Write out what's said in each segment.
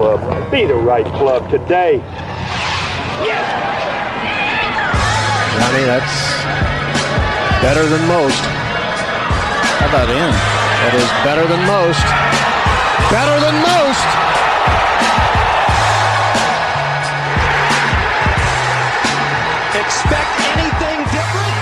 club. Be the right club today. Johnny, that's better than most. How about in? That is better than most. Better than most. Expect anything different?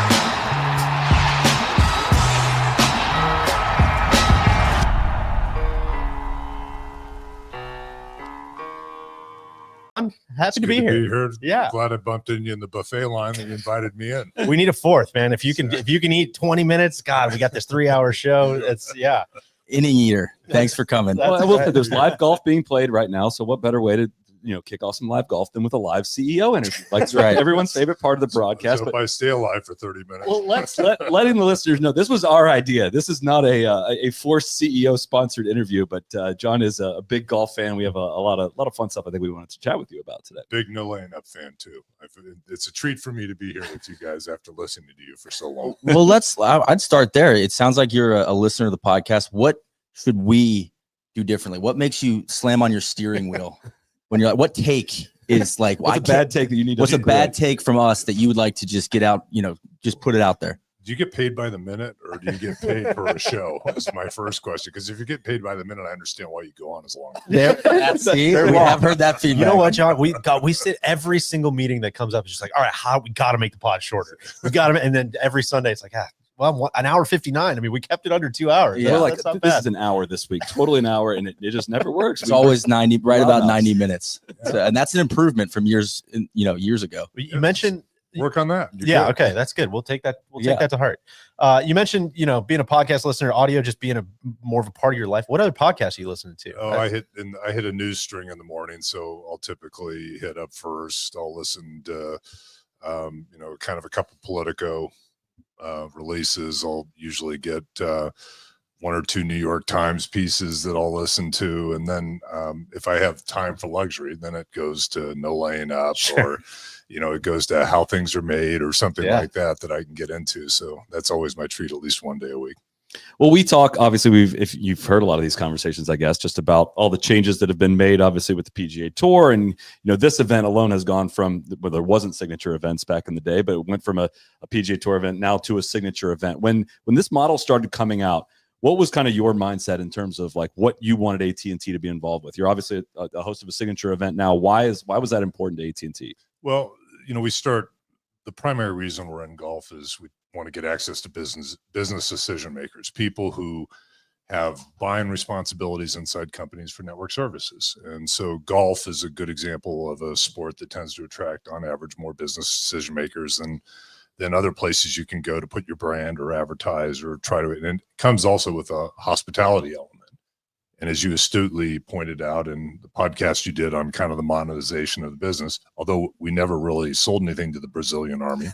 I'm happy to be here. Yeah. Glad I bumped into you in the buffet line and you invited me in. We need a fourth, man. If you can eat 20 minutes, God, we got this 3-hour show. It's Inning eater. Thanks for coming. Well, I will say there's live golf being played right now. So what better way to kick off some live golf than with a live CEO interview? Like, that's right. Everyone's favorite part of the broadcast. So if I stay alive for 30 minutes. Well, letting the listeners know this was our idea. This is not a forced CEO sponsored interview, but John is a big golf fan. We have a lot of fun stuff I think we wanted to chat with you about today. Big No Laying Up fan too. It's a treat for me to be here with you guys after listening to you for so long. Well, I'd start there. It sounds like you're a listener of the podcast. What should we do differently? What makes you slam on your steering wheel when you're like, what take is like, what's a bad take that you need to what's a bad take from us that you would like to just get out, just put it out there? Do you get paid by the minute or do you get paid for a show? That's my first question. Because if you get paid by the minute, I understand why you go on as long. We have heard that feedback. You know what, John? We sit every single meeting that comes up. It's just like, all right, we got to make the pod shorter. We got to, and then every Sunday it's like, well, an hour 59. I mean, we kept it under 2 hours. Yeah, like this is an hour this week, totally an hour, and it just never works. It's always 90, right about 90 minutes, and that's an improvement from years ago. You mentioned work on that. Yeah, okay, that's good. We'll take that. We'll take that to heart. You mentioned being a podcast listener, audio just being more of a part of your life. What other podcasts are you listening to? Oh, I hit a news string in the morning, so I'll typically hit up first. I'll listen to kind of a couple Politico releases. I'll usually get one or two New York Times pieces that I'll listen to, and then if I have time for luxury, then it goes to No Laying Up, or it goes to How Things Are Made or something like that I can get into. So that's always my treat, at least one day a week. Well, we talk, obviously, if you've heard a lot of these conversations, I guess, just about all the changes that have been made, obviously, with the PGA Tour. And, this event alone has gone from where there wasn't signature events back in the day, but it went from a PGA Tour event now to a signature event. When this model started coming out, what was kind of your mindset in terms of like what you wanted AT&T to be involved with? You're obviously a host of a signature event now. Why was that important to AT&T? Well, the primary reason we're in golf is we want to get access to business decision makers, people who have buying responsibilities inside companies for network services. And so golf is a good example of a sport that tends to attract, on average, more business decision makers than other places you can go to put your brand or advertise or try to. And it comes also with a hospitality element. And as you astutely pointed out in the podcast you did on kind of the monetization of the business, although we never really sold anything to the Brazilian army.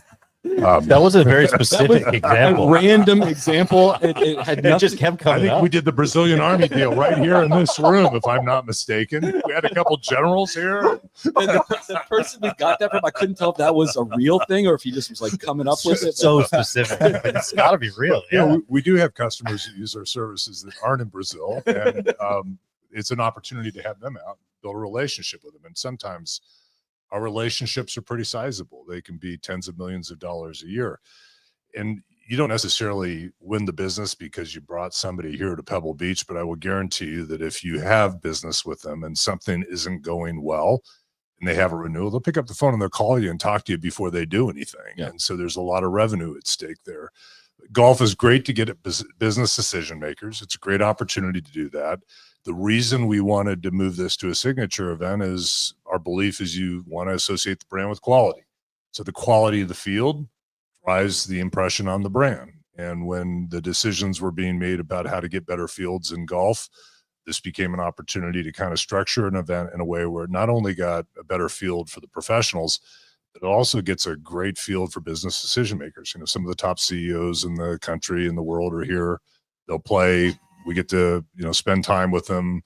That was a very specific example. A random example. It just kept coming I think up. we did the Brazilian army deal right here in this room, if I'm not mistaken. We had a couple generals here. The person we got that from, I couldn't tell if that was a real thing or if he just was like coming up with it. So specific. But it's got to be real. We do have customers that use our services that aren't in Brazil, and it's an opportunity to have them out, build a relationship with them. And sometimes our relationships are pretty sizable. They can be tens of millions of dollars a year. And you don't necessarily win the business because you brought somebody here to Pebble Beach, but I will guarantee you that if you have business with them and something isn't going well and they have a renewal, they'll pick up the phone and they'll call you and talk to you before they do anything. Yeah. And so there's a lot of revenue at stake there. Golf is great to get at business decision makers. It's a great opportunity to do that. The reason we wanted to move this to a signature event is our belief is you want to associate the brand with quality. So the quality of the field drives the impression on the brand. And when the decisions were being made about how to get better fields in golf, this became an opportunity to kind of structure an event in a way where it not only got a better field for the professionals, but it also gets a great field for business decision makers. Some of the top CEOs in the country and the world are here. They'll play. We get to, spend time with them.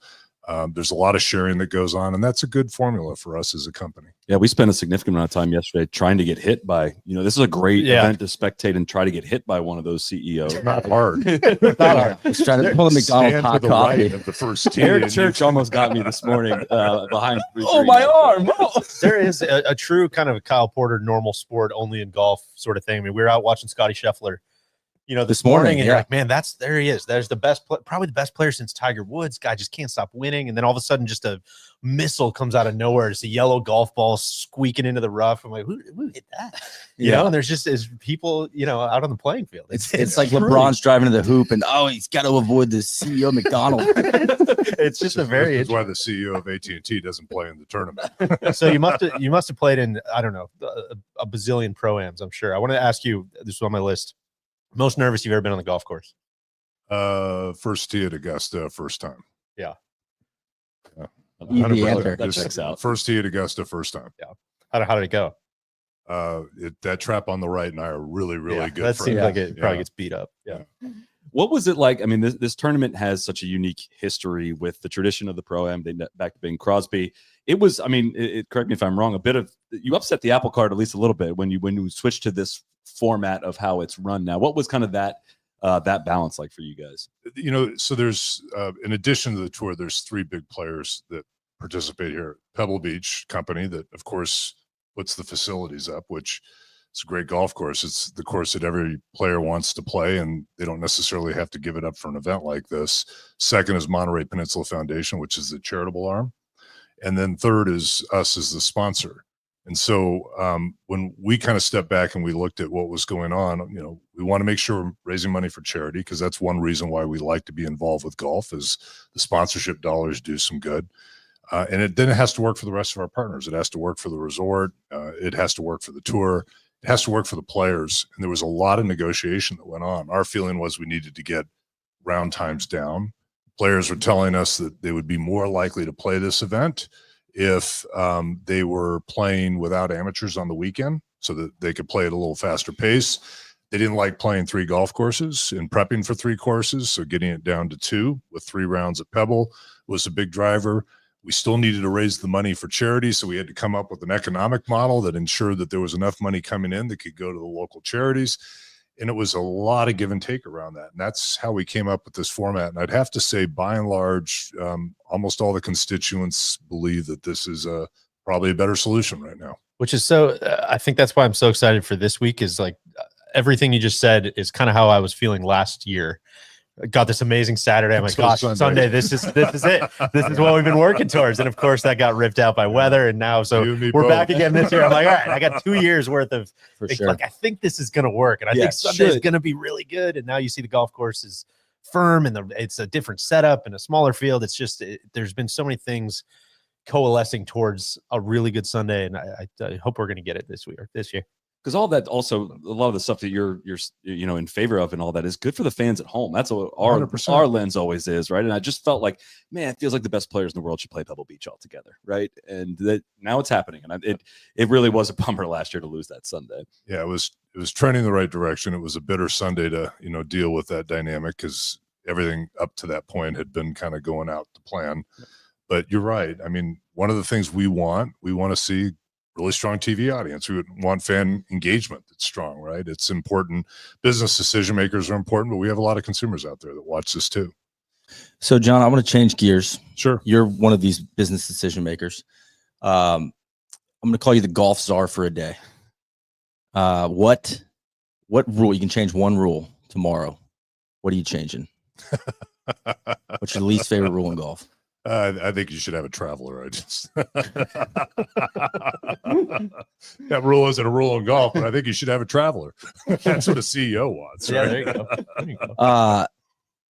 There's a lot of sharing that goes on, and that's a good formula for us as a company. Yeah, we spent a significant amount of time yesterday trying to get hit by, this is a great event to spectate and try to get hit by one of those CEOs. Not hard. Not hard. Just trying to pull a McDonald's Stand hot to the coffee. right of the first tee. Eric and Church almost got me this morning behind. Oh, my arm. Oh. There is a true kind of Kyle Porter normal sport only in golf sort of thing. I mean, we were out watching Scotty Scheffler, this morning, and you're like, man, there he is. There's the best, probably the best player since Tiger Woods. Guy just can't stop winning. And then all of a sudden, just a missile comes out of nowhere. Just a yellow golf ball squeaking into the rough. I'm like, who hit that? You know, and there's just as people, out on the playing field. It's like LeBron's driving to the hoop, and he's got to avoid the CEO of McDonald's. It's just a very. That's why the CEO of AT&T doesn't play in the tournament. So you must have played in, I don't know, a bazillion pro-ams, I'm sure. I want to ask you, this was on my list. Most nervous you've ever been on the golf course? First tee at Augusta, first time. Yeah. Easy answer. That checks out. First tee at Augusta, first time. Yeah. How did it go? That trap on the right and I are really, really good. That for seems it. like it probably gets beat up. Yeah. What was it like? I mean, this tournament has such a unique history with the tradition of the Pro-Am, back to Bing Crosby. It was, correct me if I'm wrong, you upset the apple cart at least a little bit when you switched to this format of how it's run now. What was kind of that balance like for you guys? So there's, in addition to the tour, there's 3 big players that participate here. Pebble Beach company that, of course, puts the facilities up, which it's a great golf course. It's the course that every player wants to play, and they don't necessarily have to give it up for an event like this. Second is Monterey Peninsula Foundation, which is the charitable arm. And then third is us as the sponsor. And so when we kind of stepped back and we looked at what was going on, we want to make sure we're raising money for charity, because that's one reason why we like to be involved with golf, is the sponsorship dollars do some good. And then it has to work for the rest of our partners. It has to work for the resort. It has to work for the tour. It has to work for the players. And there was a lot of negotiation that went on. Our feeling was we needed to get round times down. Players were telling us that they would be more likely to play this event if they were playing without amateurs on the weekend, so that they could play at a little faster pace. They didn't like playing 3 golf courses and prepping for 3 courses, so getting it down to 2 with 3 rounds at Pebble was a big driver. We still needed to raise the money for charity, so we had to come up with an economic model that ensured that there was enough money coming in that could go to the local charities. And it was a lot of give and take around that. And that's how we came up with this format. And I'd have to say, by and large, almost all the constituents believe that this is probably a better solution right now. Which is so, I think that's why I'm so excited for this week, is like everything you just said is kind of how I was feeling last year. I got this amazing Saturday. I'm like, gosh, Sunday, this is it. This is what we've been working towards. And of course that got ripped out by weather. And now, so we're back again this year. I'm like, all right, I got 2 years worth of, like, I think this is going to work. And I think Sunday is going to be really good. And now you see the golf course is firm, and it's a different setup and a smaller field. It's just, there's been so many things coalescing towards a really good Sunday. And I hope we're going to get it this year. Because all that, also a lot of the stuff that you're in favor of and all that is good for the fans at home. That's what our lens always is, right? And I just felt like, man, it feels like the best players in the world should play Pebble Beach all together, right? And that now it's happening, and it really was a bummer last year to lose that Sunday. Yeah, it was trending the right direction. It was a bitter Sunday to deal with that dynamic, because everything up to that point had been kind of going out to plan. But you're right. I mean, one of the things we want to see really strong TV audience. We would want fan engagement that's strong, right? It's important. Business decision makers are important, but we have a lot of consumers out there that watch this too. So, John, I want to change gears. Sure. You're one of these business decision makers. I'm going to call you the golf czar for a day. What rule? You can change one rule tomorrow. What are you changing? What's your least favorite rule in golf? I think you should have a traveler. That rule isn't a rule in golf, but I think you should have a traveler. That's what a CEO wants. Yeah, right? there you go.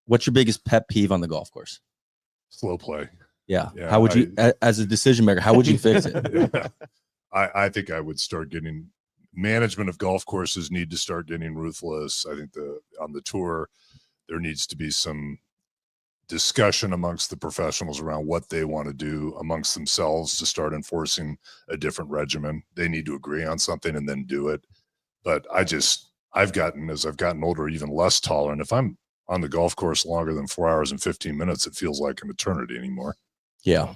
What's your biggest pet peeve on the golf course? Slow play. Yeah. How would you, as a decision maker, how would you fix it? I think I would start getting management of golf courses need to start getting ruthless. I think on the tour, there needs to be some discussion amongst the professionals around what they want to do amongst themselves to start enforcing a different regimen. They need to agree on something and then do it. But I've gotten, as I've gotten older, even less tolerant. If I'm on the golf course longer than 4 hours and 15 minutes, it feels like an eternity anymore. Yeah.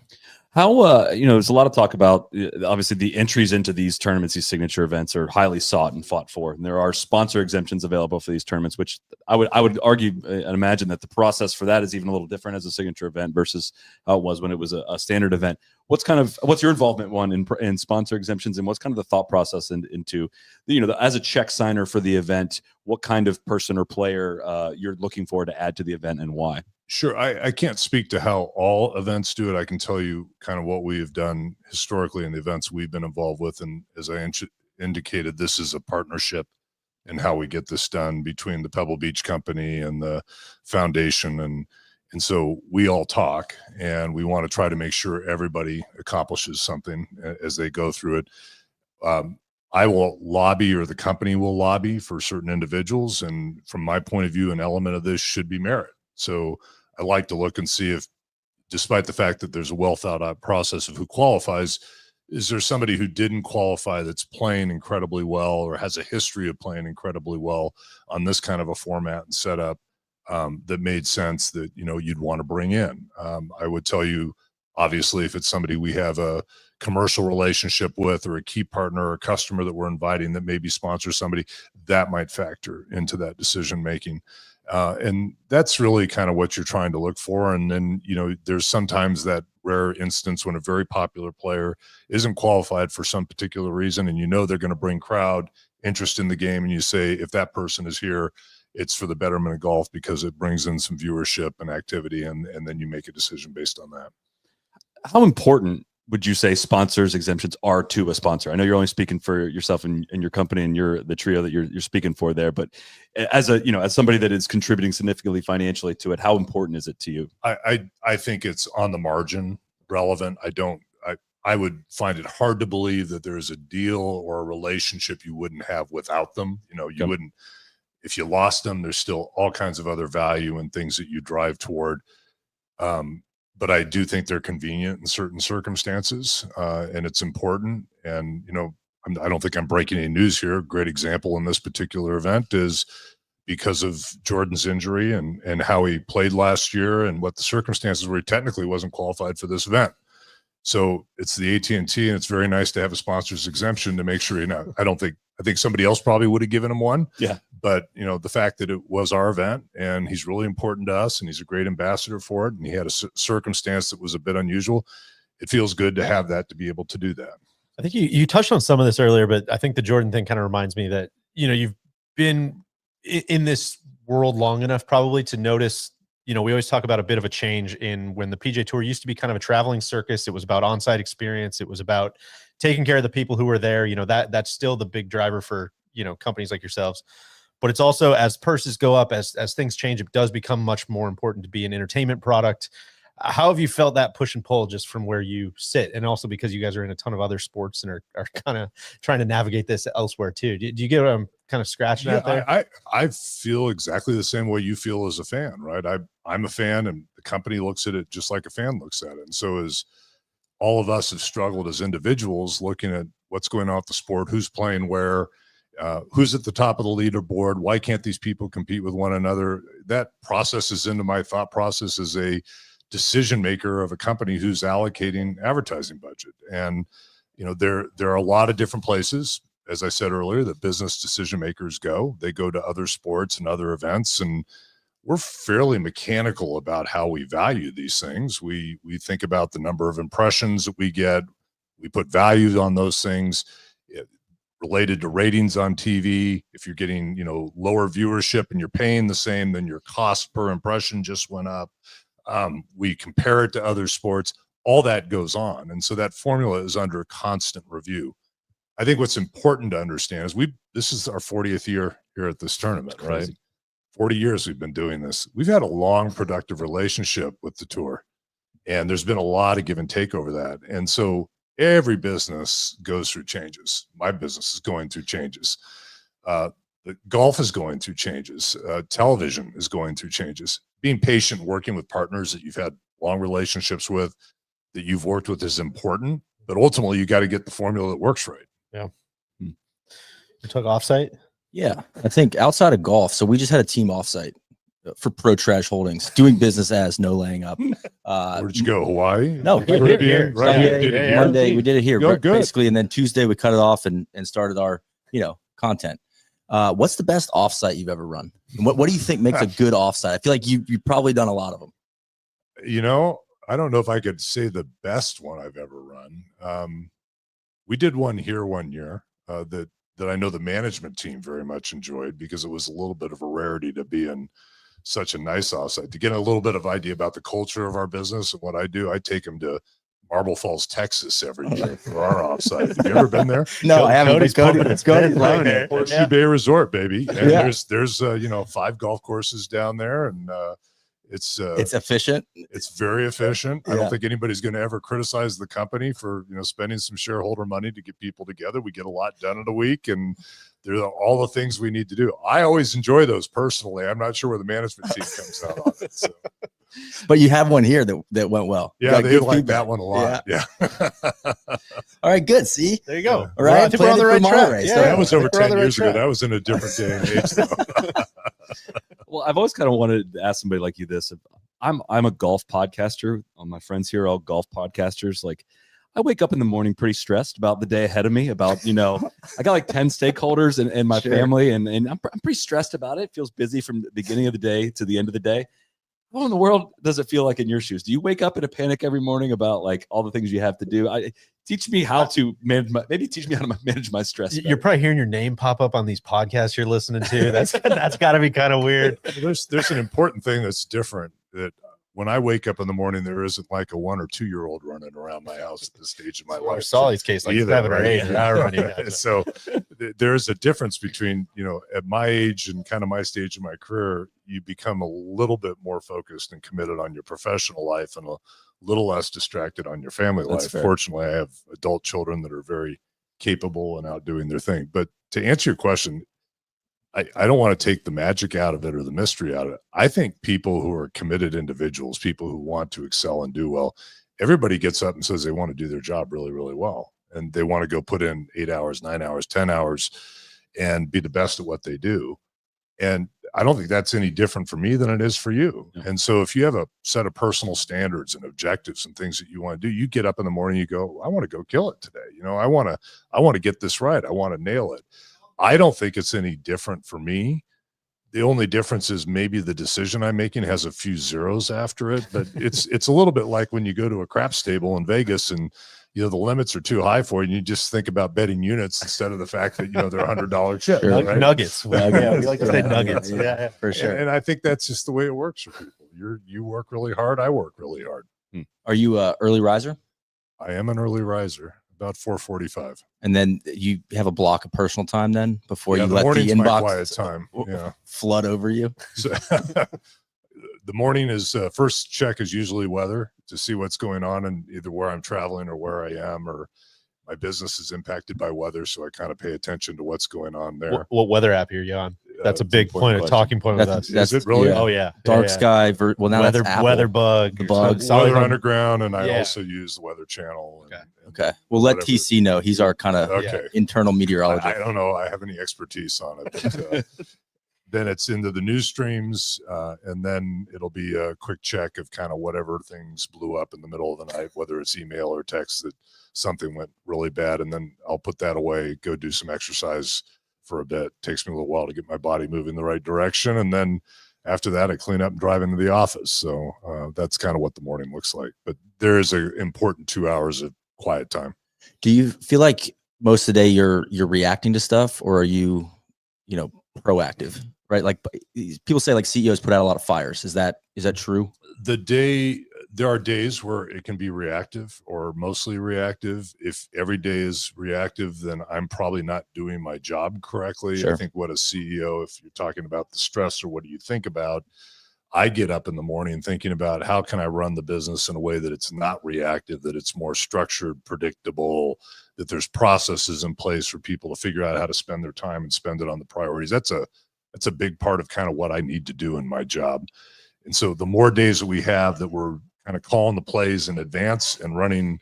How there's a lot of talk about obviously the entries into these tournaments, these signature events are highly sought and fought for, and there are sponsor exemptions available for these tournaments, which I would argue and imagine that the process for that is even a little different as a signature event versus how it was when it was a standard event. What's your involvement in sponsor exemptions, and what's kind of the thought process into as a check signer for the event, what kind of person or player you're looking for to add to the event and why? Sure. I can't speak to how all events do it. I can tell you kind of what we have done historically in the events we've been involved with. And as I indicated, this is a partnership in how we get this done between the Pebble Beach Company and the foundation. And so we all talk, and we want to try to make sure everybody accomplishes something as they go through it. I will lobby, or the company will lobby, for certain individuals. And from my point of view, an element of this should be merit. So I like to look and see if, despite the fact that there's a well thought out process of who qualifies, is there somebody who didn't qualify that's playing incredibly well or has a history of playing incredibly well on this kind of a format and setup that made sense that, you'd want to bring in. I would tell you, obviously, if it's somebody we have a commercial relationship with, or a key partner or customer that we're inviting that maybe sponsors somebody, that might factor into that decision making. And that's really kind of what you're trying to look for. And then, there's sometimes that rare instance when a very popular player isn't qualified for some particular reason, and they're going to bring crowd interest in the game. And you say, if that person is here, it's for the betterment of golf because it brings in some viewership and activity. And then you make a decision based on that. How important would you say sponsors exemptions are to a sponsor? I know you're only speaking for yourself and your company and the trio that you're speaking for there, but as somebody that is contributing significantly financially to it, how important is it to you? I think it's on the margin relevant. I would find it hard to believe that there is a deal or a relationship you wouldn't have without them. You wouldn't, if you lost them, there's still all kinds of other value and things that you drive toward. But I do think they're convenient in certain circumstances, and it's important. And, I don't think I'm breaking any news here. A great example in this particular event is because of Jordan's injury and how he played last year and what the circumstances were, he technically wasn't qualified for this event. So it's the AT&T, and it's very nice to have a sponsor's exemption to make sure, I think somebody else probably would have given him one. Yeah. But, the fact that it was our event and he's really important to us and he's a great ambassador for it, and he had a circumstance that was a bit unusual, it feels good to have that, to be able to do that. I think you touched on some of this earlier, but I think the Jordan thing kind of reminds me that, you've been in this world long enough probably to notice, we always talk about a bit of a change in when the PGA Tour used to be kind of a traveling circus. It was about on-site experience. It was about taking care of the people who were there. That's still the big driver for, companies like yourselves. But it's also, as purses go up, as things change, it does become much more important to be an entertainment product. How have you felt that push and pull just from where you sit? And also because you guys are in a ton of other sports and are kind of trying to navigate this elsewhere too. Do you get what I'm kind of scratching out there? I feel exactly the same way you feel as a fan, right? I'm a fan, and the company looks at it just like a fan looks at it. And so as all of us have struggled as individuals looking at what's going on with the sport, who's playing where, who's at the top of the leaderboard, why can't these people compete with one another? That process is into my thought process as a decision maker of a company who's allocating advertising budget. And, there are a lot of different places, as I said earlier, that business decision makers go. They go to other sports and other events, and we're fairly mechanical about how we value these things. We think about the number of impressions that we get. We put values on those things related to ratings on TV. If you're getting, lower viewership and you're paying the same, then your cost per impression just went up. We compare it to other sports. All that goes on. And so that formula is under constant review. I think what's important to understand is this is our 40th year here at this tournament, right? 40 years we've been doing this. We've had a long, productive relationship with the tour, and there's been a lot of give and take over that. And so every business goes through changes. My business is going through changes. The golf is going through changes. Television is going through changes. Being patient, working with partners that you've had long relationships with, that you've worked with, is important. But ultimately, you got to get the formula that works right. Yeah. You took offsite? Yeah, I think outside of golf. So we just had a team offsite for Pro Trash Holdings, doing business as no laying up. Where'd you go? Hawaii? No, Caribbean, right? Sunday, You did it here? Monday, we did it here, Oh, good. basically, and then Tuesday we cut it off and started our content. What's the best offsite you've ever run? And what do you think makes a good offsite? I feel like you've probably done a lot of them. I don't know if I could say the best one I've ever run. We did one here one year that I know the management team very much enjoyed, because it was a little bit of a rarity to be in such a nice offsite, to get a little bit of idea about the culture of our business and what I do. I take them to Marble Falls, Texas every year for our offsite. Have you ever been there? No, I haven't. Cody's Loving it. Horseshoe Bay Resort, baby. And there's 5 golf courses down there, and it's efficient. It's very efficient. I don't think anybody's going to ever criticize the company for spending some shareholder money to get people together. We get a lot done in a week, and there's all the things we need to do. I always enjoy those personally. I'm not sure where the management team comes out on it. So. But you have one here that went well. Yeah, they like that one a lot. Yeah. All right, good. See, There you go. All right, I think we're on the right track. race. Yeah, that was over 10 right years ago. track. That was in a different day and age, though. Well, I've always kind of wanted to ask somebody like you this. I'm a golf podcaster. All my friends here are all golf podcasters. Like, I wake up in the morning pretty stressed about the day ahead of me. About I got like 10 stakeholders and my family, and I'm pretty stressed about it. It feels busy from the beginning of the day to the end of the day. What in the world does it feel like in your shoes? Do you wake up in a panic every morning about like all the things you have to do? Teach me how to manage my stress. You're probably hearing your name pop up on these podcasts you're listening to. That's got to be kind of weird. There's an important thing that's different, that when I wake up in the morning, there isn't like a 1 or 2 year old running around my house at this stage of my life. Solly's case, like 7 or 8. However many. So there's a difference between, at my age and kind of my stage of my career, you become a little bit more focused and committed on your professional life and a little less distracted on your family life. Fair. Fortunately, I have adult children that are very capable and out doing their thing. But to answer your question, I don't want to take the magic out of it or the mystery out of it. I think people who are committed individuals, people who want to excel and do well, everybody gets up and says they want to do their job really, really well. And they want to go put in 8 hours, 9 hours, 10 hours and be the best at what they do. And I don't think that's any different for me than it is for you. Yeah. And so if you have a set of personal standards and objectives and things that you want to do, you get up in the morning, you go, I want to go kill it today. I want to get this right. I want to nail it. I don't think it's any different for me. The only difference is maybe the decision I'm making has a few zeros after it, but it's a little bit like when you go to a craps table in Vegas and the limits are too high for you, and you just think about betting units instead of the fact that they're $100 chips. Sure. Right? Nuggets. We like to say nuggets. Yeah, for sure. And I think that's just the way it works for people. You work really hard. I work really hard. Are you a early riser? I am an early riser. About 4:45, and then you have a block of personal time then before you the let the inbox quiet time flood over you. So, the morning is first check is usually weather to see what's going on and either where I'm traveling or where I am, or my business is impacted by weather, so I kind of pay attention to what's going on there. What weather app are you on? That's a big talking point with us. Is it really? Oh yeah. Dark sky. Well, now weather, that's Apple. weather bug, the bugs, Weather Underground, and I also use the Weather Channel. Okay. We'll let TC know. He's our kind of internal meteorologist. I don't know. I have any expertise on it. But, then it's into the news streams, and then it'll be a quick check of kind of whatever things blew up in the middle of the night, whether it's email or text that something went really bad, and then I'll put that away, go do some exercise for a bit. Takes me a little while to get my body moving the right direction, and then after that I clean up and drive into the office. So that's kind of what the morning looks like. But there is an important 2 hours of quiet time. Do you feel like most of the day you're reacting to stuff, or are you proactive? Right, like people say, like CEOs put out a lot of fires. Is that true? There are days where it can be reactive or mostly reactive. If every day is reactive, then I'm probably not doing my job correctly. Sure. I think what a CEO, if you're talking about the stress or what do you think about, I get up in the morning thinking about how can I run the business in a way that it's not reactive, that it's more structured, predictable, that there's processes in place for people to figure out how to spend their time and spend it on the priorities. That's a big part of kind of what I need to do in my job. And so the more days that we have that we're kind of calling the plays in advance and running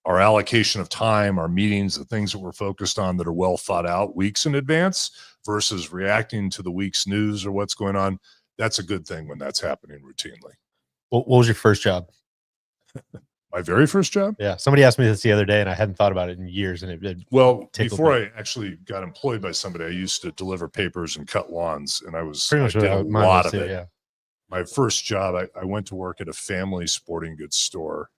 our allocation of time, our meetings, the things that we're focused on that are well thought out weeks in advance versus reacting to the week's news or what's going on, that's a good thing when that's happening routinely. What was your first job? My very first job? Yeah. Somebody asked me this the other day and I hadn't thought about it in years. And it Well, tickled before me. I actually got employed by somebody, I used to deliver papers and cut lawns, and I Pretty much did a what mine lot was of too, it. yeah. My first job, I went to work at a family sporting goods store,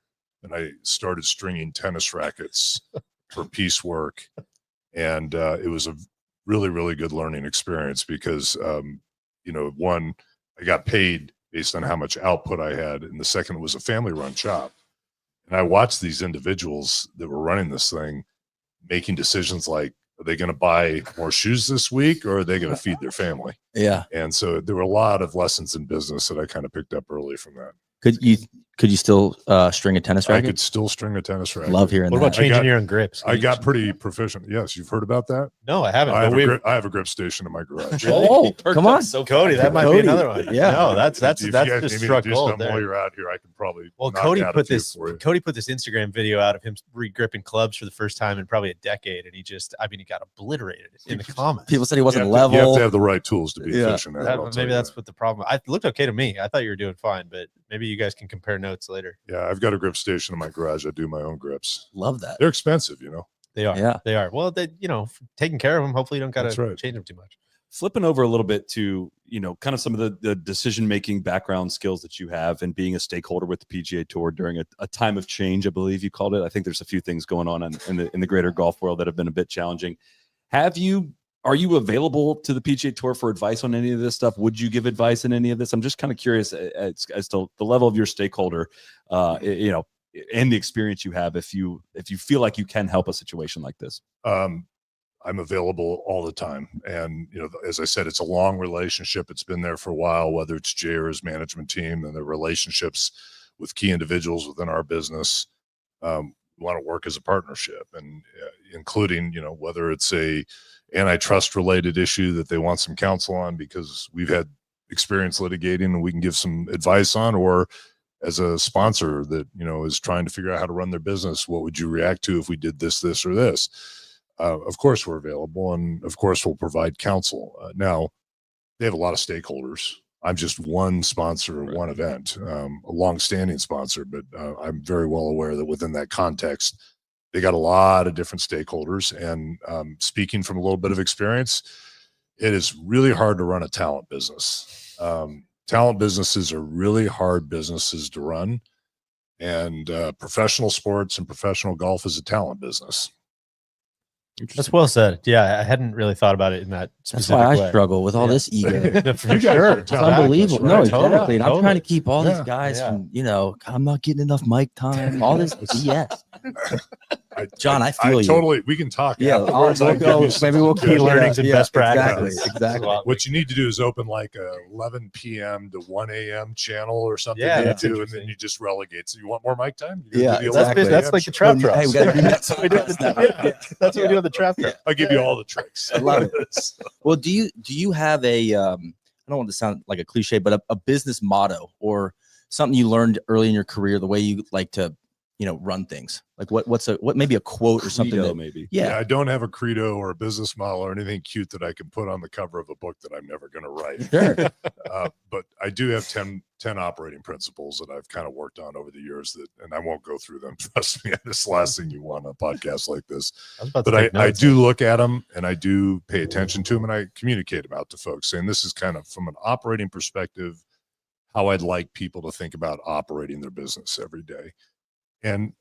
and I started stringing tennis rackets for piecework. And it was a really, really good learning experience because, one, I got paid based on how much output I had. And the second, it was a family run shop. And I watched these individuals that were running this thing making decisions like, are they going to buy more shoes this week or are they going to feed their family? Yeah. And so there were a lot of lessons in business that I kind of picked up early from that. Could you still string a tennis I racket? could still string a tennis racket. Love hearing What that. about changing your own grips? I got pretty proficient. Yes, you've heard about that? No, I haven't. I but have a grip station in my garage. Oh, come on. Cody, that might be another one. Yeah. No, that's If you guys just need me to struck do gold something while there. you're out here, I can probably. Well, knock Cody out put a few this for you. Instagram video out of him re-gripping clubs for the first time in probably a decade, and he got obliterated in the comments. People said he wasn't You have level. to have the right tools to be Yeah. efficient. At it, I'll tell Maybe you that's that. what the problem. It looked okay to me. I thought you were doing fine, but maybe you guys can compare notes later. Yeah, I've got a grip station in my garage. I do my own grips. Love that. They're expensive, you know. They are. Yeah. They are. Well, taking care of them. Hopefully, you don't got That's to right. change them too much. Flipping over a little bit to, kind of some of the decision-making background skills that you have and being a stakeholder with the PGA Tour during a time of change, I believe you called it. I think there's a few things going on in the greater golf world that have been a bit challenging. Are you available to the PGA Tour for advice on any of this stuff? Would you give advice in any of this? I'm just kind of curious as to the level of your stakeholder, and the experience you have if you feel like you can help a situation like this. I'm available all the time. And, as I said, it's a long relationship. It's been there for a while, whether it's Jay or his management team and the relationships with key individuals within our business. We want to work as a partnership and including, whether it's a antitrust related issue that they want some counsel on because we've had experience litigating and we can give some advice on, or as a sponsor that, is trying to figure out how to run their business. What would you react to if we did this, or this? Of course we're available, and of course we'll provide counsel. Now they have a lot of stakeholders. I'm just one sponsor of one event, a long-standing sponsor, but I'm very well aware that within that context, they got a lot of different stakeholders. And speaking from a little bit of experience, it is really hard to run a talent business. Talent businesses are really hard businesses to run, and professional sports and professional golf is a talent business. That's well said. Yeah, I hadn't really thought about it in that That's specific why I way. struggle with all this ego. For You guys sure. are It's talent unbelievable. business, No, right? exactly. And I'm trying to keep all these Yeah. guys Yeah. from, I'm not getting enough mic time, all this BS. John, I feel you. Totally. We can talk. Yeah, afterwards. we'll I can give go. you some Maybe we'll suggestions. keep learnings and best practices. Exactly. What you need to do is open like a 11 p.m. to 1 a.m. channel or something. Yeah, that that's you do, and interesting. then you just relegate. So you want more mic time? Yeah, do the exactly. 11 That's p.m. like the show. trap Hey, drops. we gotta do that. That's what we do on the That's what we do on the trap drop. I'll give you all the tricks. I love it. Well, do you have a I don't want to sound like a cliche, but a business motto or something you learned early in your career, the way you like to, run things? Like what maybe a quote or something Credo, that, maybe. yeah. I don't have a credo or a business model or anything cute that I can put on the cover of a book that I'm never going to write. Sure. But I do have 10 operating principles that I've kind of worked on over the years and I won't go through them. Trust me, that's the last thing you want on a podcast like this. But I do look at them and I do pay attention to them and I communicate them out to folks saying this is kind of from an operating perspective, how I'd like people to think about operating their business every day. And,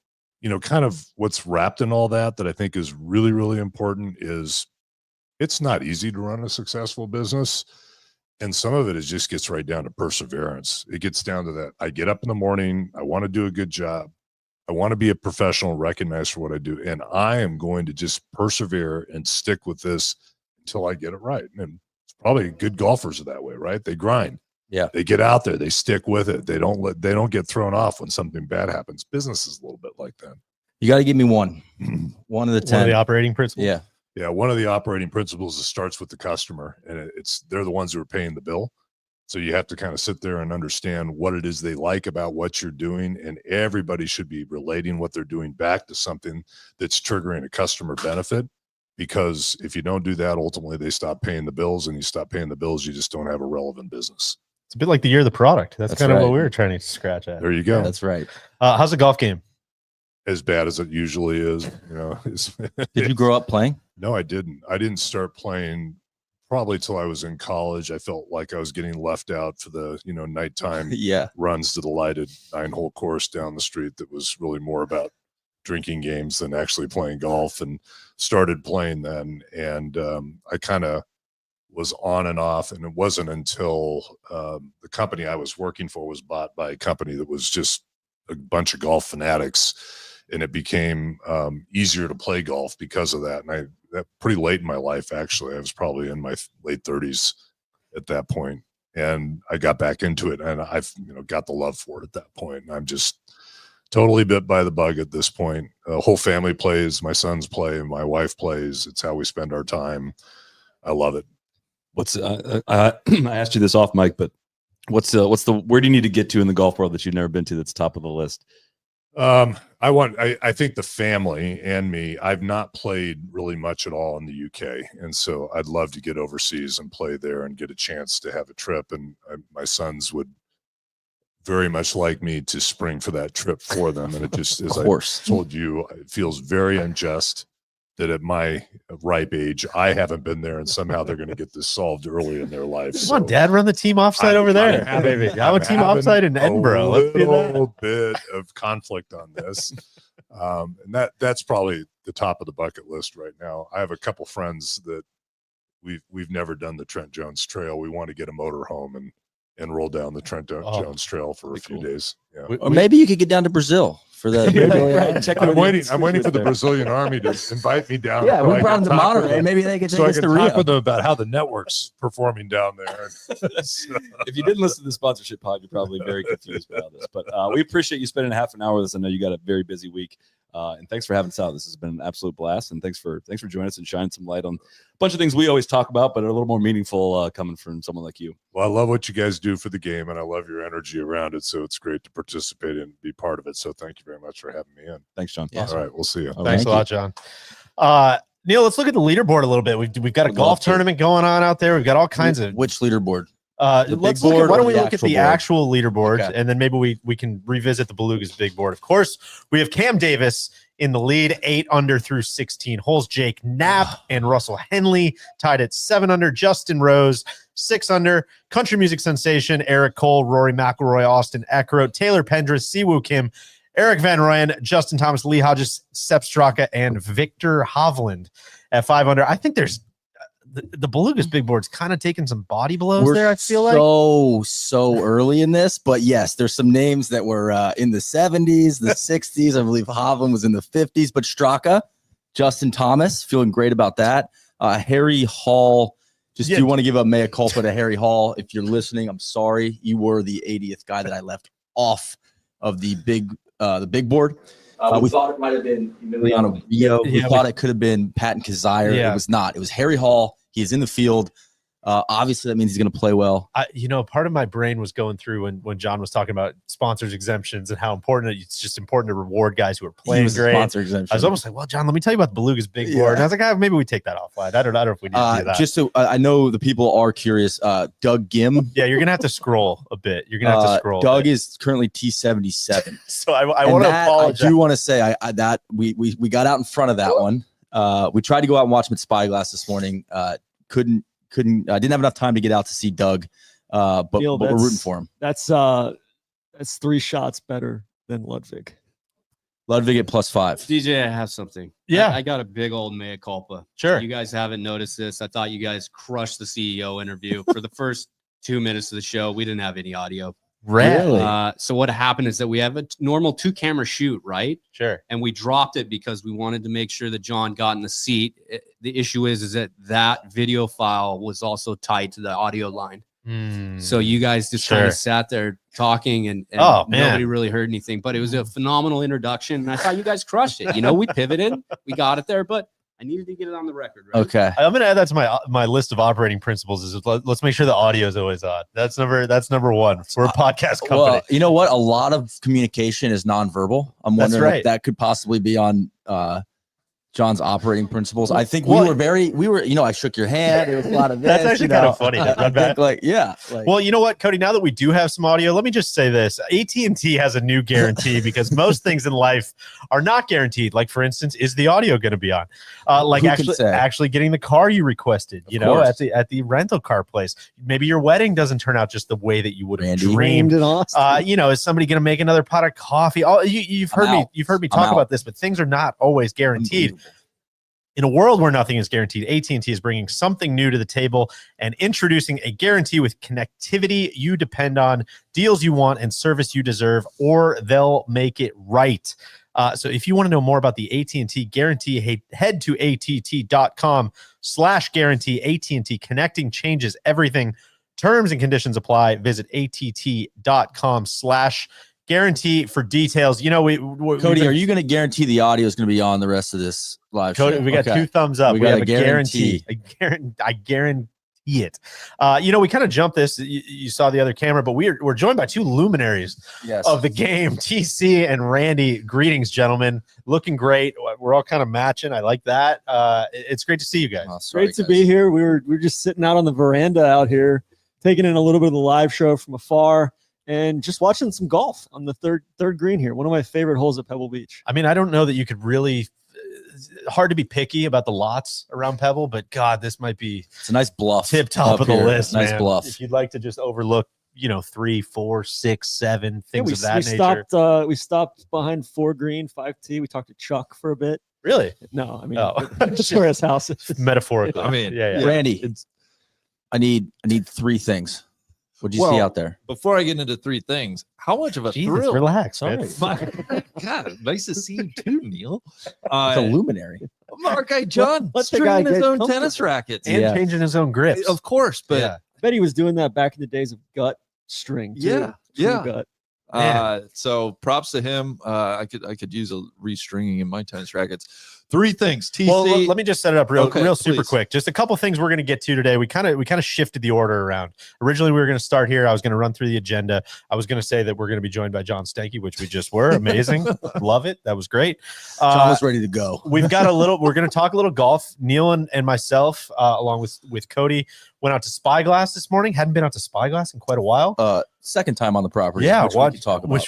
kind of what's wrapped in all that I think is really, really important is it's not easy to run a successful business. And some of it just gets right down to perseverance. It gets down to that. I get up in the morning. I want to do a good job. I want to be a professional, recognized for what I do. And I am going to just persevere and stick with this until I get it right. And it's probably good golfers are that way, right? They grind. Yeah. They get out there, they stick with it. They don't get thrown off when something bad happens. Business is a little bit like that. You got to give me one of the 10. One of the operating principles. Yeah. Yeah. One of the operating principles is starts with the customer, and they're the ones who are paying the bill. So you have to kind of sit there and understand what it is they like about what you're doing. And everybody should be relating what they're doing back to something that's triggering a customer benefit. Because if you don't do that, ultimately they stop paying the bills, and you stop paying the bills, you just don't have a relevant business. It's a bit like the year of the product. That's kind of right. what we were trying to scratch at. There you go. That's right. How's the golf game? As bad as it usually is. Did you grow up playing? No, I didn't. I didn't start playing probably till I was in college. I felt like I was getting left out for the nighttime Yeah. runs to the lighted 9-hole course down the street. That was really more about drinking games than actually playing golf, and started playing then. And I kind of was on and off, and it wasn't until the company I was working for was bought by a company that was just a bunch of golf fanatics, and it became easier to play golf because of that. And that pretty late in my life, actually, I was probably in my late 30s at that point, and I got back into it, and I've got the love for it at that point. And I'm just totally bit by the bug at this point. The whole family plays, my sons play, and my wife plays. It's how we spend our time. I love it. What's I asked you this off mic, but what's the where do you need to get to in the golf world that you've never been to that's top of the list? I think the family and me, I've not played really much at all in the UK. And so I'd love to get overseas and play there and get a chance to have a trip. And my sons would very much like me to spring for that trip for them. And it just, as I told you, it feels very unjust that at my ripe age, I haven't been there, and somehow they're going to get this solved early in their life. Come on, Dad, run the team offsite over there. I'm a team offsite in Edinburgh. Let's do that. A little bit of conflict on this. And that's probably the top of the bucket list right now. I have a couple friends that we've never done the Trent Jones Trail. We want to get a motor home and roll down the Trent Jones Trail for a few days. Yeah. Or maybe you could get down to Brazil for the. I'm waiting for the Brazilian Army to invite me down. Yeah, we brought them to Monterey. Maybe they could take us to Rio. Talk with them about how the network's performing down there. If you didn't listen to the sponsorship pod, you're probably very confused about this. But we appreciate you spending half an hour with us. I know you got a very busy week. And thanks for having us out. This has been an absolute blast. And thanks for joining us and shining some light on a bunch of things we always talk about, but are a little more meaningful coming from someone like you. Well, I love what you guys do for the game, and I love your energy around it. So it's great to participate and be part of it. So thank you very much for having me in. Thanks, John. Yeah. All right, we'll see you. Thanks a lot, John. Neil, let's look at the leaderboard a little bit. We've got a golf tournament going on out there. We've got all kinds of which leaderboard. Why don't we look at the actual leaderboard, and then maybe we can revisit the Beluga's big board. Of course, we have Cam Davis in the lead, 8 under through 16 holes. Jake Knapp and Russell Henley tied at 7 under. Justin Rose, 6 under. Country music sensation Eric Cole, Rory McIlroy, Austin Eckroat, Taylor Pendrith, Siwoo Kim, Eric Van Rooyen, Justin Thomas, Lee Hodges, Sepp Straka, and Victor Hovland at 5 under. I think there's the Beluga's big board's kind of taking some body blows there, I feel like. So early in this, but yes, there's some names that were in the 70s, the 60s. I believe Hovland was in the 50s, but Straka, Justin Thomas, feeling great about that. Harry Hall, do you want to give a mea culpa to Harry Hall? If you're listening, I'm sorry. You were the 80th guy that I left off of the big board. We thought it might have been Emiliano Rio. We thought it could have been Patton Kazire. It was not. It was Harry Hall. He is in the field. Obviously, that means he's going to play well. Part of my brain was going through when John was talking about sponsors exemptions and how important it's just important to reward guys who are playing great. Sponsor exemption. I was almost like, well, John, let me tell you about the Beluga's big board. And I was like, maybe we take that offline. I don't know if we need to do that. Just so I know the people are curious. Doug Gim. Yeah, you're gonna have to scroll a bit. You're gonna have to scroll. Doug is currently T77. So I want to apologize. I do want to say that we got out in front of that one. We tried to go out and watch him at Spyglass this morning. Couldn't. Didn't have enough time to get out to see Doug, but we're rooting for him. That's 3 shots better than Ludwig. Ludwig at +5. DJ, I have something. Yeah, I got a big old mea culpa. Sure. You guys haven't noticed this. I thought you guys crushed the CEO interview. For the first 2 minutes of the show, we didn't have any audio. Really? So what happened is that we have a normal 2-camera shoot, right? Sure. And we dropped it because we wanted to make sure that John got in the seat. The issue is that video file was also tied to the audio line. So you guys just kind of sat there talking and nobody really heard anything. But it was a phenomenal introduction. And I thought you guys crushed it. We pivoted. We got it there. But I needed to get it on the record. Right? Okay. I'm going to add that to my list of operating principles. Is let's make sure the audio is always on. That's number one. We're a podcast company. Well, you know what? A lot of communication is nonverbal. I'm wondering if that could possibly be on John's operating principles. I think we were, you know, I shook your hand. There was a lot of this. That's actually kind of funny. I think, like, yeah. Like, Well, you know what, Cody, now that we do have some audio, let me just say this. AT&T has a new guarantee because most things in life are not guaranteed. Like, for instance, is the audio going to be on? Like actually getting the car you requested, you know, at the rental car place. Maybe your wedding doesn't turn out just the way that you would have dreamed. You know, is somebody going to make another pot of coffee? You've heard me talk about this, but things are not always guaranteed. In a world where nothing is guaranteed, AT&T is bringing something new to the table and introducing a guarantee with connectivity you depend on, deals you want, and service you deserve, or they'll make it right. So if you want to know more about the AT&T guarantee, head to att.com/guarantee. AT&T, connecting changes everything. Terms and conditions apply. Visit att.com/guarantee for details. You know, Cody, are you going to guarantee the audio is going to be on the rest of this live Cody, show? we got 2 thumbs up. We have a guarantee. I guarantee it. You know, we kind of jumped this. You saw the other camera, but we're joined by 2 luminaries of the game, TC and Randy. Greetings, gentlemen. Looking great. We're all kind of matching. I like that. It's great to see you guys. Great to be here. We're just sitting out on the veranda out here, taking in a little bit of the live show from afar, and just watching some golf on the third green here. One of my favorite holes at Pebble Beach. I mean, I don't know that you could really. Hard to be picky about the lots around Pebble, but God, this might be. It's a nice bluff. Tip top of the list. Nice man. bluff. If you'd like to just overlook, 3, 4, 6, 7 things of that nature. We stopped behind 4 green, 5T. We talked to Chuck for a bit. Really? No, I mean, that's where his house is. Metaphorically. I mean, yeah. Randy, I need 3 things. What'd you see out there? Before I get into 3 things, how much of a Jesus, thrill? relax. Sorry. God, nice to see you too, Neil. It's a luminary. Our guy John Let the guy stringing his get own comfortable. tennis rackets. And changing his own grips. Of course, but Yeah. I bet he was doing that back in the days of gut string. Too. Yeah. Gut. So props to him. I could use a restringing in my tennis rackets. 3 things. TC. Well, let me just set it up real super please. quick. Just a couple things we're going to get to today. We kind of shifted the order around. Originally, we were going to start here. I was going to run through the agenda. I was going to say that we're going to be joined by John Stanky, which we just were. Amazing. Love it. That was great. John was ready to go. We've got we're going to talk a little golf. Neil and myself, along with Cody, went out to Spyglass this morning. Hadn't been out to Spyglass in quite a while. Second time on the property. Yeah, which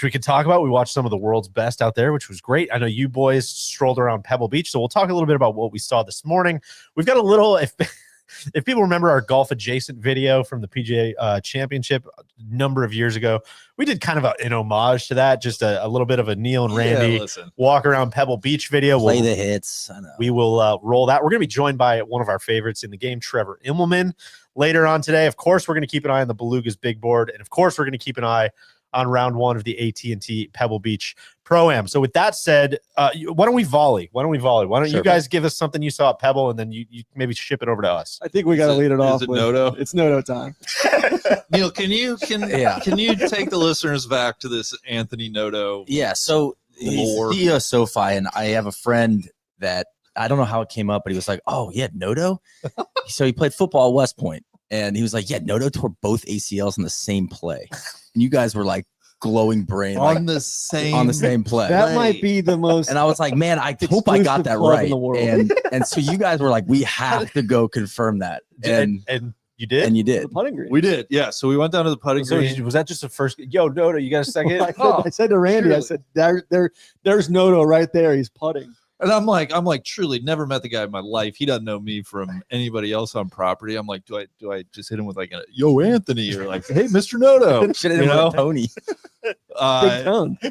we could talk about. We watched some of the world's best out there, which was great. I know you boys strolled around Pebble Beach, so we'll talk a little bit about what we saw this morning. We've got a little, if people remember our golf adjacent video from the PGA Championship a number of years ago, we did kind of an homage to that, just a little bit of a Neil and Randy walk around Pebble Beach video. Play the hits. I know. We will roll that. We're going to be joined by one of our favorites in the game, Trevor Immelman, later on today. Of course, we're going to keep an eye on the Baluga's big board, and of course, we're going to keep an eye on round 1 of the AT&T Pebble Beach Pro-Am. So with that said, why don't we volley? Why don't you guys give us something you saw at Pebble, and then you maybe ship it over to us? I think we got to lead it off. Is it Noto? It's Noto time. Neil, can you take the listeners back to this Anthony Noto? Yeah, so he's CEO of SoFi, and I have a friend that I don't know how it came up, but he was like, "Oh, yeah, Noto." So he played football at West Point, and he was like, "Yeah, Noto tore both ACLs in the same play." And you guys were like glowing brain on the same play. That might be the most. And I was like, man, I hope I got that right. And so you guys were like, we have to go confirm that. And you did? And you did. The putting green. We did. Yeah. So we went down to the putting green. Was that just a first? Yo, Noto, you got a second? I said to Randy, truly. I said, there's Noto right there. He's putting. And I'm like, truly never met the guy in my life. He doesn't know me from anybody else on property. I'm like, do I just hit him with like a yo Anthony or like, hey, Mr. Noto? Should hit him with Tony.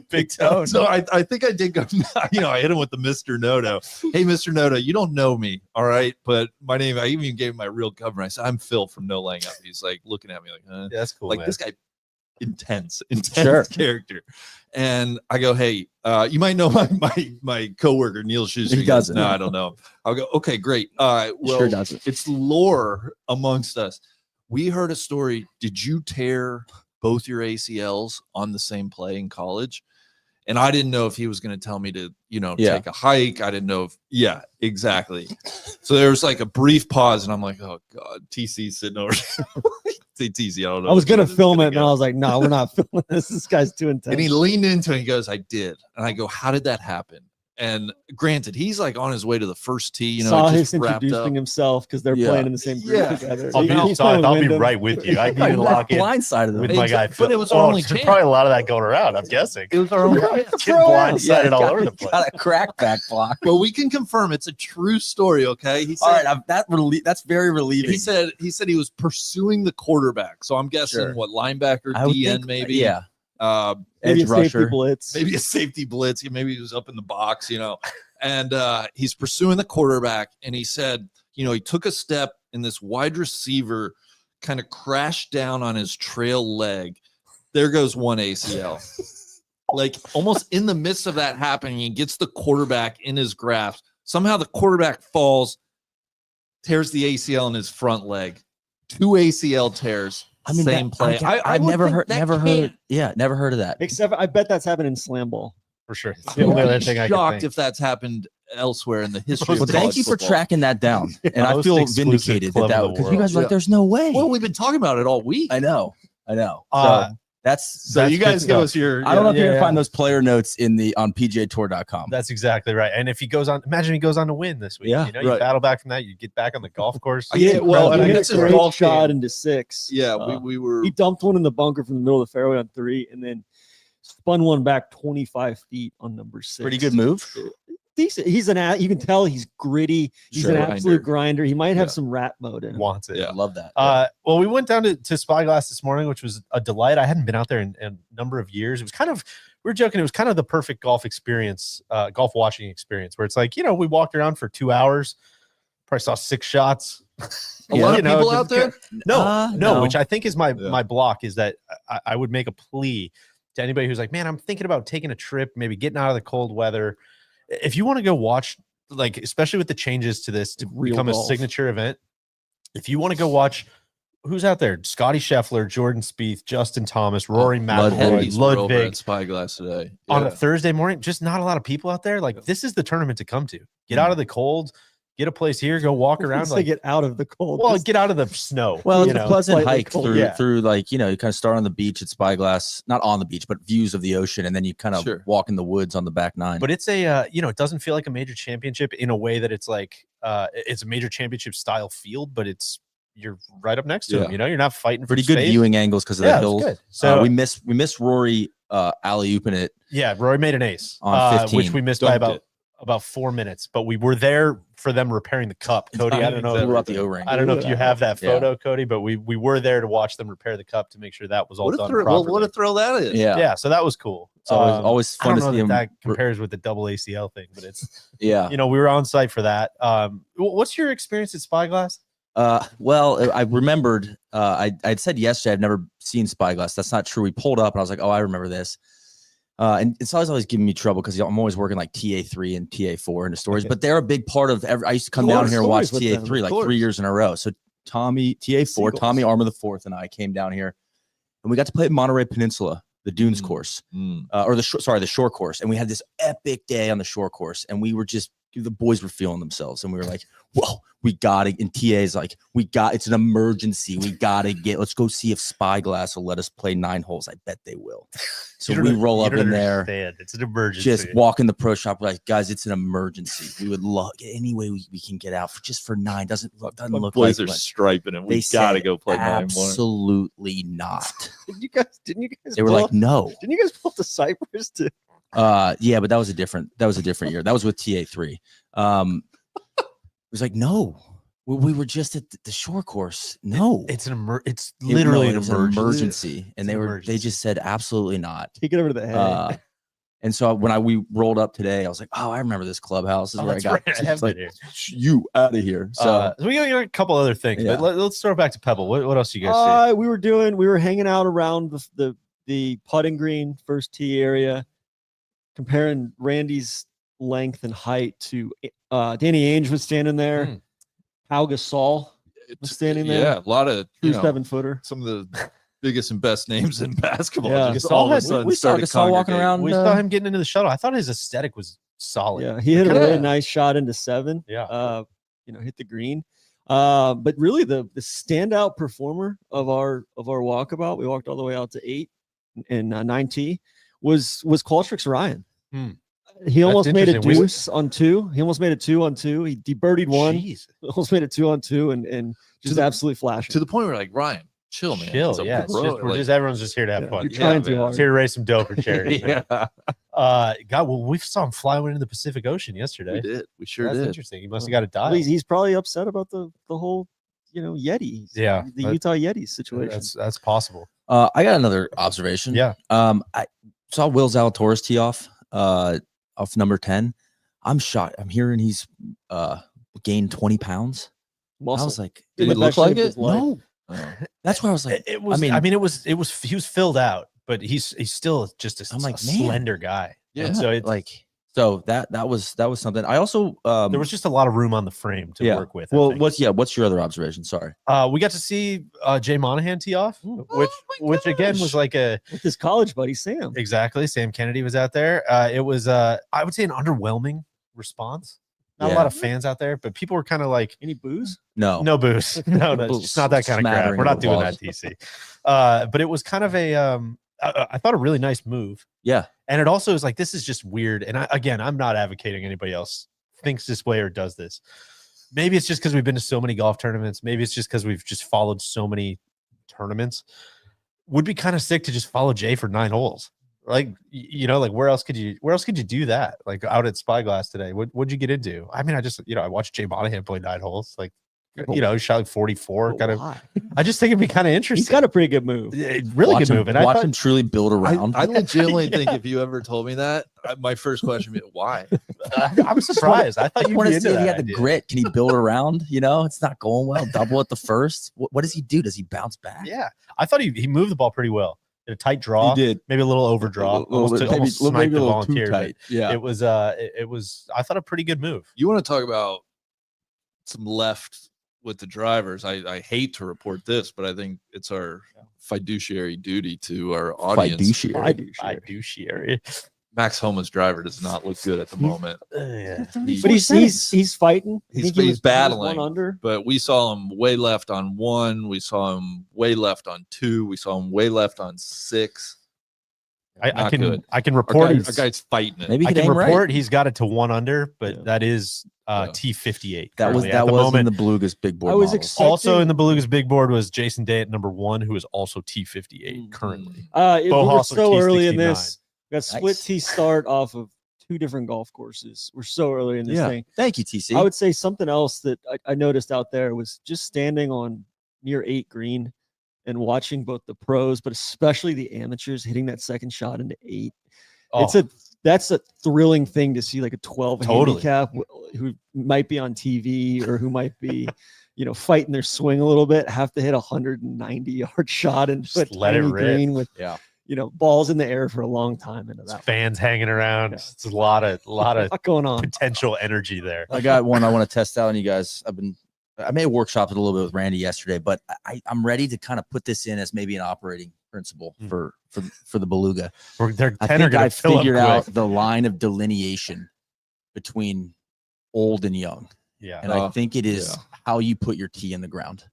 Big tone. So I think I did go, I hit him with the Mr. Noto. Hey, Mr. Noto, you don't know me, all right? But my name, I even gave him my real cover. I said, I'm Phil from No Laying Up. He's like looking at me like, Yeah, that's cool. like man. this guy, intense Sure. character. And I go, hey, you might know my coworker Neil Schuster. He doesn't. No, I don't know. I'll go, okay, great. Well, Sure doesn't. it's lore amongst us. We heard a story. Did you tear both your ACLs on the same play in college? And I didn't know if he was going to tell me to, take a hike. I didn't know if, exactly. So there was like a brief pause, and I'm like, oh God, TC's sitting over. Say TC, I don't know. I was gonna film it, and I was like, no, we're not filming this. This guy's too intense. And he leaned into it and he goes, I did. And I go, how did that happen? And granted, he's like on his way to the first tee. You know, saw just his wrapped introducing up. himself because they're playing in the same group together. I'll be right with you. I need to lock in blindsided with my guy. But it was our only there's chance. probably a lot of that going around. I'm guessing It was our only Getting blindsided all over the place. Got a crackback block. But we can confirm it's a true story. Okay, he said. All right, that's very relieving. He said he was pursuing the quarterback. So I'm guessing what linebacker, I would DN, think, maybe. yeah. Maybe Edge a safety rusher. blitz. Maybe a safety blitz. Maybe he was up in the box, you know. And he's pursuing the quarterback. And he said, you know, he took a step and this wide receiver kind of crashed down on his trail leg. There goes one ACL. Like almost in the midst of that happening, he gets the quarterback in his grasp. Somehow the quarterback falls, tears the ACL in his front leg. 2 ACL tears. Same play. I've never heard of that. Except I bet that's happened in slam ball. For sure. It's the only other thing I can shocked think. if that's happened elsewhere in the history Well, of thank you for football. tracking that down, and I Most feel exclusive vindicated club in the because you guys were like, world. "There's no way." Well, we've been talking about it all week. I know. So that's So you guys give us your. I don't know if you can find those player notes on PGAtour.com. That's exactly right. And if he goes on, imagine he goes on to win this week. Yeah, you know, you right. battle back from that, you get back on the golf course. Yeah, well, he I mean, hit that's a a great golf shot game. into 6. Yeah, we were. He dumped one in the bunker from the middle of the fairway on 3, and then spun one back 25 feet on number 6. Pretty good move. Decent. He's you can tell he's gritty. He's Sure. an absolute grinder. He might have some rat mode in him. Wants it. Yeah. I love that. Well, we went down to Spyglass this morning, which was a delight. I hadn't been out there in a number of years. It was kind of, we were joking, it was kind of the perfect golf experience, golf watching experience, where it's like, you know, we walked around for 2 hours, probably saw 6 shots. A lot of people out there? No, which I think is my block, is that I would make a plea to anybody who's like, man, I'm thinking about taking a trip, maybe getting out of the cold weather. If you want to go watch, like, especially with the changes to this to become a signature event, if you want to go watch, who's out there? Scotty Scheffler, Jordan Spieth, Justin Thomas, Rory McIlroy, Ludwig. Spyglass today On a Thursday morning, just not a lot of people out there. Like, this is the tournament to come to. Get out of the cold. Get a place here, go walk around. Like, get out of the cold. Well, get out of the snow. Well, it's a pleasant hike cold. through like, you know, you kind of start on the beach at Spyglass, not on the beach, but views of the ocean, and then you kind of walk in the woods on the back 9. But it's a, you know, it doesn't feel like a major championship in a way that it's like, it's a major championship style field, but you're right up next to him. You know, you're not fighting for pretty good space. viewing angles because of the hills. Good. So we miss Rory alley-ooping it. Yeah, Rory made an ace on 15, which we missed by about 4 minutes, but we were there for them repairing the cup. Cody, I don't know. The O-ring. I don't know if you have that photo, Cody, but we were there to watch them repair the cup to make sure that was all done properly. What a thrill that is! Yeah, so that was cool. It's always fun I to don't see know him. that compares with the double ACL thing, but it's yeah. You know, we were on site for that. What's your experience at Spyglass? Well, I remembered. I'd said yesterday I've never seen Spyglass. That's not true. We pulled up and I was like, oh, I remember this. And it's always giving me trouble because I'm always working like TA3 and TA4 into stories, but they're a big part of I used to come down here and watch TA3 like 3 years in a row. So Tommy, TA4, Tommy Armour IV, and I came down here and we got to play at Monterey Peninsula, the Dunes course, or the shore course. And we had this epic day on the shore course, and we were the boys were feeling themselves, and we were like, whoa, we got it. And TA's like, it's an emergency. Let's go see if Spyglass will let us play 9 holes. I bet they will. So we roll up in there. It's an emergency. Just walk in the pro shop. We're like, guys, it's an emergency. We would love any way we can get out for 9. Doesn't look boys like are much. striping it. We gotta go play 9 more. Absolutely not. Didn't you guys They were like, no. Didn't you guys pull up the Cypress to yeah, but that was a different year. That was with TA3. It was like, no, we were just at the shore course. No, it's literally an emergency. And they just said absolutely not. Take it over to the head. And so when we rolled up today, I was like, oh, I remember this clubhouse. This is where I got right. You out of here. So we got a couple other things, but let's throw it back to Pebble. What else you guys see? We were hanging out around the putting green first tee area, comparing Randy's length and height to Danny Ainge was standing there. Pau Gasol was standing there. Yeah, a lot of 7-footer. Some of the biggest and best names in basketball. Yeah. Just all of a sudden we saw Gasol walking around. We saw him getting into the shuttle. I thought his aesthetic was solid. Yeah, he hit a really nice shot into 7. Yeah. Hit the green. But really the standout performer of our walkabout, we walked all the way out to 8 and 9T was Qualtrics Ryan. He almost made a interesting. deuce on 2. He almost made a 2 on 2. He birdied 1. Jeez. Almost made a 2 on 2 and just absolutely flashing. To the point where like Ryan, chill, man. Chill, It's a yeah. It's bro, just, we're like- just everyone's just here to have fun. You're trying too man. hard. It's here to raise some dough for charity. yeah, God, well, we saw him fly into the Pacific Ocean yesterday. we did. We sure That's did. interesting. He must have got a Well, dive. he's probably upset about the whole, Yeti. Yeah, The that- Utah Yeti situation. That's possible. I got another observation. Yeah. I saw Will Zalatoris tee off number 10. I'm shocked. I'm hearing he's gained 20 pounds. Muscle. I was like, Did In he the look best like shape of it? his life. no. That's why I was like, It was. I mean, it was. He was filled out, but he's still just a, I'm like, a man. slender guy. Yeah. And so it's like, so that was something. I also there was just a lot of room on the frame to yeah. work with. I Well, think. what's your other observation? Sorry. We got to see Jay Monahan tee off, which again was like a With his college buddy Sam. exactly. Sam Kennedy was out there. It was I would say an underwhelming response. Not a Yeah. lot of fans out there, but people were kind of like, Any booze? No. no booze, no, it's not that kind of crap. Smattering We're not of doing balls. that, TC. But it was kind of a I thought a really nice move. Yeah. And it also is like, this is just weird. And I'm not advocating anybody else thinks this way or does this. Maybe it's just because we've been to so many golf tournaments. Maybe it's just because we've just followed so many tournaments. Would be kind of sick to just follow Jay for 9 holes. Like, like where else could you do that? Like out at Spyglass today. What'd you get into? I mean, I watched Jay Monahan play 9 holes. Like, he shot like 44. Kind of. Why? I just think it'd be kind of interesting. He's got a pretty good move. Really Watch good him, move. And I watch thought, him truly build around. I legitimately think if you ever told me that, my first question would be why? I'm surprised. I thought I you'd want be to into see if he that had the idea. grit. Can he build around? It's not going well. Double at the first. What does he do? Does he bounce back? Yeah, I thought he moved the ball pretty well. Did a tight draw, He did. maybe a little overdraw, almost sniped the volunteer. But Yeah. it was I thought a pretty good move. You want to talk about some left with the drivers? I hate to report this, but I think it's our fiduciary duty to our audience. Fiduciary. Max Homa's driver does not look good at the moment. Yeah. But he's fighting. I He's think he was battling. 1 under. But we saw him way left on 1. We saw him way left on 2. We saw him way left on 6. I Not can good. I can report Our he's- guy's fighting it. Maybe he I could can aim right. report he's got it to 1 under, but Yeah. that is Yeah. T58. That was currently. At the in moment. the Beluga's big board. I was models. excited. Also in the Beluga's big board was Jason Day at number 1, who is also T58 currently. We Bo were Hassler, so early in T69. this. We got split Nice. T start off of 2 different golf courses. We're so early in this Yeah. thing. Thank you, TC. I would say something else that I noticed out there was just standing on near 8 green and watching both the pros, but especially the amateurs hitting that second shot into 8. Oh, That's a thrilling thing to see, like a 12 Totally. handicap who might be on TV or who might be, fighting their swing a little bit, have to hit a 190-yard shot and Just put let it tiny rip. green with, Yeah. balls in the air for a long time into that. fans hanging around. Yeah. It's a lot of Lot going on. potential energy there. I got one I want to test out on you guys. I may have workshopped it a little bit with Randy yesterday, but I'm ready to kind of put this in as maybe an operating principle for the Beluga. They're I 10 are think going I to fill up figured quick. out the line of delineation between old and young. Yeah. And I think it is yeah. how you put your tee in the ground.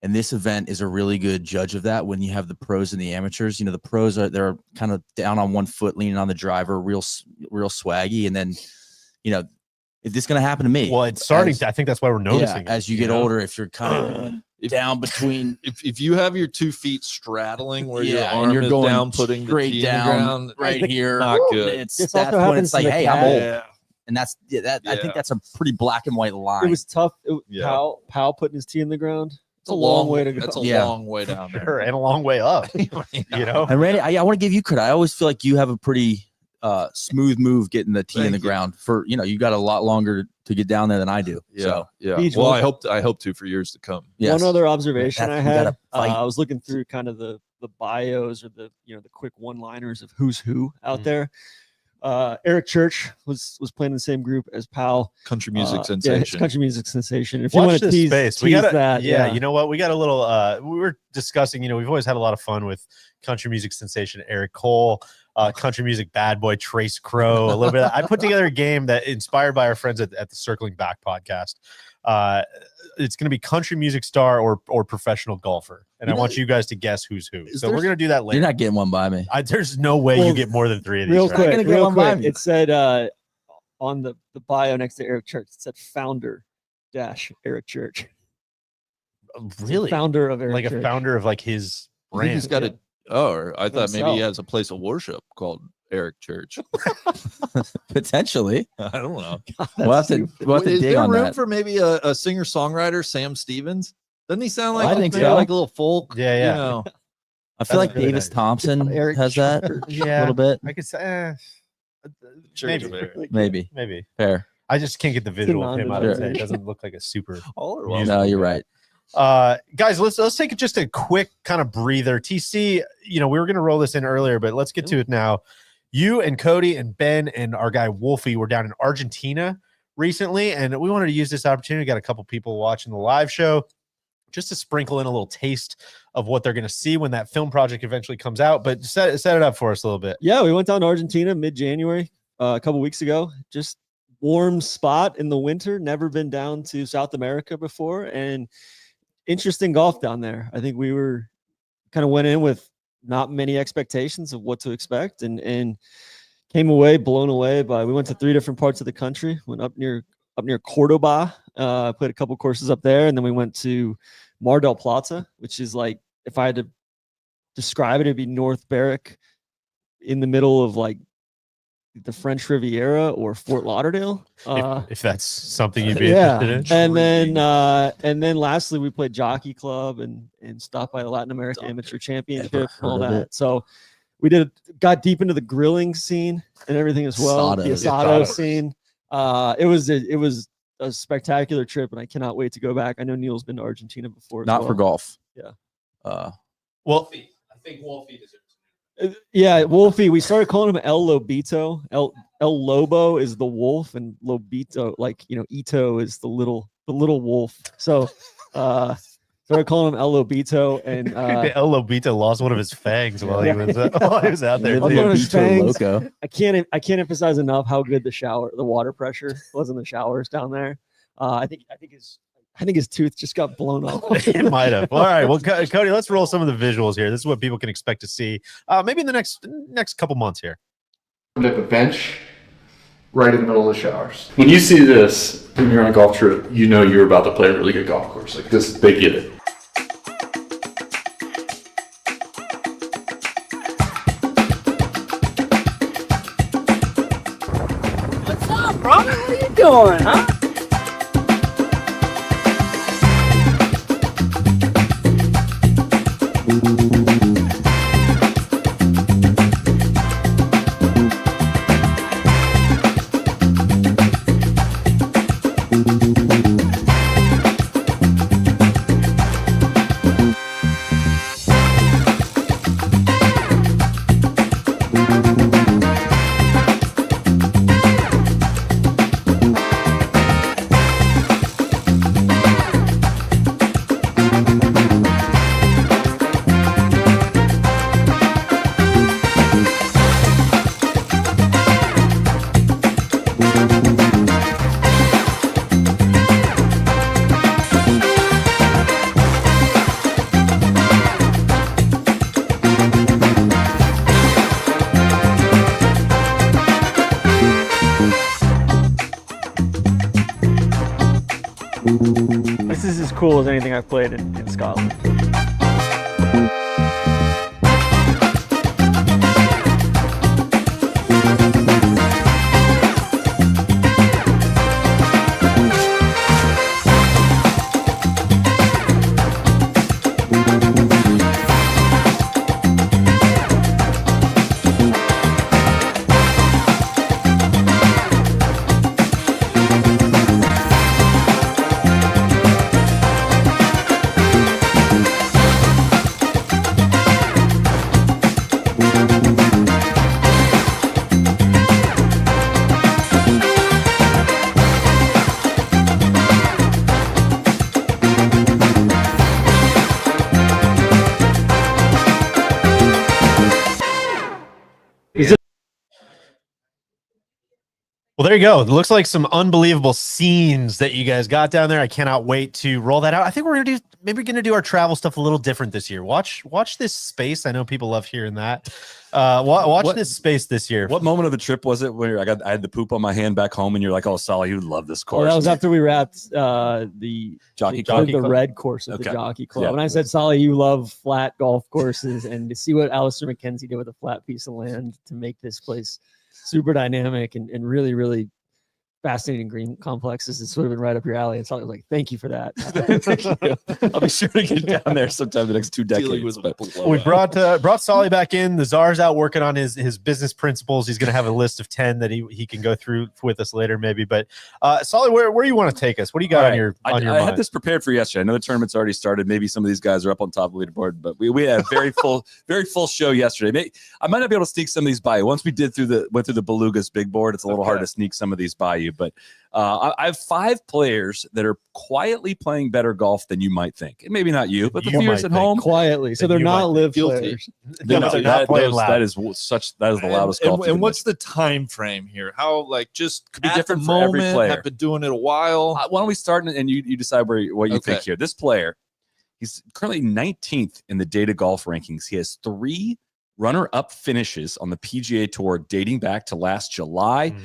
And this event is a really good judge of that when you have the pros and the amateurs. The pros they're kind of down on 1 foot, leaning on the driver, real swaggy. And then, if this is going to happen to me. Well, it's starting to, I think that's why we're noticing it, as you get older, if you're kind of down between If you have your 2 feet straddling where your Yeah, and arm you're is going down, putting the straight tee down in the ground, right here, not good. It's This that's also when happens it's like, to the hey, I'm cat. old. Yeah. And that's I Yeah. think that's a pretty black and white line. It was tough. Yeah. Powell putting his tee in the ground. It's a long way to go. That's a Yeah. long way down there. Sure, and a long way up. And Randy, I want to give you credit. I always feel like you have a pretty smooth move getting the tee in Thank the you. ground. For you got a lot longer to get down there than I do. Yeah, So yeah. Beach, Well, one- I hope to for years to come. yes. One other observation That- I we had. gotta fight. I was looking through kind of the bios or the quick one-liners of who's who out there. Eric Church was playing in the same group as Powell. Country music Yeah, sensation. country music sensation. If you Watch want to this tease, space. We tease got that, yeah. You know what? We got a little. We were discussing. We've always had a lot of fun with country music sensation Eric Cole, country music bad boy Trace Crow. A little bit. I put together a game that inspired by our friends at the Circling Back podcast. It's going to be country music star or professional golfer, and I want you guys to guess who's who. So we're going to do that later. You're not getting one by me. There's no way you get more than 3 of these. Real right? quick. It said on the bio next to Eric Church, it said founder - Eric Church. Really? Founder of Eric like Church. A founder of like his I think brand. he's got a. Oh, or I thought maybe he Himself. has a place of worship called Eric Church. Potentially. I don't know. We'll have to Is dig there on room that. for maybe a singer songwriter, Sam Stevens? Doesn't he sound like I think maybe so. like a little folk? Yeah, yeah. You know? I feel That's like really Davis nice. Thompson Eric has that Yeah. a little bit. I could say Church maybe. of Eric. Maybe. Fair. I just can't get the visual of him out of his head. It non-denominational. doesn't look like a super. All are Musical welcome. No, you're right. Guys, let's take just a quick kind of breather. TC, we were going to roll this in earlier, but let's get to it now. You and Cody and Ben and our guy Wolfie were down in Argentina recently, and we wanted to use this opportunity. Got a couple people watching the live show just to sprinkle in a little taste of what they're going to see when that film project eventually comes out. But set it up for us a little bit. Yeah, we went down to Argentina mid-January a couple weeks ago. Just warm spot in the winter. Never been down to South America before, and interesting golf down there. I think we were kind of went in with not many expectations of what to expect, and came away blown away by. We went to 3 different parts of the country. Went up near Cordoba. Played a couple courses up there, and then we went to Mar del Plata, which is like, if I had to describe it, it'd be North Berwick in the middle of like the French Riviera or Fort Lauderdale. If that's something you'd be Yeah, interested in. and then lastly, we played Jockey Club and stopped by the Latin American Amateur Championship and all heard of that. it. So we got deep into the grilling scene and everything as well. The asado scene. It was a spectacular trip, and I cannot wait to go back. I know Neil's been to Argentina before. as Not well. for golf. Yeah. Well, I think Wolfie deserves Yeah, Wolfie. We started calling him El Lobito. El Lobo is the wolf, and Lobito, like Ito is the little wolf. So started calling him El Lobito, and El Lobito lost one of his fangs while he was out there. One too. of his fangs. Loco. I can't emphasize enough how good the water pressure was in the showers down there. I think his tooth just got blown off. It might have. All right. Well, Cody, let's roll some of the visuals here. This is what people can expect to see maybe in the next couple months here. At the bench, right in the middle of the showers. When you see this, when you're on a golf trip, you know you're about to play a really good golf course. Like this, they get it. What's up, bro? How you doing, huh? This is as cool as anything I've played in Scotland. Well, there you go. It looks like some unbelievable scenes that you guys got down there. I cannot wait to roll that out. I think we're gonna do our travel stuff a little different this year. Watch this space. I know people love hearing that. Watch this space this year. What moment of the trip was it where I had the poop on my hand back home, and you're like, "Oh, Solly, you love this course." Well, that was after we wrapped the Jockey Club, Club? the red course of the Jockey Club. And I said, Solly, you love flat golf courses, and to see what Alistair McKenzie did with a flat piece of land to make this place super dynamic and really, really fascinating green complexes, it's sort of been right up your alley. And so I was like, thank you for that. I'll be sure to get down there sometime the next 2 decades. We brought Solly back in. The Czar's out working on his business principles. He's going to have a list of 10 that he can go through with us later, maybe. But Solly, where do you want to take us? What do you got on your mind? I had this prepared for yesterday. I know the tournament's already started. Maybe some of these guys are up on top of the leaderboard, but we had a very full show yesterday. I might not be able to sneak some of these by you. Once we went through the Beluga's big board, it's a little hard to sneak some of these by you. But I have 5 players that are quietly playing better golf than you might think. And maybe not you, but the viewers at home. Quietly. So they're not live players. They're not playing loud. That is the loudest golf. And what's the time frame here? How just could be different for every player. Have been doing it a while. Why don't we start and you decide what you think here? This player, he's currently 19th in the Data Golf rankings. He has 3 runner-up finishes on the PGA Tour dating back to last July.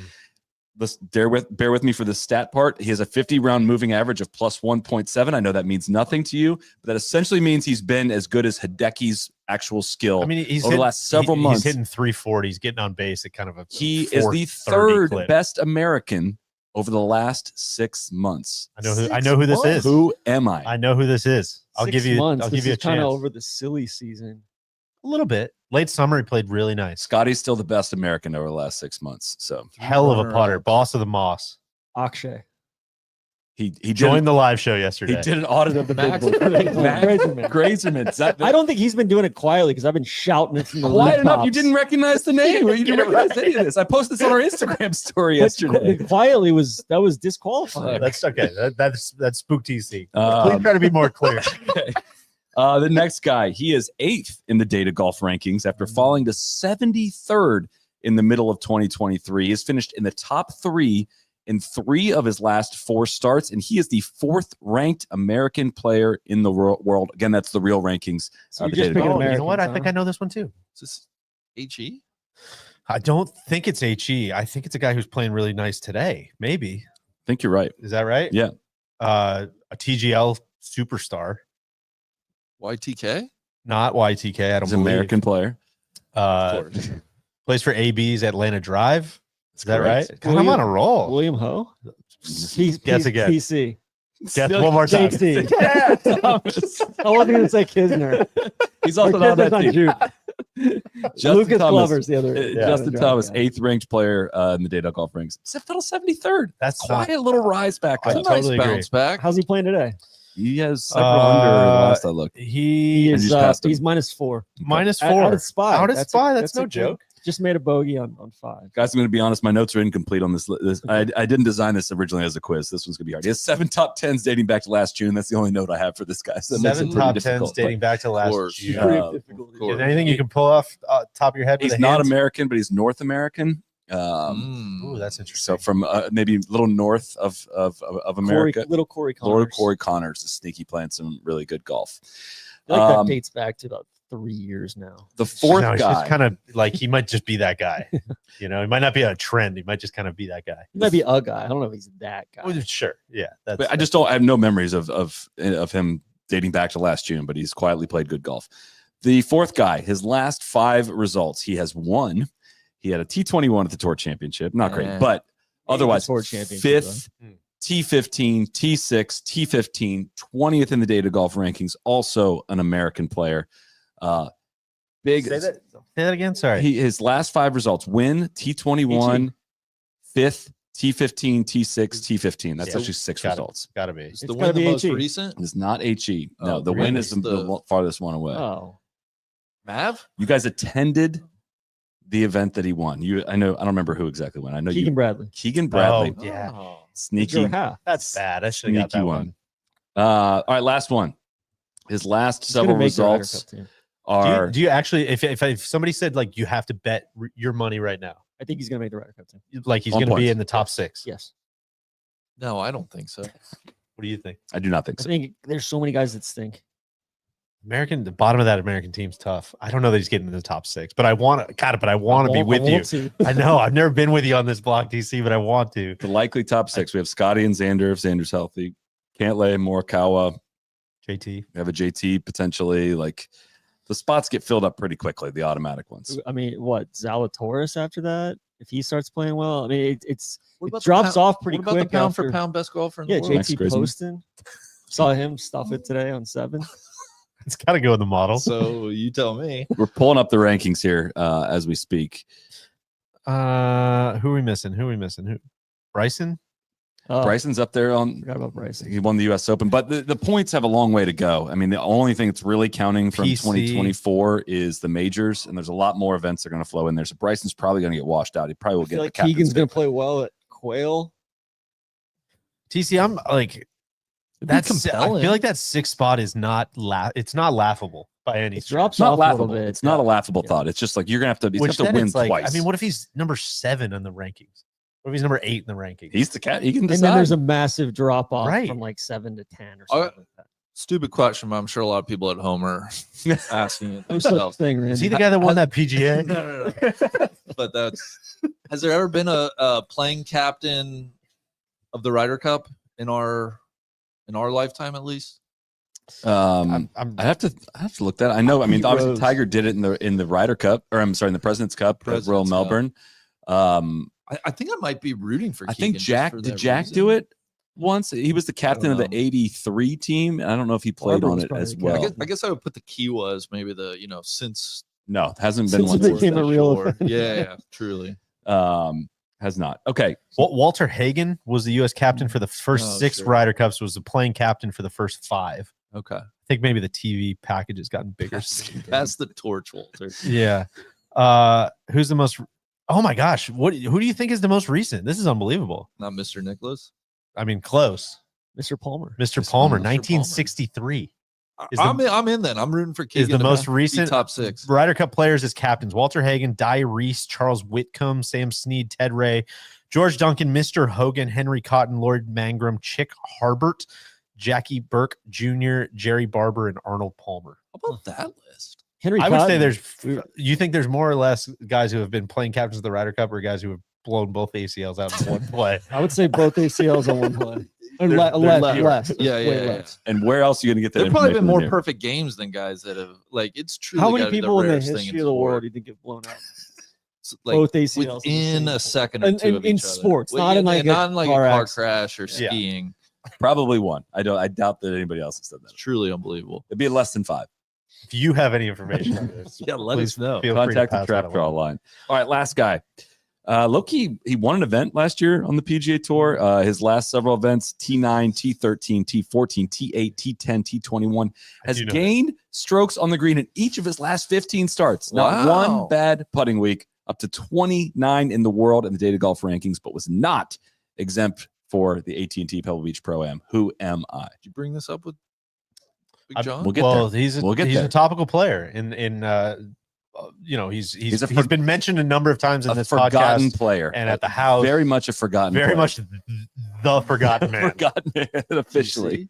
Bear with me for the stat part. He has a 50-round moving average of plus 1.7. I know that means nothing to you, but that essentially means he's been as good as Hideki's actual skill. I mean, over the last several months. He's hitting 340. He's getting on base at kind of a. He is the 3rd best American over the last 6 months. I know who this is. Who am I? I know who this is. I'll give you a chance. Kind of over the silly season. A little bit. Late summer, he played really nice. Scotty's still the best American over the last 6 months. So hell of a putter, boss of the Moss. Akshay. He joined the live show yesterday. He did an audit of the big board. Grazerman. I don't think he's been doing it quietly because I've been shouting it from the quiet enough. rooftops. You didn't recognize the name. You didn't recognize any of this. I posted this on our Instagram story yesterday. Quietly was disqualified. That's okay. That's spook TC. Please try to be more clear. Okay. The next guy, he is 8th in the Data Golf rankings after falling to 73rd in the middle of 2023. He's finished in the top 3 in 3 of his last 4 starts, and he is the 4th ranked American player in the world. Again, that's the real rankings. So you just pick you know what? I think I know this one too. Is this HE? I don't think it's HE. I think it's a guy who's playing really nice today. Maybe. I think you're right. Is that right? Yeah. A TGL superstar. YTK? Not YTK. I don't He's an American player. Plays for AB's Atlanta Drive. Is that right? God, I'm on a roll. William Ho? Guess again. PC. Guess one more time. Yeah, Thomas. I wasn't going to say Kisner. He's also on that team. Lucas Glover's the other. Justin Thomas, 8th ranked player in the Data Golf ranks. Fell 73rd. That's quiet little rise back. I totally bounce back. How's he playing today? He has several under the last I looked. He's -4. -4 out of spy. Out of spy. That's no joke. Just made a bogey on 5. Guys, I'm going to be honest. My notes are incomplete on this. I didn't design this originally as a quiz. This one's going to be hard. He has 7 top 10s dating back to last June. That's the only note I have for this guy. So 7 top 10s dating back to last June. Is there anything you can pull off top of your head? He's not American, but he's North American. Ooh, that's interesting. So from maybe a little north of America, little Corey Connors. Lord Corey Connors is sneaky playing some really good golf. I like that dates back to about 3 years now. The 4th guy, kind of like he might just be that guy. You know, he might not be a trend. He might just kind of be that guy. He might be a guy. I don't know if he's that guy. Well, sure, yeah. But I just don't. I have no memories of him dating back to last June. But he's quietly played good golf. The 4th guy, his last 5 results, he has won. He had a T21 at the Tour Championship. Not great, but otherwise, 5th, T15, T6, T15, 20th in the Data Golf rankings. Also an American player. Big. Say that again. Sorry. His last 5 results: win, T21, 5th, T15, T6, T15. That's actually 6 results. Gotta be. Is the win the most recent? It's not HE. No, the win is the farthest one away. Oh, Mav? You guys attended the event that he won. I know. I don't remember who exactly won. I know Keegan Bradley. Keegan Bradley. Oh, yeah. Sneaky. That's bad. I should have got that one. All right, last one. His last several results are. Do you actually? If somebody said like you have to bet your money right now, I think he's going to make the Ryder Cup team. Like he's On going to be points. in the top 6. Yes. No, I don't think so. What do you think? I do not think I so. think there's so many guys that stink. The bottom of that American team's tough. I don't know that he's getting in the top 6, but I want to be with you. I know I've never been with you on this block, DC, but I want to. The likely top 6. We have Scotty and Xander if Xander's healthy. Cantlay, Morikawa, JT. We have a JT potentially. Like the spots get filled up pretty quickly, the automatic ones. I mean, what, Zalatoris after that? If he starts playing well, I mean, it What drops off pretty What about quick. the pound after, for pound best golfer in yeah, the world? JT Poston. Saw him stuff it today on 7. It's got to go in the model. So you tell me. We're pulling up the rankings here as we speak. Who are we missing? Who? Bryson? Bryson's up there on. Forgot about Bryson. He won the U.S. Open, but the points have a long way to go. I mean, the only thing that's really counting from PC. 2024 is the majors, and there's a lot more events that are going to flow in there. So Bryson's probably going to get washed out. He probably will I get. feel like the Keegan's going captain's to play well at Quail. TC, I'm like, that's compelling. I feel like that 6th spot is not it's not laughable by any It stretch. drops It's not off a little laughable. bit. It's not a laughable Yeah. thought. It's just like you're going to have to. He's Which going to then win it's like, twice. I mean, what if he's number 7 in the rankings? What if he's number 8 in the rankings? He's the cat. He can And decide. then there's a massive drop off Right. from like 7 to 10 or Oh, something like that. Stupid question, but I'm sure a lot of people at home are asking it No such themselves. thing, Is Randy. he the guy that won that PGA? No. But has there ever been a playing captain of the Ryder Cup in our lifetime at least? I have to look that. I know. I mean, Pete obviously Rose. Tiger did it in the Ryder Cup, or I'm sorry, in the President's Cup at Royal President's Cup. Melbourne. I think I might be rooting for. I Keegan think just Jack for did that Jack reason. do it once. He was the captain of the know. '83 team. And I don't know if he played Barber on was it probably as the well. I guess I would put the Keywas maybe since No, hasn't been Since one. it for became us. a real Sure. Yeah, truly. Has not. Okay, Walter Hagen was the U.S. captain for the first Oh, 6 sure. Ryder Cups. Was the playing captain for the first 5. Okay, I think maybe the TV package has gotten bigger. pass the torch, Walter. Yeah. Who's the most? Oh my gosh! Who do you think is the most recent? This is unbelievable. Not Mr. Nicholas. I mean, close. Mr. Palmer. Mr. Palmer, Mr. 1963. Is the- I'm in then. I'm rooting for Keegan. Is the to most be recent top 6. Ryder Cup players as captains: Walter Hagen, Dai Reese, Charles Whitcomb, Sam Snead, Ted Ray, George Duncan, Mr. Hogan, Henry Cotton, Lloyd Mangrum, Chick Harbert, Jackie Burke Jr., Jerry Barber, and Arnold Palmer. How about that list? Henry I would say Cotton. you think there's more or less guys who have been playing captains of the Ryder Cup or guys who have blown both ACLs out in one play? I would say both ACLs on one play. Or They're less. Yeah, Way yeah, yeah. less. and where else are you going to get that? There've probably been information more in here? perfect games than guys that have it's true. How many people in the history of the world do you think have blown out? Both ACLs within a second or in, two in, of in each other. sports, Well, not in yeah, like not in like a car accident. crash or Yeah. skiing. Probably one. I doubt that anybody else has said that. It's truly unbelievable. It'd be less than 5. If you have any information on this, Yeah, let please us know. feel free to Contact the pass trap that draw along. line. All right, last guy. Loki, he won an event last year on the PGA Tour. His last several events, T9, T13, T14, T8, T10, T21, has do know gained strokes on the green in each of his last 15 starts. Not Wow. one bad putting week, up to 29 in the world in the Data Golf rankings, but was not exempt for the AT&T Pebble Beach Pro-Am. Who am I? Did you bring this up with Big John? We'll get Well, there. he's We'll get he's there. a topical player in he's been mentioned a number of times in A this forgotten podcast player. and at the house. Very much a forgotten Very player. much the forgotten man. Forgotten man, officially.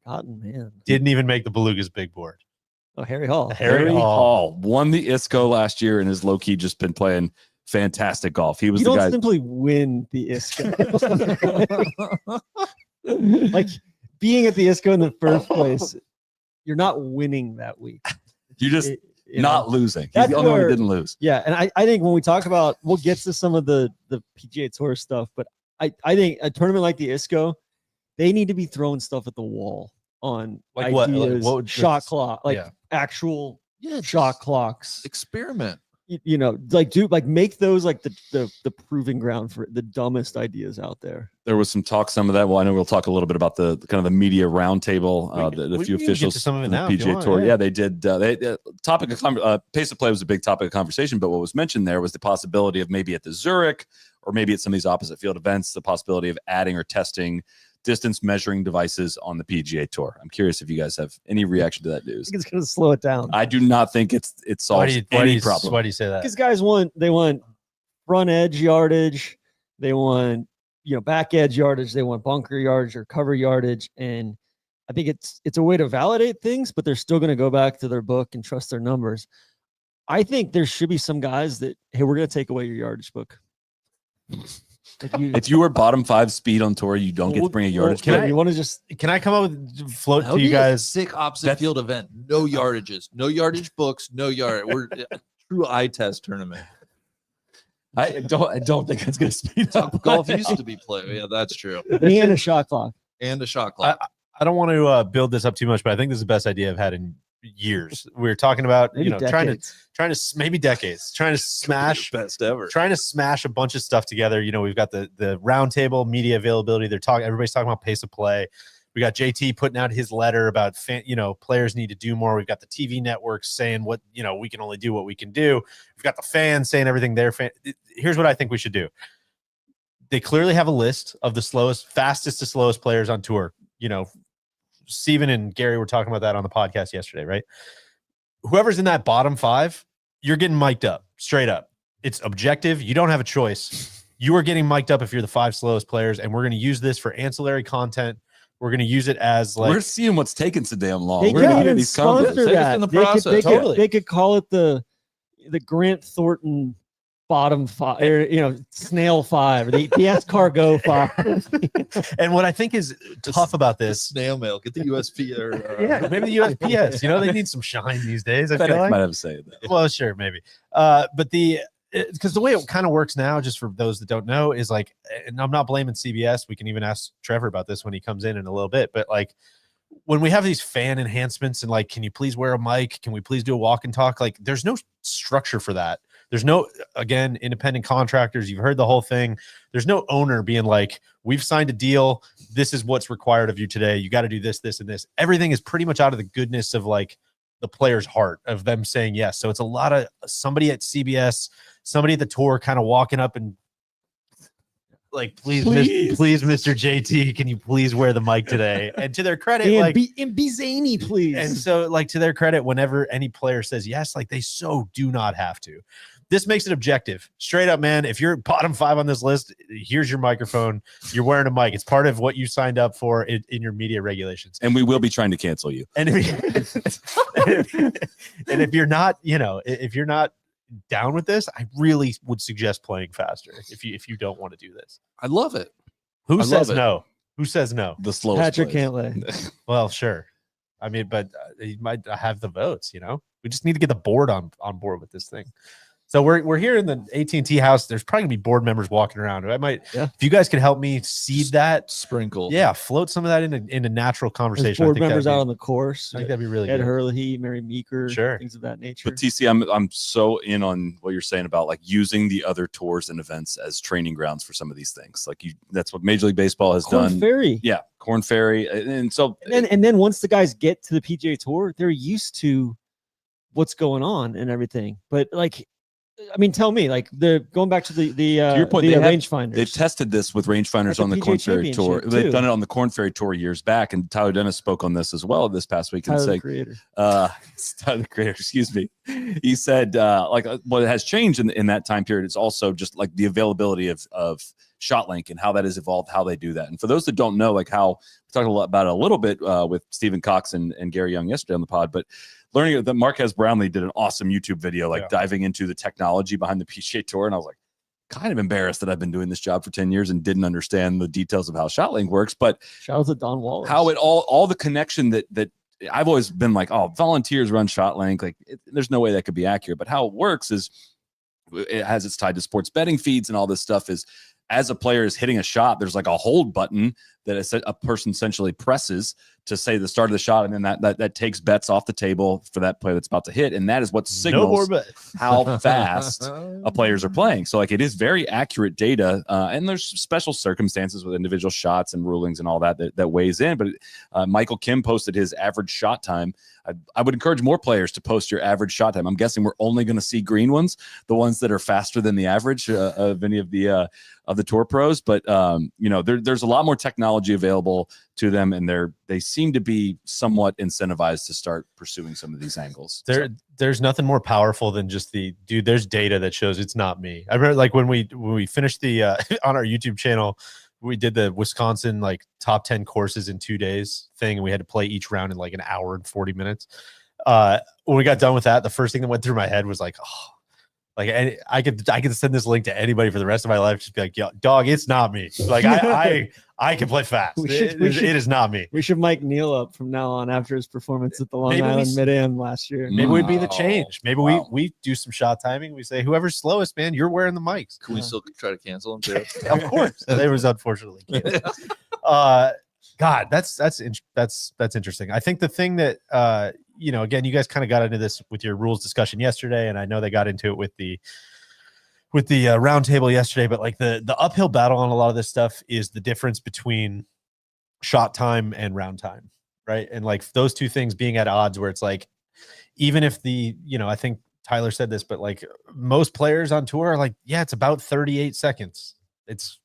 Forgotten man. Didn't even make the Beluga's big board. Oh, Harry Hall. Harry Hall. won the ISCO last year and has low-key just been playing fantastic golf. He was You the don't guy. simply win the ISCO. Like being at the ISCO in the first place, you're not winning that week. You just You not know? losing. He's That's the only one who where- didn't lose. Yeah, and I think when we talk about, we'll get to some of the PGA Tour stuff, but I think a tournament like the ISCO, they need to be throwing stuff at the wall on Like what? Like ideas, what would- shot clock, like Yeah. actual Yeah, shot just clocks. experiment. You know, like make those like the proving ground for the dumbest ideas out there. There was some talk, some of that. Well, I know we'll talk a little bit about the kind of the media roundtable. The we few can get officials to some of it from the now if you PGA want, Tour. yeah. Yeah, they did. Topic of pace of play was a big topic of conversation. But what was mentioned there was the possibility of maybe at the Zurich or maybe at some of these opposite field events, the possibility of adding or testing distance measuring devices on the PGA Tour. I'm curious if you guys have any reaction to that news. I think it's going to slow it down. I do not think it solves any problem. Why do you say that? Because guys want front edge yardage, they want back edge yardage, they want bunker yardage or cover yardage, and I think it's a way to validate things, but they're still going to go back to their book and trust their numbers. I think there should be some guys that, hey, we're going to take away your yardage book. If you were bottom 5 speed on tour, you don't get to bring a yardage book. You want to just? Can I come up with float to you guys? Sick opposite field event. No yardages. No yardage books. No yard. We're a true eye test tournament. I don't think it's going to speed up. Golf used to be played. Yeah, that's true. And a shot clock. And a shot clock. I don't want to build this up too much, but I think this is the best idea I've had in years. We're talking about Maybe decades. trying to maybe decades, trying to smash best ever. Trying to smash a bunch of stuff together. We've got the round table media availability. Everybody's talking about pace of play. We got JT putting out his letter about players need to do more. We've got the TV networks saying what we can only do what we can do. We've got the fans saying everything they're Here's what I think we should do. They clearly have a list of the fastest to slowest players on tour. Steven and Gary were talking about that on the podcast yesterday, right? Whoever's in that bottom 5, you're getting mic'd up, straight up. It's objective. You don't have a choice. You are getting mic'd up if you're the 5 slowest players, and we're going to use this for ancillary content. We're going to use it as we're seeing what's taking so damn long. They could even sponsor that. In the process. They could call it the Grant Thornton bottom 5, or snail 5, or the escargot 5. And what I think is tough about this, snail mail, get the USP or maybe the USPS. They need some shine these days. I feel like might have to say that. Well, sure, maybe. But because the way it kind of works now, just for those that don't know, is like, and I'm not blaming CBS. We can even ask Trevor about this when he comes in a little bit. But like, when we have these fan enhancements and like, can you please wear a mic? Can we please do a walk and talk? Like, there's no structure for that. There's no, again, independent contractors. You've heard the whole thing. There's no owner being like, we've signed a deal. This is what's required of you today. You got to do this, this, and this. Everything is pretty much out of the goodness of like the player's heart of them saying yes. So it's a lot of somebody at CBS, somebody at the tour kind of walking up and like, please, Mr. JT, can you please wear the mic today? And to their credit, and be zany, please. And so, like, to their credit, whenever any player says yes, like, they so do not have to. This makes it objective. Straight up, man, if you're bottom 5 on this list, here's your microphone. You're wearing a mic. It's part of what you signed up for in your media regulations. And we will be trying to cancel you. And if you're not, if you're not down with this, I really would suggest playing faster if you don't want to do this. I love it. Who says no? Who says no? The slowest. Patrick Cantlay. Well, sure. I mean, but he might have the votes. We just need to get the board on board with this thing. So we're here in the AT&T house. There's probably gonna be board members walking around. If you guys could help me seed that, sprinkle, float some of that into natural conversation. There's board members out on the course. I think that'd be really Ed good. Hurley, Mary Meeker, sure, things of that nature. But TC, I'm so in on what you're saying about like using the other tours and events as training grounds for some of these things. Like that's what Major League Baseball has done. Ferry. Yeah, Corn Ferry, and so and then once the guys get to the PGA Tour, they're used to what's going on and everything. But like, I mean, tell me, like going back to the to your point, rangefinders. They've tested this with rangefinders on the Corn Ferry Tour. They've done it on the Corn Ferry Tour years back, and Tyler Dennis spoke on this as well this past week. Tyler and the Creator. Tyler the Creator, excuse me. He said, what has changed in that time period is also just like the availability of ShotLink and how that has evolved, how they do that. And for those that don't know, like how we talked about it a little bit with Stephen Cox and Gary Young yesterday on the pod, but learning that Marquez Brownlee did an awesome YouTube video, diving into the technology behind the PGA Tour. And I was like, kind of embarrassed that I've been doing this job for 10 years and didn't understand the details of how ShotLink works. But shout out to Don Wallace. How it all the connection that I've always been like, oh, volunteers run ShotLink. Like there's no way that could be accurate. But how it works is it's tied to sports betting feeds and all this stuff is as a player is hitting a shot, there's like a hold button that a person essentially presses to say the start of the shot, and then that takes bets off the table for that player that's about to hit, and that is what signals how fast players are playing. So like it is very accurate data, and there's special circumstances with individual shots and rulings and all that weighs in. But Michael Kim posted his average shot time. I would encourage more players to post your average shot time. I'm guessing we're only going to see green ones, the ones that are faster than the average of any of the tour pros. But there's a lot more technology technology available to them, and they seem to be somewhat incentivized to start pursuing some of these angles. There's nothing more powerful than just there's data that shows it's not me. I remember like when we finished the on our YouTube channel, we did the Wisconsin like top 10 courses in 2 days thing, and we had to play each round in like an hour and 40 minutes. When we got done with that, the first thing that went through my head was like, oh, like I could send this link to anybody for the rest of my life. Just be like, yo, dog, it's not me. Like I can play fast. It is not me. We should mic Neil up from now on after his performance at the Long Island Mid-Am last year. Maybe we'd be the change. Maybe we do some shot timing. We say, whoever's slowest, man, you're wearing the mics. Can we still try to cancel him too? Of course. They was unfortunately canceled. God, that's interesting. I think the thing that again, you guys kind of got into this with your rules discussion yesterday, and I know they got into it with the round table yesterday, but like the uphill battle on a lot of this stuff is the difference between shot time and round time, right? And like those two things being at odds, where it's like, even if I think Tyler said this, but like most players on tour are like, yeah, it's about 38 seconds. It's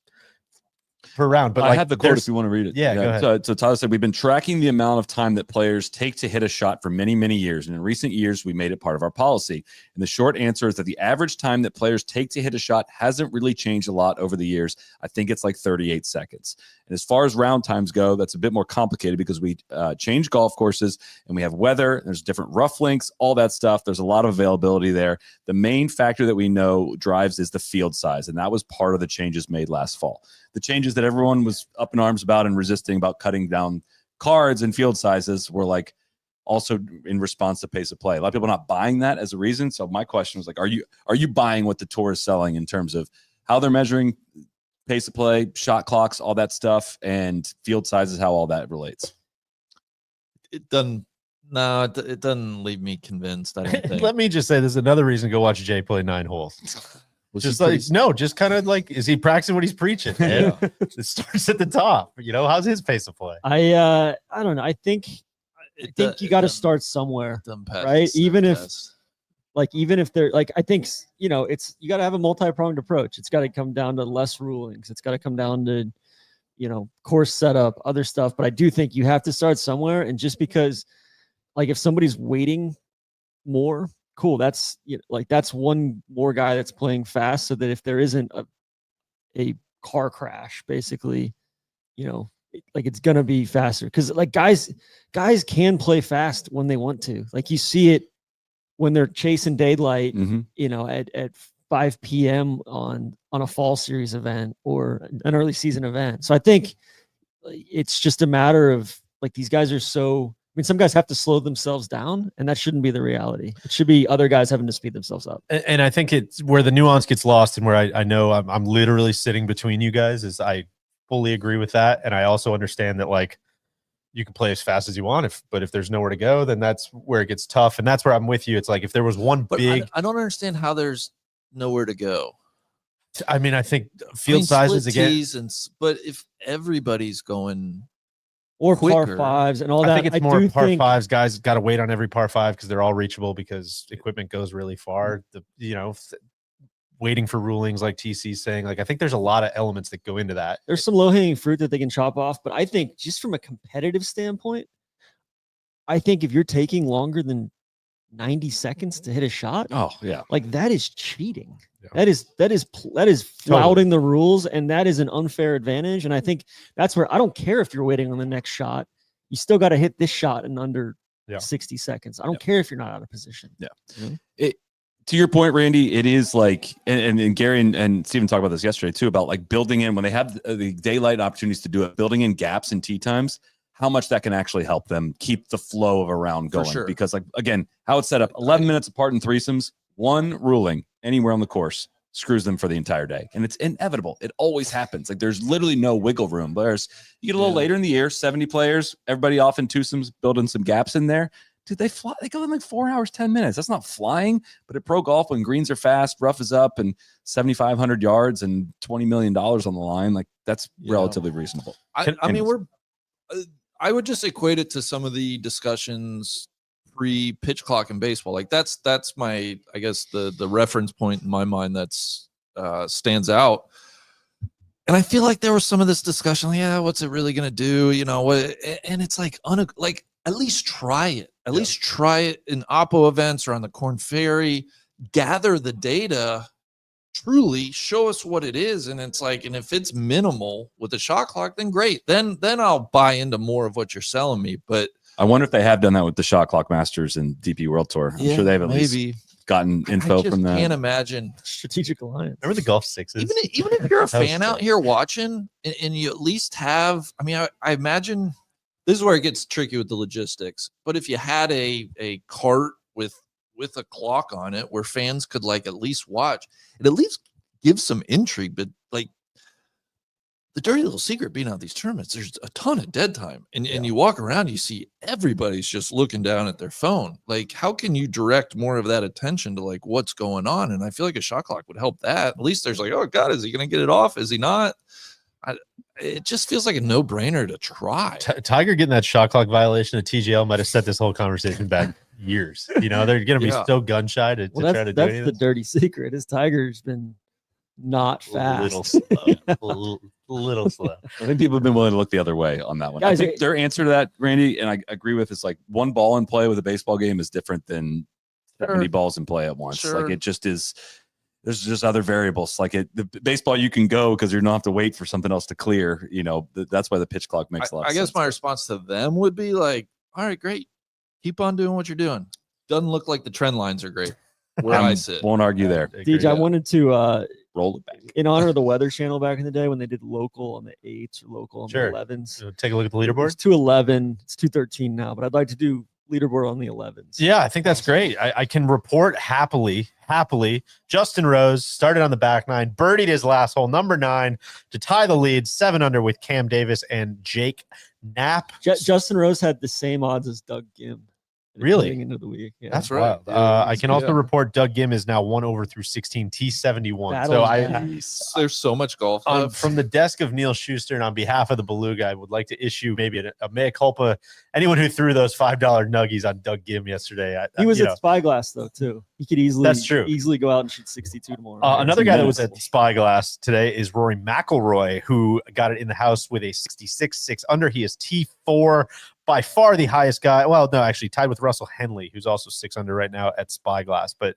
per round. But I like, have the quote if you want to read it. Yeah, go ahead. So Tyler said, we've been tracking the amount of time that players take to hit a shot for many, many years. And in recent years, we made it part of our policy. And the short answer is that the average time that players take to hit a shot hasn't really changed a lot over the years. I think it's like 38 seconds. And as far as round times go, that's a bit more complicated because we change golf courses and we have weather. There's different rough links, all that stuff. There's a lot of availability there. The main factor that we know drives is the field size. And that was part of the changes made last fall. The changes that everyone was up in arms about and resisting about cutting down cards and field sizes were like also in response to pace of play. A lot of people not buying that as a reason. So my question was like, are you buying what the tour is selling in terms of how they're measuring pace of play, shot clocks, all that stuff, and field sizes, how all that relates? It doesn't leave me convinced. I don't think. Let me just say, there's another reason to go watch Jay play 9 holes. Just kind of like, is he practicing what he's preaching? Yeah. It starts at the top. How's his pace of play? I don't know. I think you got to start somewhere, right? Even if they're like, I think you got to have a multi-pronged approach. It's got to come down to less rulings. It's got to come down to course setup, other stuff. But I do think you have to start somewhere. And just because, like, if somebody's waiting more, cool. That's that's one more guy that's playing fast, so that if there isn't a car crash, basically, it's gonna be faster. Because like guys can play fast when they want to. Like you see it when they're chasing daylight, at 5 p.m. on a fall series event or an early season event. So I think it's just a matter of like these guys are so. I mean, some guys have to slow themselves down, and that shouldn't be the reality. It should be other guys having to speed themselves up. And I think it's where the nuance gets lost, and where I know I'm literally sitting between you guys. Is I fully agree with that, and I also understand that like you can play as fast as you want, but if there's nowhere to go, then that's where it gets tough, and that's where I'm with you. It's like if there was one big, I don't understand how there's nowhere to go. I mean, I think field sizes again, but if everybody's going. Or quicker. par 5s and all that. I think it's more par 5s. Guys got to wait on every par 5 because they're all reachable because equipment goes really far. Waiting for rulings like TC's saying. Like I think there's a lot of elements that go into that. There's some low-hanging fruit that they can chop off, but I think just from a competitive standpoint, I think if you're taking longer than 90 seconds to hit a shot, like that is cheating. Yeah. That is flouting the rules, and that is an unfair advantage. And I think that's where I don't care if you're waiting on the next shot, you still got to hit this shot in under 60 seconds. I don't care if you're not out of position. To your point, Randy, it is like, and Gary and Steven talked about this yesterday too, about like building in when they have the daylight opportunities to do it, building in gaps in tee times, how much that can actually help them keep the flow of a round going. Sure. Because like, again, how it's set up, 11 minutes apart in threesomes, one ruling anywhere on the course screws them for the entire day. And it's inevitable. It always happens. Like there's literally no wiggle room. You get a little later in the year, 70 players, everybody off in twosomes, building some gaps in there. Dude, they fly. They go in like 4 hours, 10 minutes. That's not flying, but at pro golf, when greens are fast, rough is up, and 7,500 yards and $20 million on the line, like that's relatively reasonable. I would just equate it to some of the discussions pre-pitch clock in baseball. Like that's my, I guess the reference point in my mind that's stands out. And I feel like there was some of this discussion. Yeah, what's it really going to do? You know what? And it's like, at least try it. At least try it in Oppo events or on the Corn Ferry. Gather the data. Truly show us what it is. And it's like, and if it's minimal with the shot clock, then great. Then I'll buy into more of what you're selling me. But I wonder if they have done that with the Shot Clock Masters and DP World Tour. I'm sure they have at least gotten info from that. I can't imagine. Strategic alliance. Remember the Golf Sixes? Even if you're a fan out here watching and you at least have, I mean, I imagine this is where it gets tricky with the logistics. But if you had a cart with a clock on it where fans could like at least watch, it at least gives some intrigue. But like the dirty little secret being out these tournaments, there's a ton of dead time, and you walk around, you see everybody's just looking down at their phone. Like, how can you direct more of that attention to like what's going on? And I feel like a shot clock would help that. At least there's like, oh God, is he going to get it off? Is he not? It just feels like a no-brainer to try. Tiger getting that shot clock violation at TGL might have set this whole conversation back years. You know, they're going to be so gun shy to try to do anything. That's the dirty secret. Is Tiger's been not fast. Little slow. I think people have been willing to look the other way on that one. Guys, I think their answer to that, Randy, and I agree with, is like one ball in play with a baseball game is different than 70 balls in play at once. Like it just is. There's just other variables. Like the baseball, you can go because you don't have to wait for something else to clear. You know, that's why the pitch clock makes a lot of sense. I guess my response to them would be like, all right, great. Keep on doing what you're doing. Doesn't look like the trend lines are great where I sit. Won't argue there. DJ, I wanted to roll it back in honor of the Weather Channel back in the day when they did local on the 8s or local on the 11s. So take a look at the leaderboard. It's 211. It's 213 now, but I'd like to do leaderboard on the 11s. Yeah, I think that's great. I can report happily. Justin Rose started on the back nine, birdied his last hole, number 9, to tie the lead, 7 under with Cam Davis and Jake Knapp. Justin Rose had the same odds as Doug Gim. Really? Into the week. Yeah. That's right. I can also report Doug Gim is now 1 over through 16, T71. So there's so much golf from the desk of Neil Schuster, and on behalf of the Beluga, I would like to issue maybe a mea culpa. Anyone who threw those $5 nuggies on Doug Gim yesterday. He was at Spyglass though too. He could easily easily go out and shoot 62 tomorrow. Another guy that was at Spyglass today is Rory McIlroy, who got it in the house with a 66 under. He is T4. By far the highest guy. Well, no, actually tied with Russell Henley, who's also 6 under right now at Spyglass. But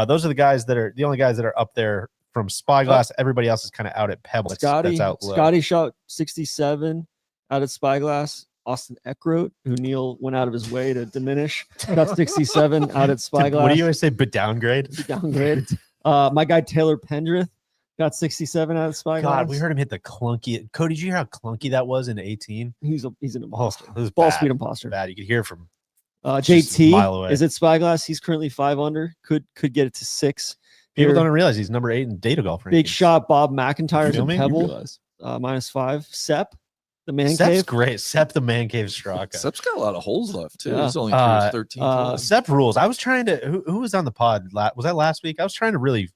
those are the guys that are the only guys that are up there from Spyglass. Everybody else is kind of out at Pebble. Scotty shot 67 out at Spyglass. Austin Eckroat, who Neil went out of his way to diminish, got 67 out at Spyglass. What do you always say? But downgrade? Downgrade. My guy Taylor Pendrith got 67 out of Spyglass. God, we heard him hit the clunky. Cody, did you hear how clunky that was in 18? He's an imposter. It was ball bad. speed imposter. Bad. You could hear from JT is at Spyglass. He's currently 5 under. Could get it to 6. People don't realize he's number 8 in data golf rankings. Big shot. Bob McIntyre's at Pebble. -5. Sepp, the man Sepp's cave. great. Sepp, the man cave Straka. Sepp's got a lot of holes left too. Yeah. He's only 13. Sepp rules. I was trying to. Who was on the pod? Was that last week? I was trying to really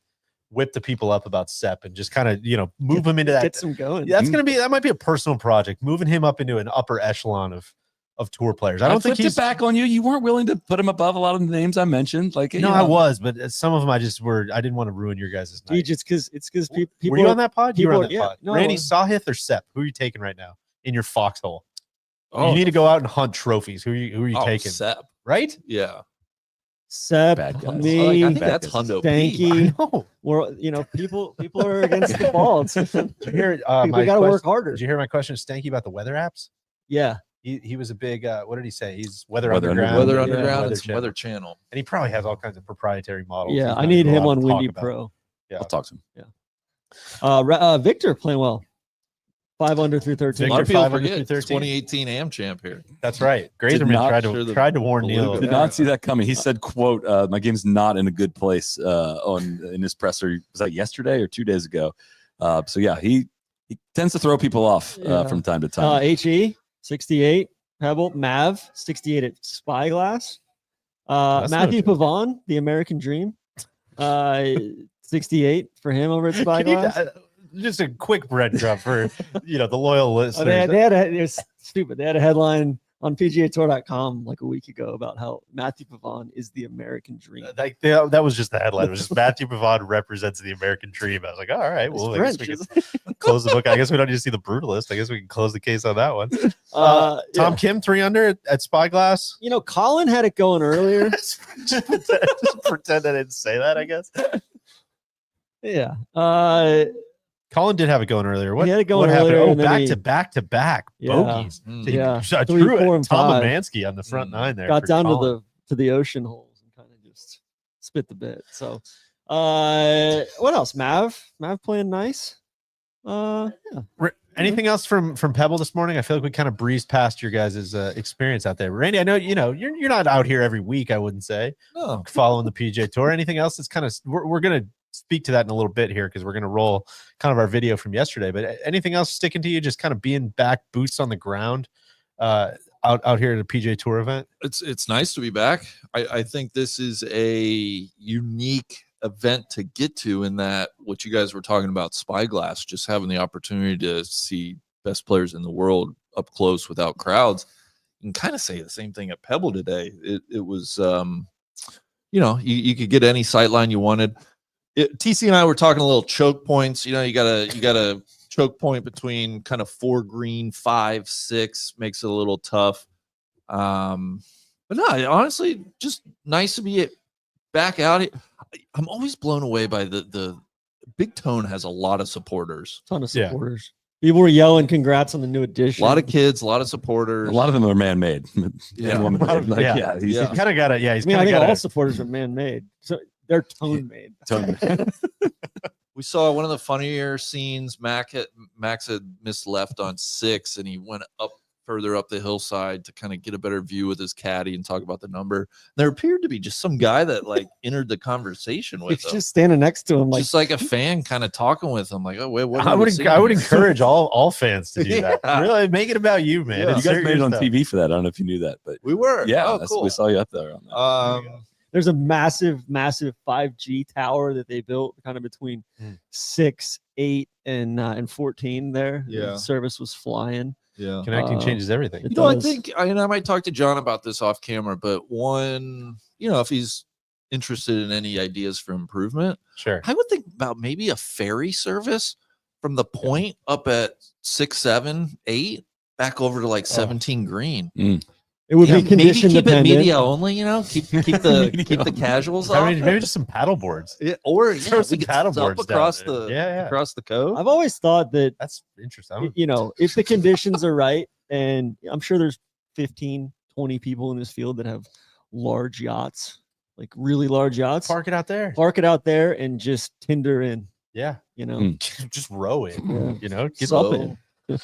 whip the people up about Sepp and just kind of move him into that. Get some going. Yeah, that might be a personal project. Moving him up into an upper echelon of tour players. I don't think he's back on you. You weren't willing to put him above a lot of the names I mentioned. Like no, I was, but some of them I didn't want to ruin your guys' night. It's because people. Were you on that pod? You were on that pod. No, Randy Sahith or Sepp? Who are you taking right now in your foxhole? You need to go out and hunt trophies. Who are you taking? Sepp. Right? Yeah. Sepp, me, I think that's Hundo Stanky. Well, people are against the ball. Did you hear? We got to work harder. Did you hear my question to Stanky about the weather apps? Yeah. He was a big. What did he say? He's Weather Underground. Weather Underground and Weather Channel. And he probably has all kinds of proprietary models. Yeah, I need him on Windy Pro. Yeah, I'll talk to him. Yeah. Victor playing well. 5 under through 13. A lot of people forget 2018 AM champ here. That's right. Grazerman tried to warn Neil. Did not see that coming. He said, "quote My game's not in a good place." In his presser, was that yesterday or 2 days ago? So yeah, he tends to throw people off from time to time. HE 68 Pebble, Mav 68 at Spyglass. Matthew Pavon, the American Dream, 68 for him over at Spyglass. Just a quick breadcrumb for the loyal listeners. It was stupid. They had a headline on PGAtour.com like a week ago about how Matthew Pavon is the American dream. That was just the headline. It was just Matthew Pavon represents the American dream. I was like, all right, well, I guess we can close the book. I guess we don't need to see the Brutalist. I guess we can close the case on that one. Tom Kim 3 under at Spyglass. You know, Colin had it going earlier. just pretend I didn't say that, I guess. Yeah. Colin did have it going earlier. What, he had it going what happened? earlier, Oh, and then back to back bogeys. Yeah. I 3, drew 4, it. and Tom 5. Lemansky on the front 9 there. Got for down Colin. to the ocean holes and kind of just spit the bit. So what else? Mav playing nice. Yeah. Anything else from Pebble this morning? I feel like we kind of breezed past your guys' experience out there. Randy, I know you're not out here every week, I wouldn't say. No. Following the PGA Tour. Anything else that's kind of we're gonna speak to that in a little bit here because we're gonna roll kind of our video from yesterday. But anything else sticking to you? Just kind of being back, boots on the ground, out here at a PGA Tour event. It's nice to be back. I think this is a unique event to get to in that what you guys were talking about, Spyglass, just having the opportunity to see best players in the world up close without crowds. You can kind of say the same thing at Pebble today. It was you could get any sight line you wanted. TC and I were talking a little choke points. You got a choke point between kind of 4 green, 5, 6 makes it a little tough. But no, honestly, just nice to be back out here. I'm always blown away by the Big Tone has a lot of supporters. Ton of supporters. People were yelling congrats on the new edition. A lot of kids, a lot of supporters. A lot of them are man-made. Yeah. He's kind of got it. Yeah, he's I think got all supporters are man-made. So they're tone-made. We saw one of the funnier scenes. Max had missed left on 6, and he went further up the hillside to kind of get a better view with his caddy and talk about the number. There appeared to be just some guy that like entered the conversation with him. Just standing next to him, just like a fan kind of talking with him. Like, oh wait, what? I would encourage all fans to do that. Yeah. Really make it about you, man. Yeah. You guys made it on TV for that. I don't know if you knew that, but we were. Yeah, cool. we saw you up there on that. There's a massive 5G tower that they built kind of between 6, 8, and 14 there. Yeah. The service was flying. Yeah. Connecting changes everything. I think I might talk to John about this off camera, but one, if he's interested in any ideas for improvement, sure. I would think about maybe a ferry service from the point up at 6, 7, 8 back over to like 17 green. It would be condition maybe keep dependent. it media only, keep the casuals off. Maybe just some paddle boards. Or throw some we could paddle stop boards across down the across the cove. I've always thought that that's interesting. If the conditions are right, and I'm sure there's 15, 20 people in this field that have large yachts, like really large yachts. Park it out there. Park it out there and just Tinder in. Yeah. Just row it. Get Sup up it. in.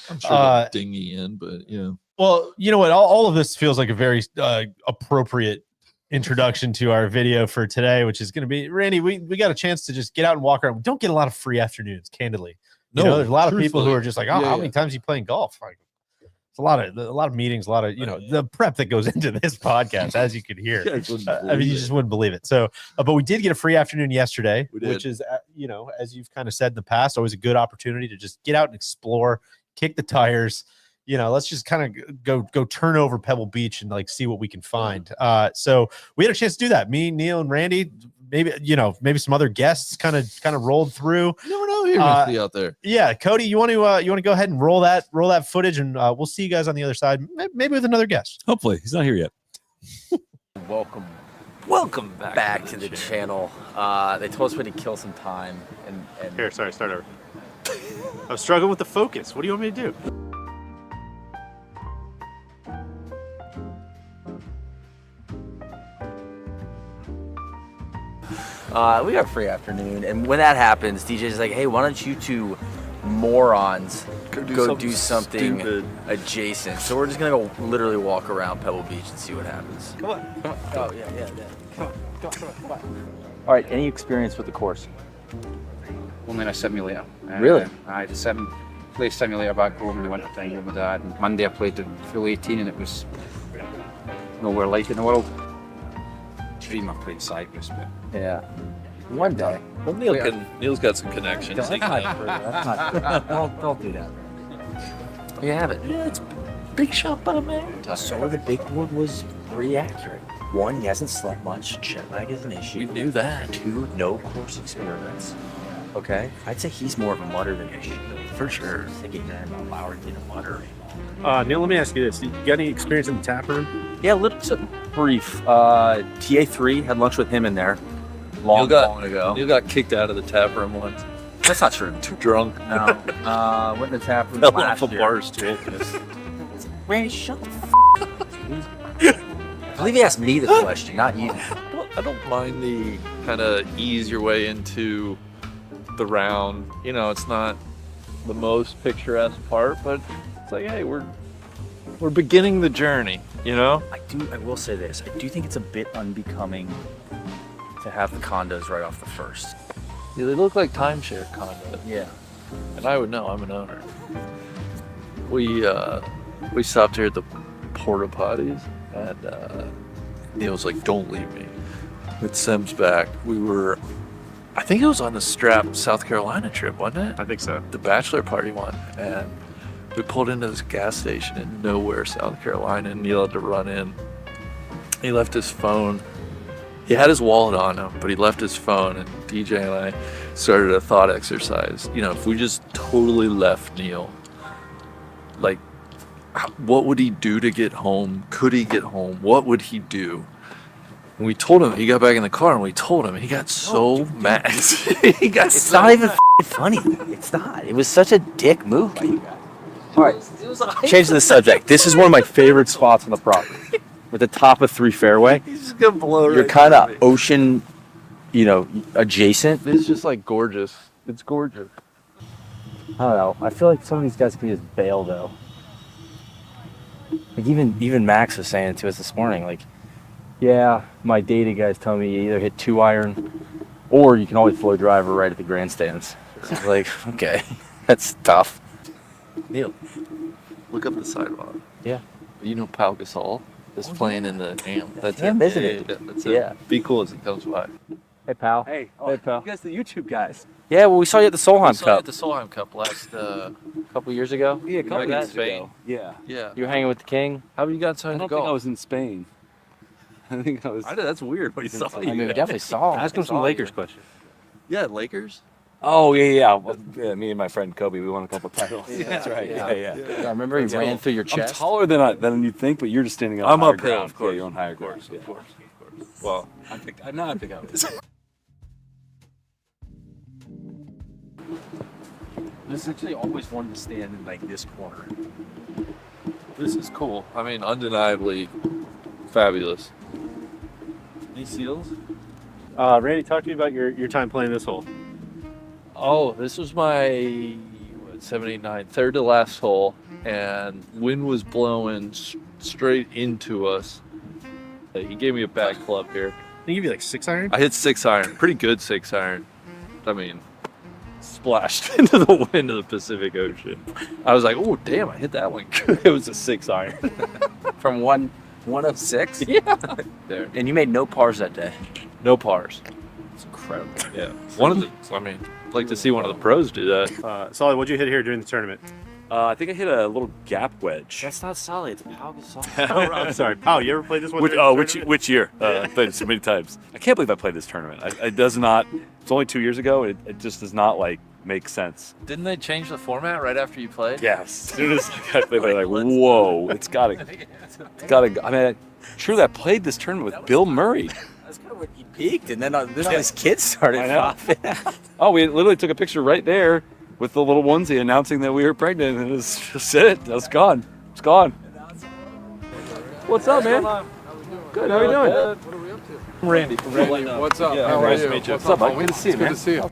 I'm sure they'll dinghy in, but yeah. Well, you know what? All of this feels like a very appropriate introduction to our video for today, which is going to be, Randy, we got a chance to just get out and walk around. We don't get a lot of free afternoons, candidly. There's a lot of people who are just like, how many times are you playing golf? Like, it's a lot of meetings, a lot of, the prep that goes into this you could hear. You just wouldn't believe it. So, but we did get a free afternoon yesterday, which is, as you've kind of said in the past, always a good opportunity to just get out and explore, kick the tires. Let's just kind of go turn over Pebble Beach and like see what we can find. So we had a chance to do that. Me, Neil, and Randy. Maybe some other guests kind of rolled through. You never know who you're gonna see out there. Yeah, Cody, you want to go ahead and roll that footage, and we'll see you guys on the other side, maybe with another guest. Hopefully, he's not here yet. Welcome back to the channel. They told us we had to kill some time. And Here, sorry, start over. I'm struggling with the focus. What do you want me to do? we got a free afternoon, and when that happens, DJ's like, "Hey, why don't you two morons go do something stupid adjacent?" So we're just gonna go literally walk around Pebble Beach and see what happens. Come on. Oh yeah. Come on. All right. Any experience with the course? Only in a simulator. Really? I had a play simulator back home in the winter time with my dad. And Monday I played the full 18, and it was nowhere like it in the world. Dream I played Cyprus, but yeah. One day. Well, Neil's got some connections. Don't do that. You have it. Yeah, Big shot by man. So the big board was pretty accurate. 1, he hasn't slept much. Jet lag is an issue. We knew that. 2, no course experience. Okay, I'd say he's more of a mutter than issue. For sure. Thinking that about Lowry being a mutter. Neil, let me ask you this. You got any experience in the tap room? Yeah, a little brief. TA3 had lunch with him in there. Long ago. You got kicked out of the tap room once. That's not true. Too drunk. No. Went in the tap room Fell last off a year. bar stool. Randy, shut the f up. I believe he asked me the question, not you. I don't mind the kind of ease your way into the round. You know, it's not the most picturesque part, but it's like, hey, we're beginning the journey, you know? I will say this. I do think it's a bit unbecoming to have the condos right off the first. Yeah, they look like timeshare condos. Yeah. And I would know, I'm an owner. We stopped here at the porta potties, and Neil's like, don't leave me. With Sim's back, I think it was on the Strap South Carolina trip, wasn't it? I think so. The bachelor party one. And we pulled into this gas station in nowhere, South Carolina, and Neil had to run in. He left his phone. He had his wallet on him, but he left his phone, and DJ and I started a thought exercise. You know, if we just totally left Neil, like, what would he do to get home? Could he get home? What would he do? And we told him, he got back in the car and we told him, he got so mad. He got It's not even funny. It's not. It was such a dick move by you guys. All right, change the subject. This is one of my favorite spots on the property. With the top of 3 fairway. He's gonna blow You're right kind through of ocean, adjacent. It's just like gorgeous. It's gorgeous. I don't know. I feel like some of these guys could just bail though. Like even Max was saying it to us this morning. Like, yeah, my data guys tell me you either hit 2-iron, or you can always flow driver right at the grandstands. So it's like, okay, that's tough. Neil, look up the sidewalk. Yeah. You know Pau Gasol is playing in the AM. That's AM, it. isn't it? Yeah, that's Yeah. it. Be cool as he comes by. Hey, pal. Hey, Hey, pal. you guys, the YouTube guys. Yeah, well, we saw you at the Solheim Saw you Cup at the Solheim Cup last couple years ago. Yeah, a couple Remember that? years Spain? ago. Yeah. Yeah. You were hanging with the King. How you got I signed to don't think I golf? was in Spain. I think I was. That's weird. What you saw I mean, we definitely saw him. Ask him some Lakers questions. Yeah, Lakers. Oh yeah. Well, yeah. Me and my friend Kobe, we won a couple titles. Yeah, That's right. Yeah. I remember he ran through your I'm chest. taller than you think, but you're just standing up. I'm higher uphill, ground. of course. Yeah, you're on higher Of course, ground. of course. Well, I picked up. I essentially always wanted to stand in like this corner. This is cool. I mean, undeniably fabulous. Any seals? Randy, talk to me about your time playing this hole. Oh, this was my 79, third to last hole, and wind was blowing straight into us. He gave me a bad club here. They give you like 6-iron? I hit 6-iron, pretty good 6-iron. I mean, splashed into the wind of the Pacific Ocean. I was like, oh damn, I hit that one. It was a 6-iron. From one of 6? Yeah. There. And you made no pars that day. No pars. It's incredible. Yeah. I'd like to see one of the pros do that. Solid, what'd you hit here during the tournament? I think I hit a little gap wedge. That's not solid. It's Pau Gasol. Oh, I'm sorry. Pau, you ever played this one? Which year? Played it so many times. I can't believe I played this tournament. It does not. It's only 2 years ago. It just does not make sense. Didn't they change the format right after you played? Yes. As soon as I played, like, whoa, it's gotta. I mean, truly, I played this tournament with Bill Murray. That's kind of when he peaked, and then all his kids started popping. Oh, we literally took a picture right there with the little onesie announcing that we were pregnant, and it was just it. That was gone. It's gone. What's up, man? Good. How are you doing? What are we up to? Randy. What's up? Yeah, How are nice you? to meet you. What's What's up, up? bud? Good to see you, Good man. to see you.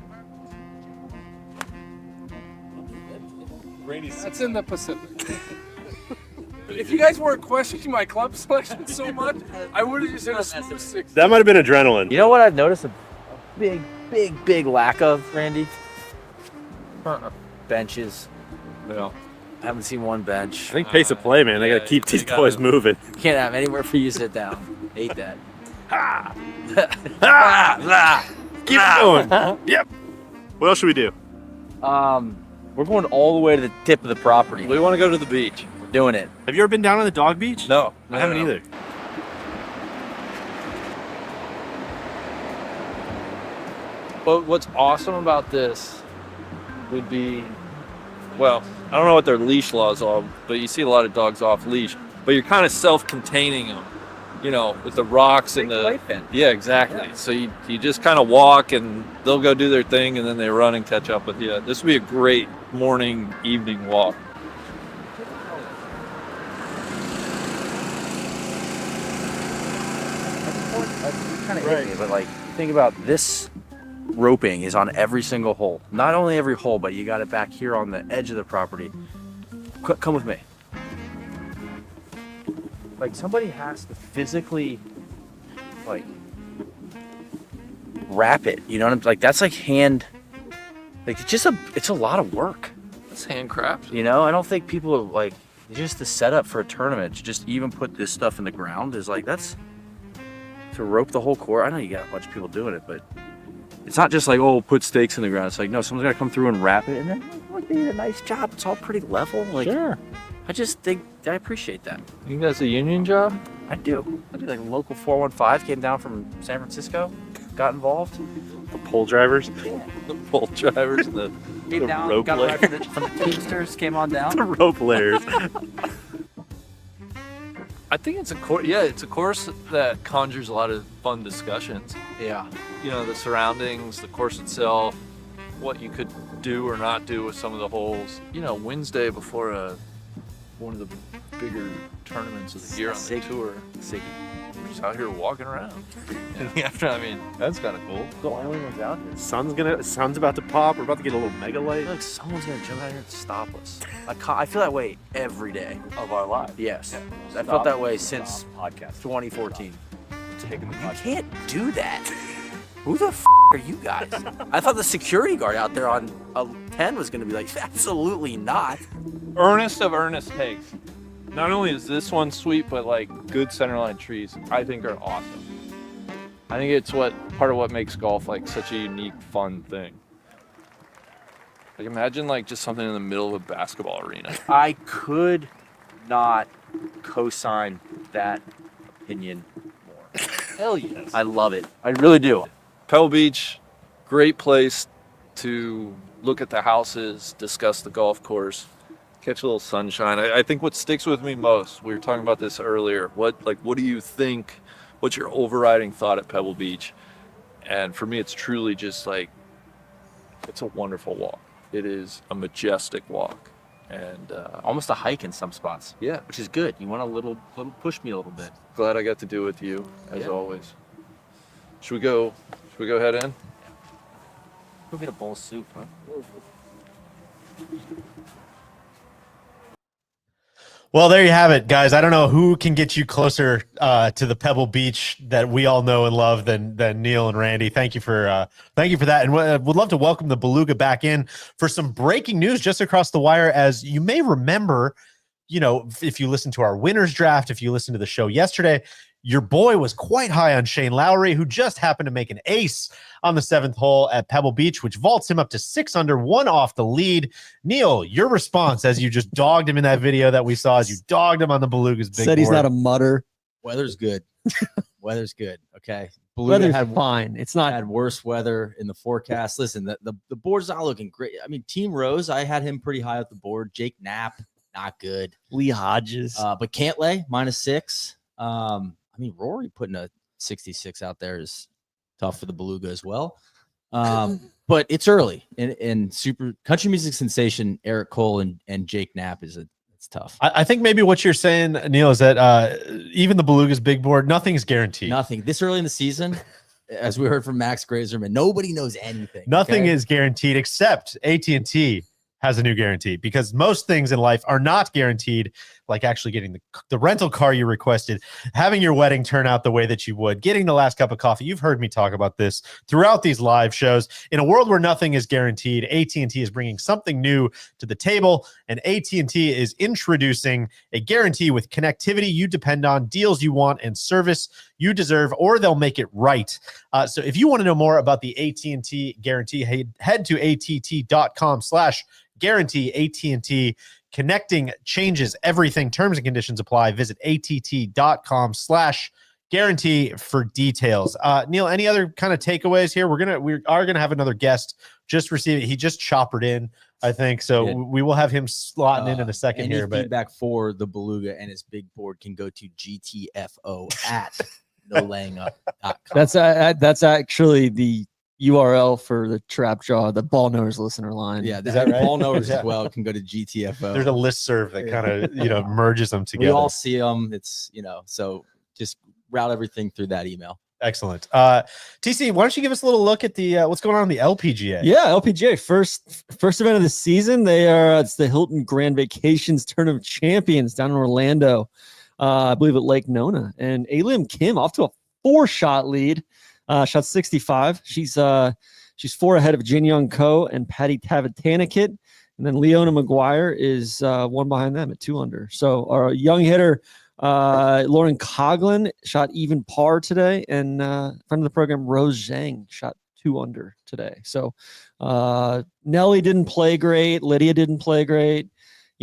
That's in the Pacific. If you guys weren't questioning my club selection so much, I would have just hit a smooth 6. That might have been adrenaline. You know what I've noticed a big lack of, Randy? Benches. Yeah. I haven't seen one bench. I think pace of play, man. They got to keep these boys moving. You can't have anywhere for you to sit down. Hate that. Keep it going. Yep. What else should we do? We're going all the way to the tip of the property. We want to go to the beach. doing it. Have you ever been down on the dog beach? No, I haven't either. But what's awesome about this would be, well, I don't know what their leash laws are, but you see a lot of dogs off leash, but you're kind of self-containing them, you know, with the rocks and the, yeah, exactly. Yeah. So you just kind of walk and they'll go do their thing and then they run and catch up with you. This would be a great morning, evening walk. Kind of hit me, but like, think about this. Roping is on every single hole. Not only every hole, but you got it back here on the edge of the property. Come with me. Like, somebody has to physically, like, wrap it. You know what I'm like? That's like hand. Like, it's a lot of work. It's handcrafted. You know, I don't think people like just the setup for a tournament. To just even put this stuff in the ground is like, that's to rope the whole course. I know you got a bunch of people doing it, but. It's not just like, oh, put stakes in the ground. It's like, no, someone's got to come through and wrap it. And then, like, they did a nice job. It's all pretty level. Like, sure. I just think, I appreciate that. You think that's a union job? I do. Like, local 415 came down from San Francisco, got involved. The pole drivers? Yeah. The pole drivers and the down, rope got layers. right from the Teamsters, came on down. The rope layers. I think it's a course. Yeah, it's a course that conjures a lot of fun discussions. Yeah. You know, the surroundings, the course itself, what you could do or not do with some of the holes. You know, Wednesday before one of the bigger tournaments of the year on the tour. We're just out here walking around. In the afternoon, I mean, that's kind of cool. The only ones out here. Sun's about to pop. We're about to get a little mega light. I feel like someone's gonna jump out here and stop us. I feel that way every day of our lives. Yes, Yeah. I felt that way since podcast 2014. Taking the You can't do that. Who the are you guys? I thought the security guard out there on 10 was gonna be like, absolutely not. Earnest of earnest takes. Not only is this one sweet, but like good centerline trees, I think are awesome. I think it's part of what makes golf like such a unique, fun thing. Like imagine like just something in the middle of a basketball arena. I could not co-sign that opinion more. Hell yes. I love it. I really do. Pebble Beach, great place to look at the houses, discuss the golf course, catch a little sunshine. I think what sticks with me most, we were talking about this earlier, what do you think, what's your overriding thought at Pebble Beach? And for me, it's truly just like, it's a wonderful walk. It is a majestic walk. And almost a hike in some spots. Yeah. Which is good. You want a little push me a little bit. Glad I got to do it with you, as always. Should we go head in? Go get a bowl of soup, huh? Well, there you have it, guys. I don't know who can get you closer to the Pebble Beach that we all know and love than Neil and Randy. Thank you for that, and would love to welcome the Baluga back in for some breaking news just across the wire. As you may remember, you know, if you listen to our winners draft, if you listened to the show yesterday, your boy was quite high on Shane Lowry, who just happened to make an ace on the 7th hole at Pebble Beach, which vaults him up to 6 under, 1 off the lead. Neil, your response as you just dogged him in that video that we saw, as you dogged him on the Beluga's big Said he's board. not a mutter. Weather's good. Weather's good. Okay. Weather's fine. It's not had worse weather in the forecast. Listen, the board's not looking great. I mean, Team Rose, I had him pretty high up the board. Jake Knapp, not good. Lee Hodges. But Cantlay, -6. I mean, Rory putting a 66 out there is tough for the Baluga as well. But it's early, and super country music sensation Eric Cole and Jake Knapp it's tough. I think maybe what you're saying, Neil, is that even the Beluga's big board, nothing is guaranteed. Nothing this early in the season, as we heard from Max Grazerman, nobody knows anything. Nothing is guaranteed except AT&T has a new guarantee, because most things in life are not guaranteed, like actually getting the rental car you requested, having your wedding turn out the way that you would, getting the last cup of coffee. You've heard me talk about this throughout these live shows. In a world where nothing is guaranteed, AT&T is bringing something new to the table, and AT&T is introducing a guarantee with connectivity you depend on, deals you want, and service you deserve, or they'll make it right. So if you want to know more about the AT&T guarantee, head to att.com/guarantee. AT&T Connecting changes everything. Terms and conditions apply. Visit att.com/guarantee for details. Neil, any other kind of takeaways here? We are gonna have another guest just receive it. He just choppered in, I think. So we will have him slotting in a second any here. But feedback for the Baluga and his big board can go to GTFO at nolayingup.com. That's actually the URL for the Trap Jaw, the Ball Knowers listener line. Yeah, is that right? Ball Knowers as well can go to GTFO. There's a listserv that kind of merges them together. We all see them. It's so just route everything through that email. Excellent. TC, why don't you give us a little look at the what's going on in the LPGA? Yeah, LPGA first event of the season. It's the Hilton Grand Vacations Tournament Champions down in Orlando. I believe at Lake Nona, and Aliam Kim off to a 4-shot lead. Shot 65. She's 4 ahead of Jin Young Ko and Patty Tavatanikit. And then Leona McGuire is 1 behind them at 2 under. So our young hitter, Lauren Coughlin, shot even par today. And friend of the program, Rose Zhang, shot 2 under today. So Nelly didn't play great. Lydia didn't play great.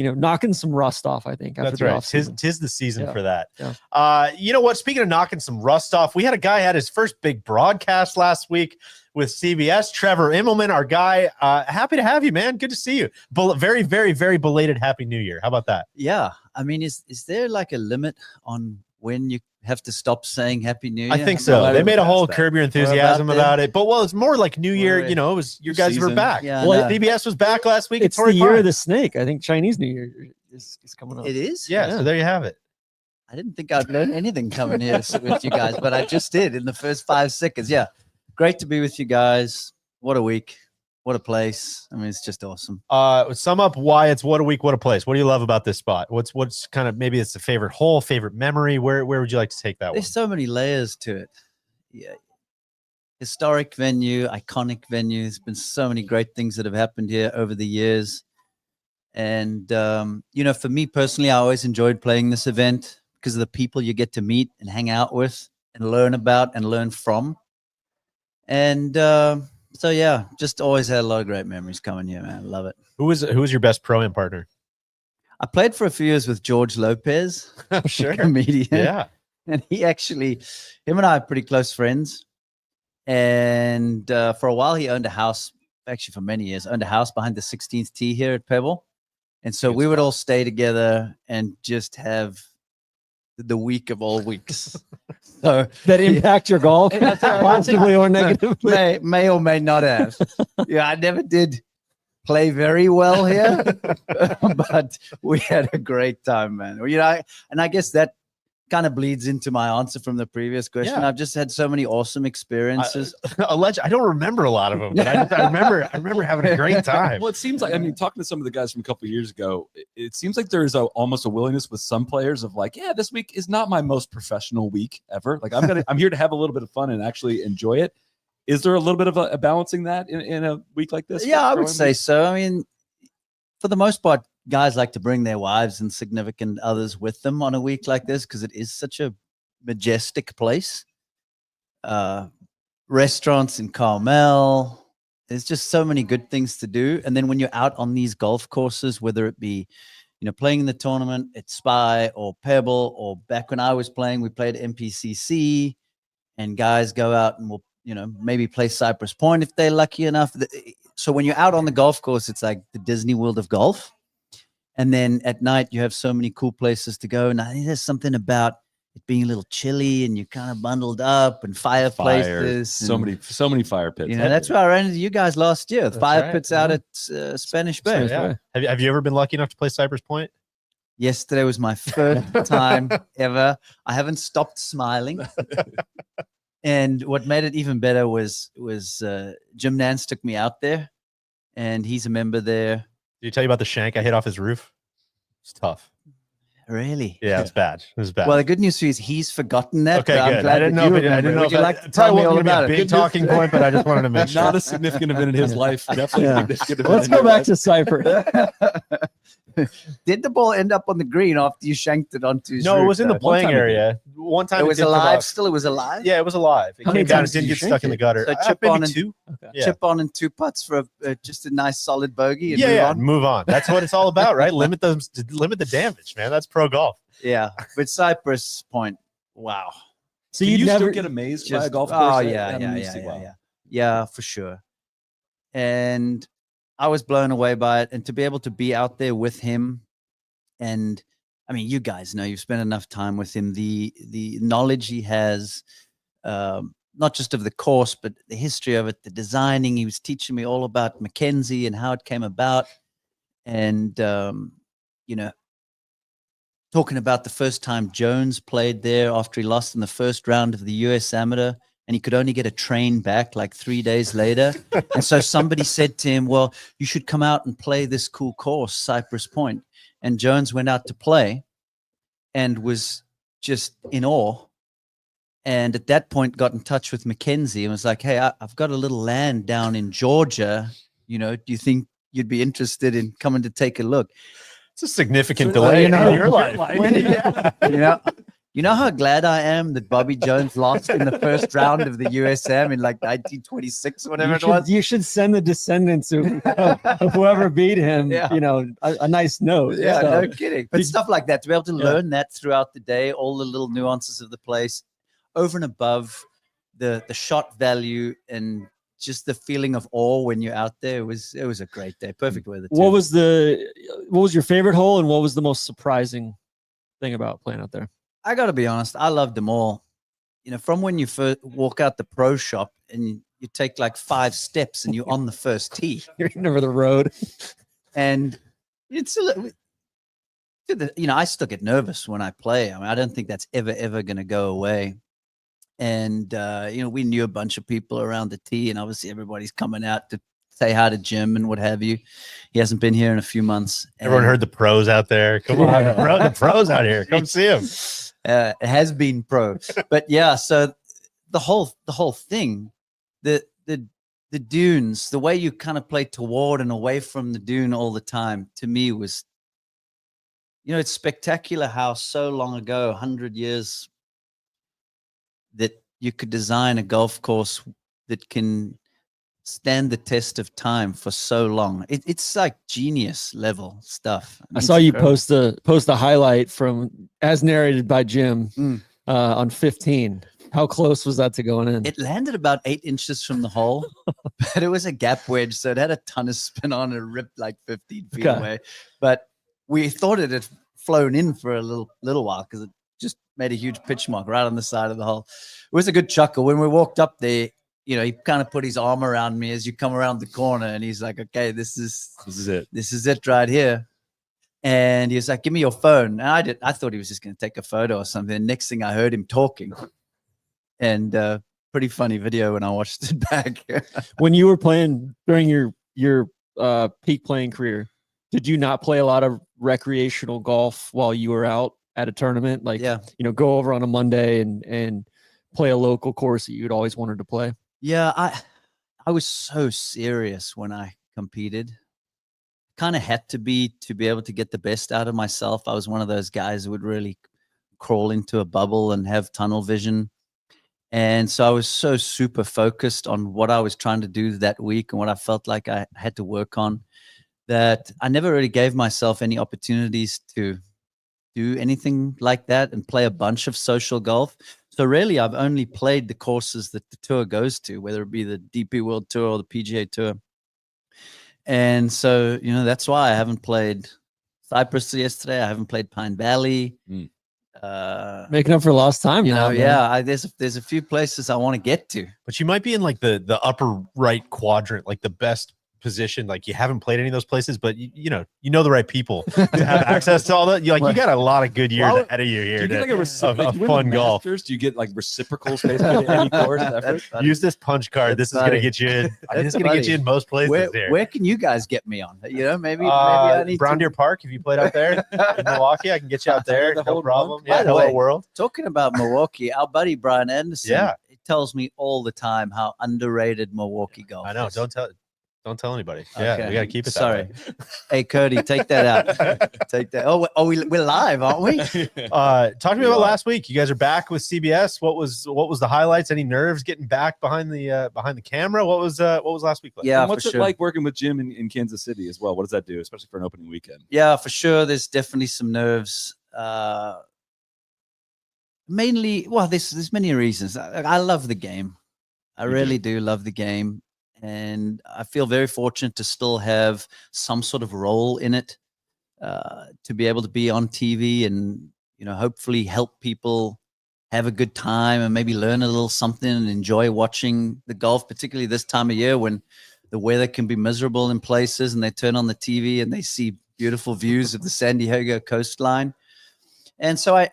Knocking some rust off, I think. That's right. Tis the season for that. Yeah. You know what? Speaking of knocking some rust off, we had a guy had his first big broadcast last week with CBS. Trevor Immelman, our guy. Happy to have you, man. Good to see you. Very, very, very belated Happy New Year. How about that? Yeah. I mean, is there like a limit on when you have to stop saying Happy New Year? I think so. They made a whole Curb Your Enthusiasm about it. But it's more like New Year. It was you guys were back. Yeah, CBS was back last week. It's the year of the snake. I think Chinese New Year is coming up. It is? Yeah. So there you have it. I didn't think I'd learn anything coming here with you guys, but I just did in the first 5 seconds. Yeah. Great to be with you guys. What a week. What a place. I mean, it's just awesome. Sum up why it's what a week, what a place. What do you love about this spot? What's kind of, maybe it's a favorite hole, favorite memory? Where would you like to take that There's so many layers to it. Yeah. Historic venue, iconic venue. There's been so many great things that have happened here over the years. And, for me personally, I always enjoyed playing this event because of the people you get to meet and hang out with and learn about and learn from. And, so yeah, just always had a lot of great memories coming here, man. Love it. Who was your best pro-am partner? I played for a few years with George Lopez, sure, comedian. Yeah, and him and I are pretty close friends. And for a while, he owned a house. Actually, for many years, owned a house behind the 16th tee here at Pebble. And so we would all stay together and just have the week of all weeks. So that impact your golf positively or negatively? May or may not have. Yeah, I never did play very well here, but we had a great time, man. And I guess that kind of bleeds into my answer from the previous question. Yeah. I've just had so many awesome experiences. I don't remember a lot of them, but I remember having a great time. Well, it seems like, talking to some of the guys from a couple of years ago, it seems like there's almost a willingness with some players of like, yeah, this week is not my most professional week ever. Like I'm here to have a little bit of fun and actually enjoy it. Is there a little bit of a balancing that in a week like this? Yeah, I would say so. I mean, for the most part, guys like to bring their wives and significant others with them on a week like this because it is such a majestic place. Restaurants in Carmel. There's just so many good things to do. And then when you're out on these golf courses, whether it be, playing in the tournament at Spy or Pebble, or back when I was playing, we played MPCC, and guys go out and will, maybe play Cypress Point if they're lucky enough. So when you're out on the golf course, it's like the Disney World of golf. And then at night, you have so many cool places to go. And I think there's something about it being a little chilly and you're kind of bundled up, and fireplaces. So many fire pits. That's where I ran into you guys last year. The fire pits out at Spanish Bay. Yeah. Have you ever been lucky enough to play Cypress Point? Yesterday was my first time ever. I haven't stopped smiling. And what made it even better was Jim Nance took me out there, and he's a member there. Did he tell you about the shank I hit off his roof? It's tough. Really? Yeah, it's bad. It was bad. Well, the good news is he's forgotten that. Okay, good. I didn't know. Would you like to tell me all about it? Big talking point, but I just wanted to make sure. Not a significant event in his life. Definitely a significant event. Let's go back to Cypress. Did the ball end up on the green after you shanked it onto his No, it roof, was in the though? playing area. One time It was did come alive. off. Still, it was alive. Yeah, it was alive. It How came many down. It times did didn't you get shank stuck in it? the gutter. So chip Maybe on and two. Yeah. chip on and 2 putts for just a nice solid bogey. And Yeah, move yeah. on. Move on. That's what it's all about, right? Limit the damage, man. That's pro golf. Yeah, but Cypress Point, wow. So you still get amazed by a golf course? Oh yeah, for sure. And I was blown away by it, and to be able to be out there with him, and I mean, you guys know you've spent enough time with him. The knowledge he has, not just of the course, but the history of it, the designing. He was teaching me all about Mackenzie and how it came about, and you know, talking about the first time Jones played there after he lost in the first round of the US Amateur, and he could only get a train back like 3 days later. And so somebody said to him, well, you should come out and play this cool course, Cypress Point. And Jones went out to play and was just in awe. And at that point got in touch with Mackenzie and was like, hey, I've got a little land down in Georgia. You know, do you think you'd be interested in coming to take a look? It's a significant delay in your life. You know how glad I am that Bobby Jones lost in the first round of the USM in like 1926 or whatever it was. You should send the descendants of whoever beat him, you know, a nice note. Yeah, So, no kidding. But stuff like that, to be able to learn that throughout the day, all the little nuances of the place, over and above the shot value and just the feeling of awe when you're out there, it was a great day. Perfect weather. what was your favorite hole, and what was the most surprising thing about playing out there? I got to be honest, I loved them all. You know, from when you first walk out the pro shop and you take like 5 steps and you're on the first tee. You're over the road. And it's you know, I still get nervous when I play. I mean, I don't think that's ever going to go away. And, you know, we knew a bunch of people around the tee, and obviously everybody's coming out to say hi to Jim and what have you. He hasn't been here in a few months. Everyone heard the pros out there. Come on, the pros out here. Come see him. It has been pro. But yeah, so the whole thing, the dunes, the way you kind of play toward and away from the dune all the time, to me was, you know, it's spectacular how so long ago, 100 years, that you could design a golf course that can stand the test of time for so long. It's like genius level stuff. I saw you post a highlight from as narrated by Jim on 15. How close was that to going in? It landed about 8 inches from the hole, but it was a gap wedge, so it had a ton of spin on and ripped like 15 feet away. But we thought it had flown in for a little while because it just made a huge pitch mark right on the side of the hole. It was a good chuckle. When we walked up there, you know, he kind of put his arm around me as you come around the corner, and he's like, okay, this is it right here. And he was like, give me your phone. And I thought he was just going to take a photo or something. And next thing I heard him talking, and pretty funny video when I watched it back. When you were playing during your peak playing career, did you not play a lot of recreational golf while you were out at a tournament? Like, you know, go over on a Monday and play a local course that you'd always wanted to play? Yeah, I was so serious when I competed. Kind of had to be able to get the best out of myself. I was one of those guys who would really crawl into a bubble and have tunnel vision. And so I was so super focused on what I was trying to do that week and what I felt like I had to work on, that I never really gave myself any opportunities to do anything like that and play a bunch of social golf. So really, I've only played the courses that the tour goes to, whether it be the DP World Tour or the PGA Tour. And so, you know, that's why I haven't played Cypress yesterday. I haven't played Pine Valley. Making up for lost time, you know. man. Yeah, there's a few places I want to get to. But you might be in like the upper right quadrant, like the best position. Like you haven't played any of those places, but you know the right people to have access to all that. You got a lot of good years ahead of you here. Do you get like of fun golf? Do you get like reciprocals basically in any course? Use this punch card. This is gonna get you in. This is gonna get you in most places here. Where can you guys get me on? You know, maybe I need Brown Deer Park. If you played out there in Milwaukee, I can get you out there. No problem. By Yeah, the way, hello world. Talking about Milwaukee, our buddy Brian Anderson, Yeah, he tells me all the time how underrated Milwaukee golf I know. is. Don't Don't tell anybody. Yeah, we got to keep it Sorry. that way. Hey, Cody, take that out. Take that. Oh, we're live, aren't we? Talk to me about last week. You guys are back with CBS. What was the highlights? Any nerves getting back behind the camera? What was last week like? Yeah, and what's for it sure. like working with Jim in Kansas City as well? What does that do, especially for an opening weekend? Yeah, for sure. There's definitely some nerves. Mainly, well, there's many reasons. I love the game. I really do love the game. And I feel very fortunate to still have some sort of role in it, to be able to be on TV and, hopefully help people have a good time and maybe learn a little something and enjoy watching the golf, particularly this time of year when the weather can be miserable in places and they turn on the TV and they see beautiful views of the San Diego coastline. And so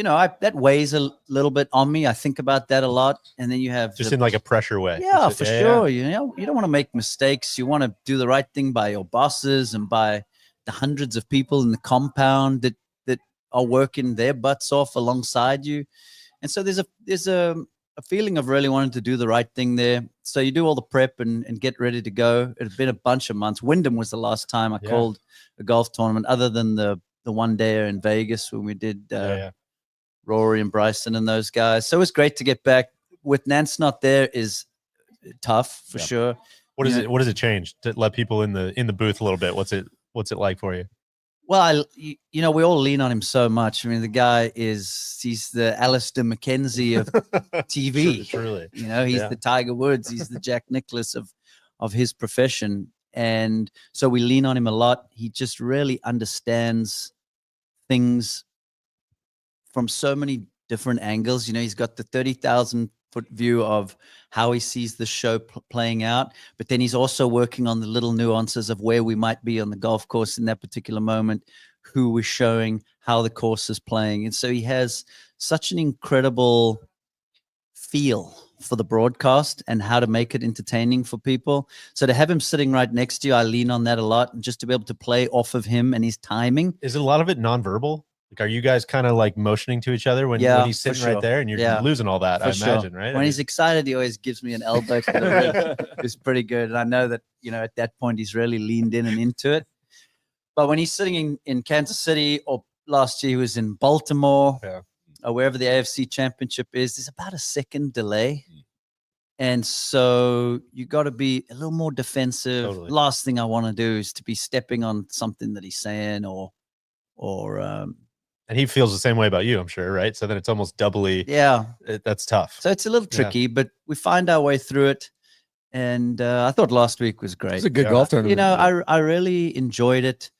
that weighs a little bit on me. I think about that a lot. And then you have just in like a pressure way. Yeah, for sure. You don't want to make mistakes. You want to do the right thing by your bosses and by the hundreds of people in the compound that are working their butts off alongside you. And so there's a feeling of really wanting to do the right thing there. So you do all the prep and get ready to go. It had been a bunch of months. Wyndham was the last time I called a golf tournament, other than the one day in Vegas when we did Rory and Bryson and those guys. So it was great to get back. With Nance not there is tough for sure. What does it change to let people in the booth a little bit? What's it like for you? Well, we all lean on him so much. I mean, the guy he's the Alistair McKenzie of TV. Truly. He's the Tiger Woods. He's the Jack Nicklaus of his profession. And so we lean on him a lot. He just really understands things from so many different angles. He's got the 30,000-foot view of how he sees the show playing out, but then he's also working on the little nuances of where we might be on the golf course in that particular moment, who we're showing, how the course is playing. And so he has such an incredible feel for the broadcast and how to make it entertaining for people. So to have him sitting right next to you, I lean on that a lot, and just to be able to play off of him and his timing. Is a lot of it nonverbal? Like, are you guys kind of like motioning to each other when he's sitting right there and you're losing all that? I imagine, right? When he's excited, he always gives me an elbow. It's pretty good. And I know that, at that point, he's really leaned in and into it. But when he's sitting in Kansas City, or last year he was in Baltimore, or wherever the AFC Championship is, there's about a second delay. And so you got to be a little more defensive. Totally. Last thing I want to do is to be stepping on something that he's saying or and he feels the same way about you, I'm sure, right? So then it's almost doubly. That's tough. So it's a little tricky, but we find our way through it. And I thought last week was great. It's a good golf tournament. I really enjoyed it.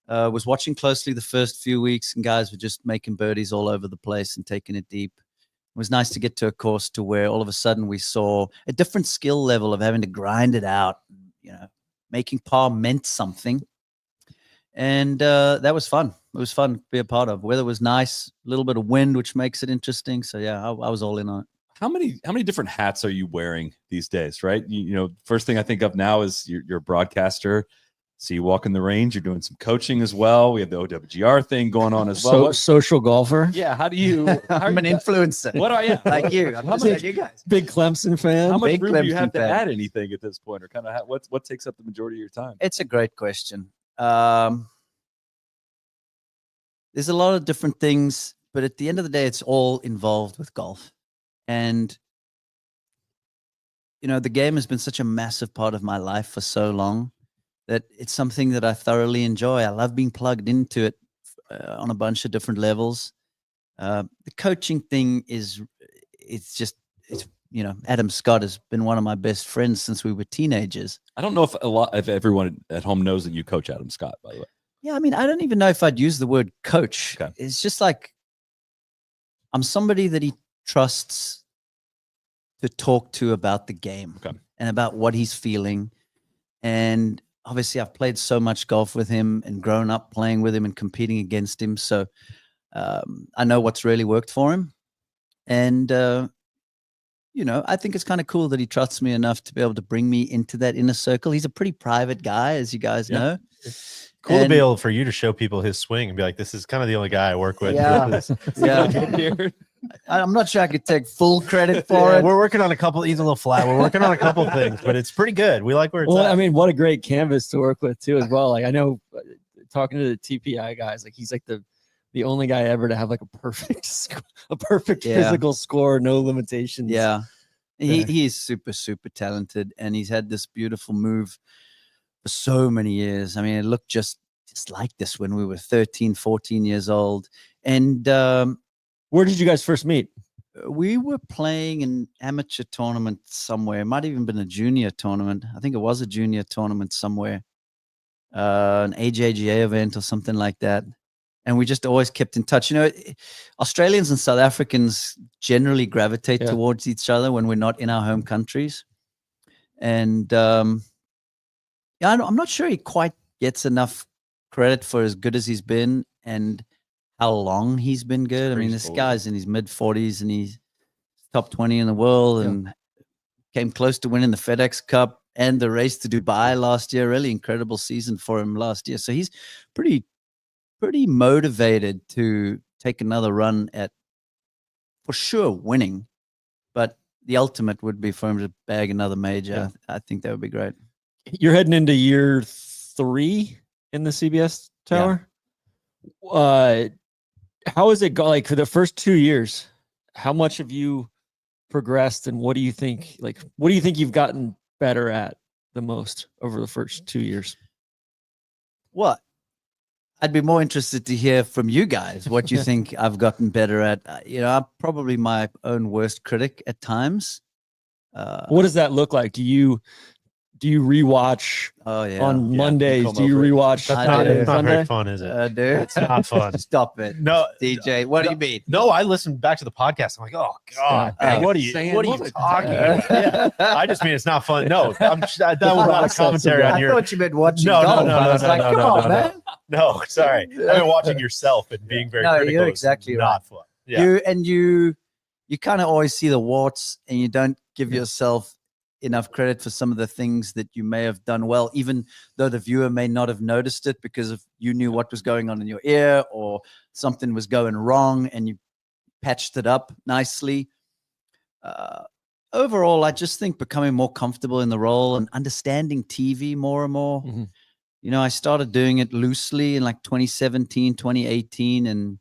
Was watching closely the first few weeks, and guys were just making birdies all over the place and taking it deep. It was nice to get to a course to where all of a sudden we saw a different skill level of having to grind it out. Making par meant something. And that was fun. It was fun to be a part of. Weather was nice, a little bit of wind, which makes it interesting. So yeah, I was all in on it. How many different hats are you wearing these days, right? First thing I think of now is you're a broadcaster. So you walk in the range, you're doing some coaching as well. We have the OWGR thing going on as well. Social golfer. Yeah. How do you? I'm an influencer. What are you? Like you. I'm just like you guys. Big Clemson fan. How much Big room do you Clemson have to fan. add anything at this point, or kind of what takes up the majority of your time? It's a great question. There's a lot of different things, but at the end of the day, it's all involved with golf. And, the game has been such a massive part of my life for so long that it's something that I thoroughly enjoy. I love being plugged into it on a bunch of different levels. The coaching thing Adam Scott has been one of my best friends since we were teenagers. I don't know if everyone at home knows that you coach Adam Scott, by the way. Yeah, I mean, I don't even know if I'd use the word coach. Okay. It's just like I'm somebody that he trusts to talk to about the game and about what he's feeling. And obviously, I've played so much golf with him and grown up playing with him and competing against him. So I know what's really worked for him. And, I think it's kind of cool that he trusts me enough to be able to bring me into that inner circle. He's a pretty private guy, as you guys know. Cool to be able for you to show people his swing and be like, this is kind of the only guy I work with. Yeah. I'm not sure I could take full credit for Yeah, it. we're working on a couple. He's a little flat. We're working on a couple things, but it's pretty good. We like where it's Well, at. I mean, what a great canvas to work with too, as well. Like I know, talking to the TPI guys, like he's like the only guy ever to have like a perfect physical score, no limitations. Yeah. He's super talented, and he's had this beautiful move for so many years. I mean, it looked just like this when we were 13, 14 years old. And where did you guys first meet? We were playing an amateur tournament somewhere. It might have even been a junior tournament. I think it was a junior tournament somewhere, an AJGA event or something like that. And we just always kept in touch. You know, Australians and South Africans generally gravitate towards each other when we're not in our home countries. And I'm not sure he quite gets enough credit for as good as he's been and how long he's been good. I mean, this guy's in his mid-40s and he's top 20 in the world and came close to winning the FedEx Cup and the race to Dubai last year. Really incredible season for him last year. So he's pretty motivated to take another run at, for sure, winning. But the ultimate would be for him to bag another major. I think that would be great. You're heading into year 3 in the CBS Tower. How is it go? Like for the first 2 years, how much have you progressed, and what do you think? Like, what do you think you've gotten better at the most over the first 2 years? What? I'd be more interested to hear from you guys what you think I've gotten better at. You know, I'm probably my own worst critic at times. What does that look like? Do you rewatch on Mondays? Do you rewatch? That's not very fun, is it? Dude, it's not fun. Stop it. No, DJ, what do you mean? No, I listened back to the podcast. I'm like, oh God, man, what are you talking about? Yeah. I just mean it's not fun. No, that was not a commentary on your. I thought you meant watching No, golf. no, I was like, come on, man. No, sorry. I mean watching yourself and being very critical. You're exactly not right. fun. Yeah. You kind of always see the warts, and you don't give yourself enough credit for some of the things that you may have done well, even though the viewer may not have noticed it because of you knew what was going on in your ear or something was going wrong and you patched it up nicely. Overall, I just think becoming more comfortable in the role and understanding TV more and more. Mm-hmm. You know, I started doing it loosely in like 2017, 2018, and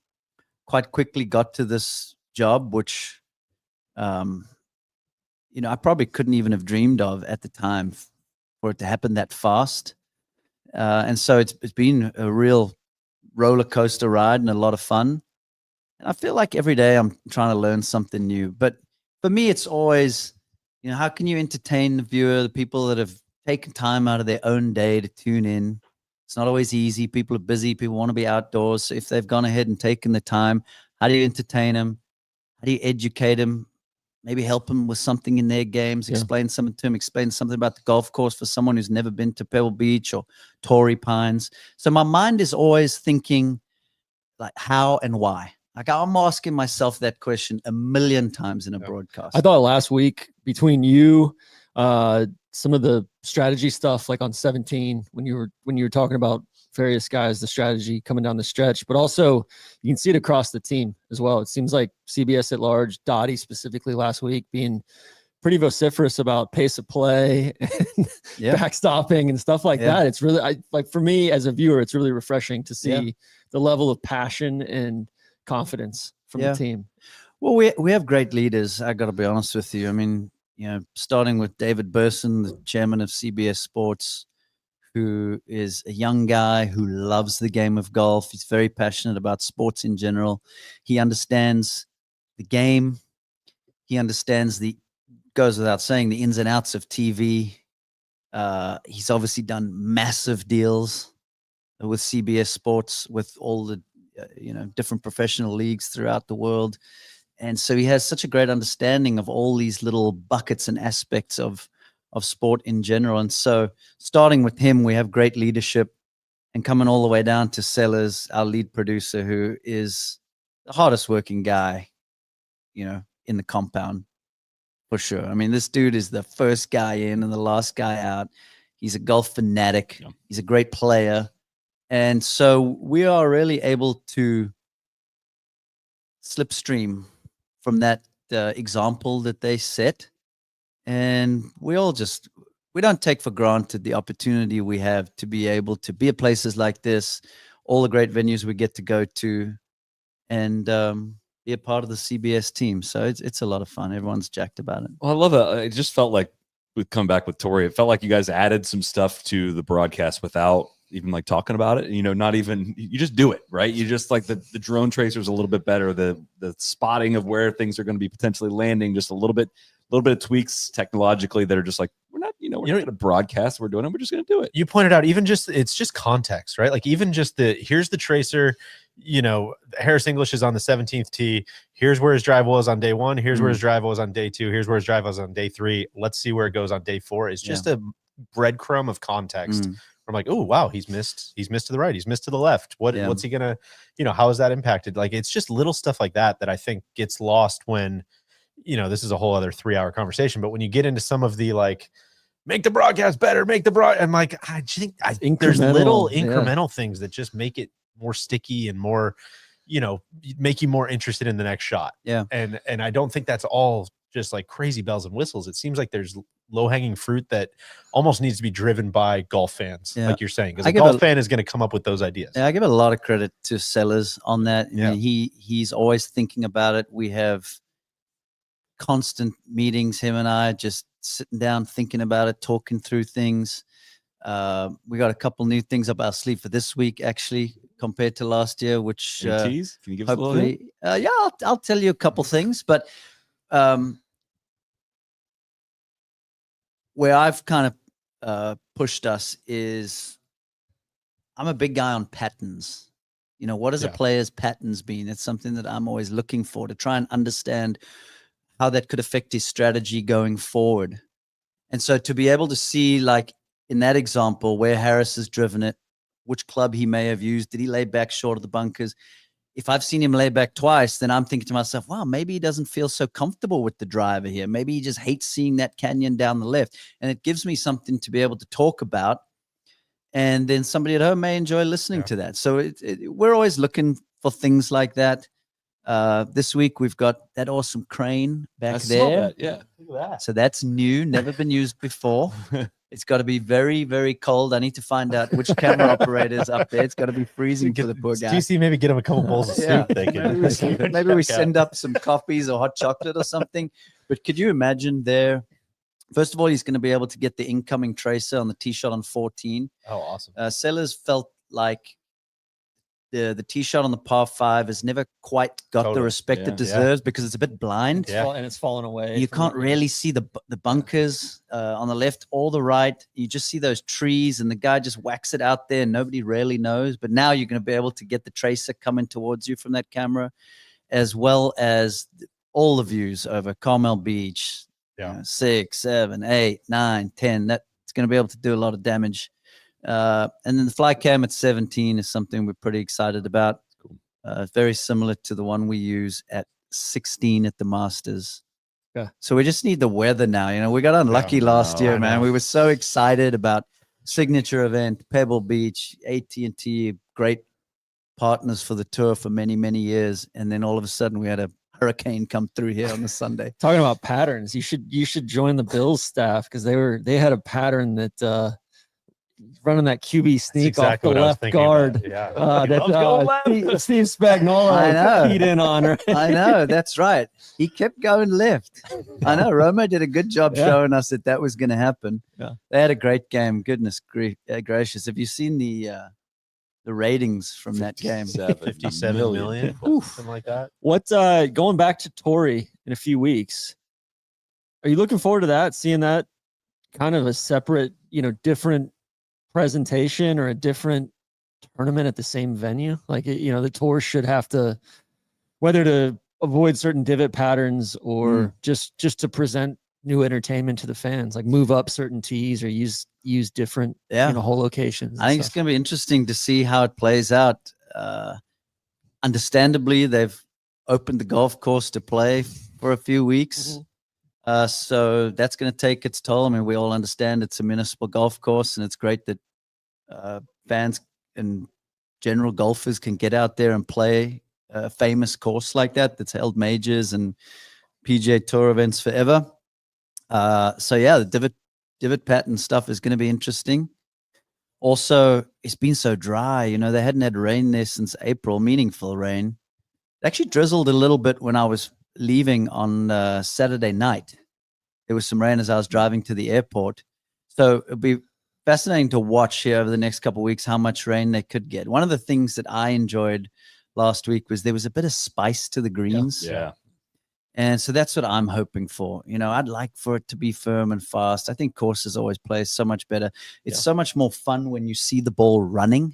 quite quickly got to this job, which, you know, I probably couldn't even have dreamed of at the time for it to happen that fast. And so it's been a real roller coaster ride and a lot of fun. And I feel like every day I'm trying to learn something new. But for me, it's always, you know, how can you entertain the viewer, the people that have taken time out of their own day to tune in? It's not always easy. People are busy. People want to be outdoors. So if they've gone ahead and taken the time, how do you entertain them? How do you educate them? Maybe help them with something in their games, explain something to them, explain something about the golf course for someone who's never been to Pebble Beach or Torrey Pines. So my mind is always thinking like how and why. Like I'm asking myself that question a million times in a broadcast. I thought last week between you, some of the strategy stuff, like on 17, when you were talking about various guys, the strategy coming down the stretch, but also you can see it across the team as well. It seems like CBS at large, Dottie specifically last week, being pretty vociferous about pace of play and backstopping and stuff like that. It's really, like for me as a viewer, it's really refreshing to see the level of passion and confidence from the team. Well, we have great leaders. I got to be honest with you. I mean, you know, starting with David Burson, the chairman of CBS Sports, who is a young guy who loves the game of golf. He's very passionate about sports in general. He understands the game. He understands goes without saying, the ins and outs of TV. He's obviously done massive deals with CBS Sports, with all the, different professional leagues throughout the world. And so he has such a great understanding of all these little buckets and aspects of sport in general. And so starting with him, we have great leadership, and coming all the way down to Sellers, our lead producer, who is the hardest working guy, in the compound for sure. I mean, this dude is the first guy in and the last guy out. He's a golf fanatic. Yeah. He's a great player. And so we are really able to slipstream from that example that they set. And we don't take for granted the opportunity we have to be able to be at places like this, all the great venues we get to go to, and be a part of the CBS team. So it's a lot of fun. Everyone's jacked about it. Well, I love it. It just felt like we've come back with Tori. It felt like you guys added some stuff to the broadcast without even like talking about it. You know, not even, you just do it, right? You just like the drone tracers a little bit better, the spotting of where things are going to be potentially landing, just a little bit of tweaks technologically that are just like, we're not going to broadcast. We're doing it. We're just going to do it. You pointed out it's just context, right? Like even just here's the tracer, Harris English is on the 17th tee. Here's where his drive was on day 1. Here's where his drive was on day 2. Here's where his drive was on day 3. Let's see where it goes on day 4. It's just a breadcrumb of context. I'm like, oh wow, he's missed to the right, he's missed to the left. What's he gonna, how is that impacted? Like it's just little stuff like that I think gets lost when, this is a whole other 3-hour conversation. But when you get into some of the like, make the broadcast better, I'm like, I think there's little incremental things that just make it more sticky and more, make you more interested in the next shot. Yeah. And I don't think that's all just like crazy bells and whistles. It seems like there's low-hanging fruit that almost needs to be driven by golf fans, like you're saying, because a golf fan is going to come up with those ideas. Yeah, I give a lot of credit to Sellers on that. Yeah. He's always thinking about it. We have constant meetings, him and I, just sitting down, thinking about it, talking through things. We got a couple new things up our sleeve for this week, actually, compared to last year, which tease? Can you give us a little hint? Yeah, I'll tell you a couple things, but where I've kind of pushed us is I'm a big guy on patterns. What has a player's patterns been? It's something that I'm always looking for to try and understand how that could affect his strategy going forward. And so to be able to see, like in that example, where Harris has driven it, which club he may have used, did he lay back short of the bunkers? If I've seen him lay back twice, then I'm thinking to myself, wow, maybe he doesn't feel so comfortable with the driver here. Maybe he just hates seeing that canyon down the left. And it gives me something to be able to talk about. And then somebody at home may enjoy listening to that. So we're always looking for things like that. This week, we've got that awesome crane back there. Yeah. Look at that. So that's new, never been used before. It's got to be very, very cold. I need to find out which camera operator is up there. It's got to be freezing for the poor guy. GC, maybe get him a couple bowls of soup. Maybe we send up some coffees or hot chocolate or something. But could you imagine there? First of all, he's going to be able to get the incoming tracer on the tee shot on 14. Oh, awesome. Sellers felt like the tee shot on the par 5 has never quite got the respect it deserves because it's a bit blind. And it's fallen away. You can't really see the bunkers on the left or the right. You just see those trees and the guy just whacks it out there and nobody really knows. But now you're going to be able to get the tracer coming towards you from that camera, as well as all the views over Carmel Beach, 6, 7, 8, 9, 10. That's going to be able to do a lot of damage. And then the fly cam at 17 is something we're pretty excited about. Very similar to the one we use at 16 at the Masters. Yeah. So we just need the weather now. We got unlucky last year, man. We were so excited about signature event, Pebble Beach, AT&T, great partners for the tour for many, many years. And then all of a sudden we had a hurricane come through here on the Sunday. Talking about patterns, you should join the Bills staff because they had a pattern that running that QB sneak off the left guard. Steve Spagnuolo keyed in on her. I know, that's right. He kept going left. I know Romo did a good job showing us that was going to happen. Yeah. They had a great game. Goodness gracious. Have you seen the ratings from that game? 57 million. Something like that. What going back to Torrey in a few weeks, are you looking forward to that, seeing that kind of a separate, different presentation or a different tournament at the same venue? Like, the tour should have to, whether to avoid certain divot patterns or just to present new entertainment to the fans, like move up certain tees or use different hole locations. I think it's going to be interesting to see how it plays out. Understandably, they've opened the golf course to play for a few weeks. So that's going to take its toll. I mean, we all understand it's a municipal golf course, and it's great that fans and general golfers can get out there and play a famous course like that that's held majors and PGA Tour events forever. So yeah, the divot pattern stuff is going to be interesting. Also, it's been so dry. You know, they hadn't had rain there since April, meaningful rain. It actually drizzled a little bit when I was leaving on Saturday night. There was some rain as I was driving to the airport. So it'll be fascinating to watch here over the next couple of weeks how much rain they could get. One of the things that I enjoyed last week was there was a bit of spice to the greens. Yeah. And so that's what I'm hoping for. You know, I'd like for it to be firm and fast. I think courses always play so much better. It's so much more fun when you see the ball running.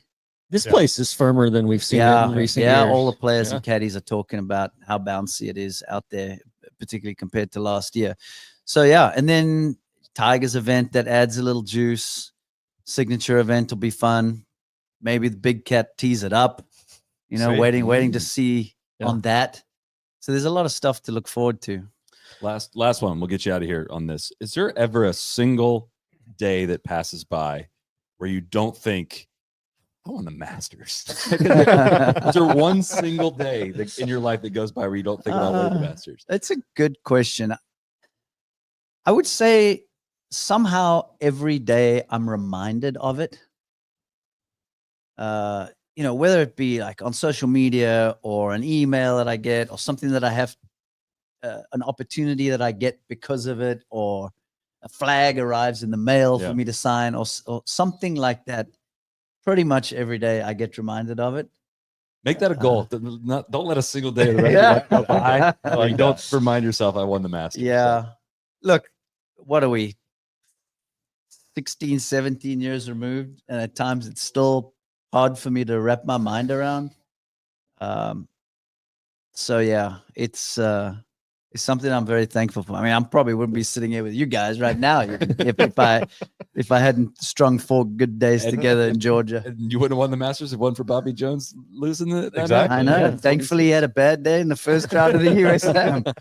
This place is firmer than we've seen it in recent years. All the players and caddies are talking about how bouncy it is out there, particularly compared to last year. So, yeah. And then Tiger's event that adds a little juice. Signature event will be fun. Maybe the big cat tees it up, you know, waiting to see on that. So there's a lot of stuff to look forward to. Last one. We'll get you out of here on this. Is there ever a single day that passes by where you don't think, I won the Masters? Is there one single day in your life that goes by where you don't think about the Masters? That's a good question. I would say somehow every day I'm reminded of it. You know, whether it be like on social media or an email that I get or something that I have, an opportunity that I get because of it, or a flag arrives in the mail for me to sign or something like that. Pretty much every day I get reminded of it. Make that a goal. Don't let a single day of the rest of your life go by. Like, don't remind yourself I won the Masters. Yeah. So. Look, what are we? 16, 17 years removed. And at times it's still hard for me to wrap my mind around. So yeah, it's something I'm very thankful for. I mean, I probably wouldn't be sitting here with you guys right now if I hadn't strung 4 good days together in Georgia. And you wouldn't have won the Masters if it wasn't for Bobby Jones losing it. Exactly. I know. Yeah. Thankfully, he had a bad day in the first round of the USM.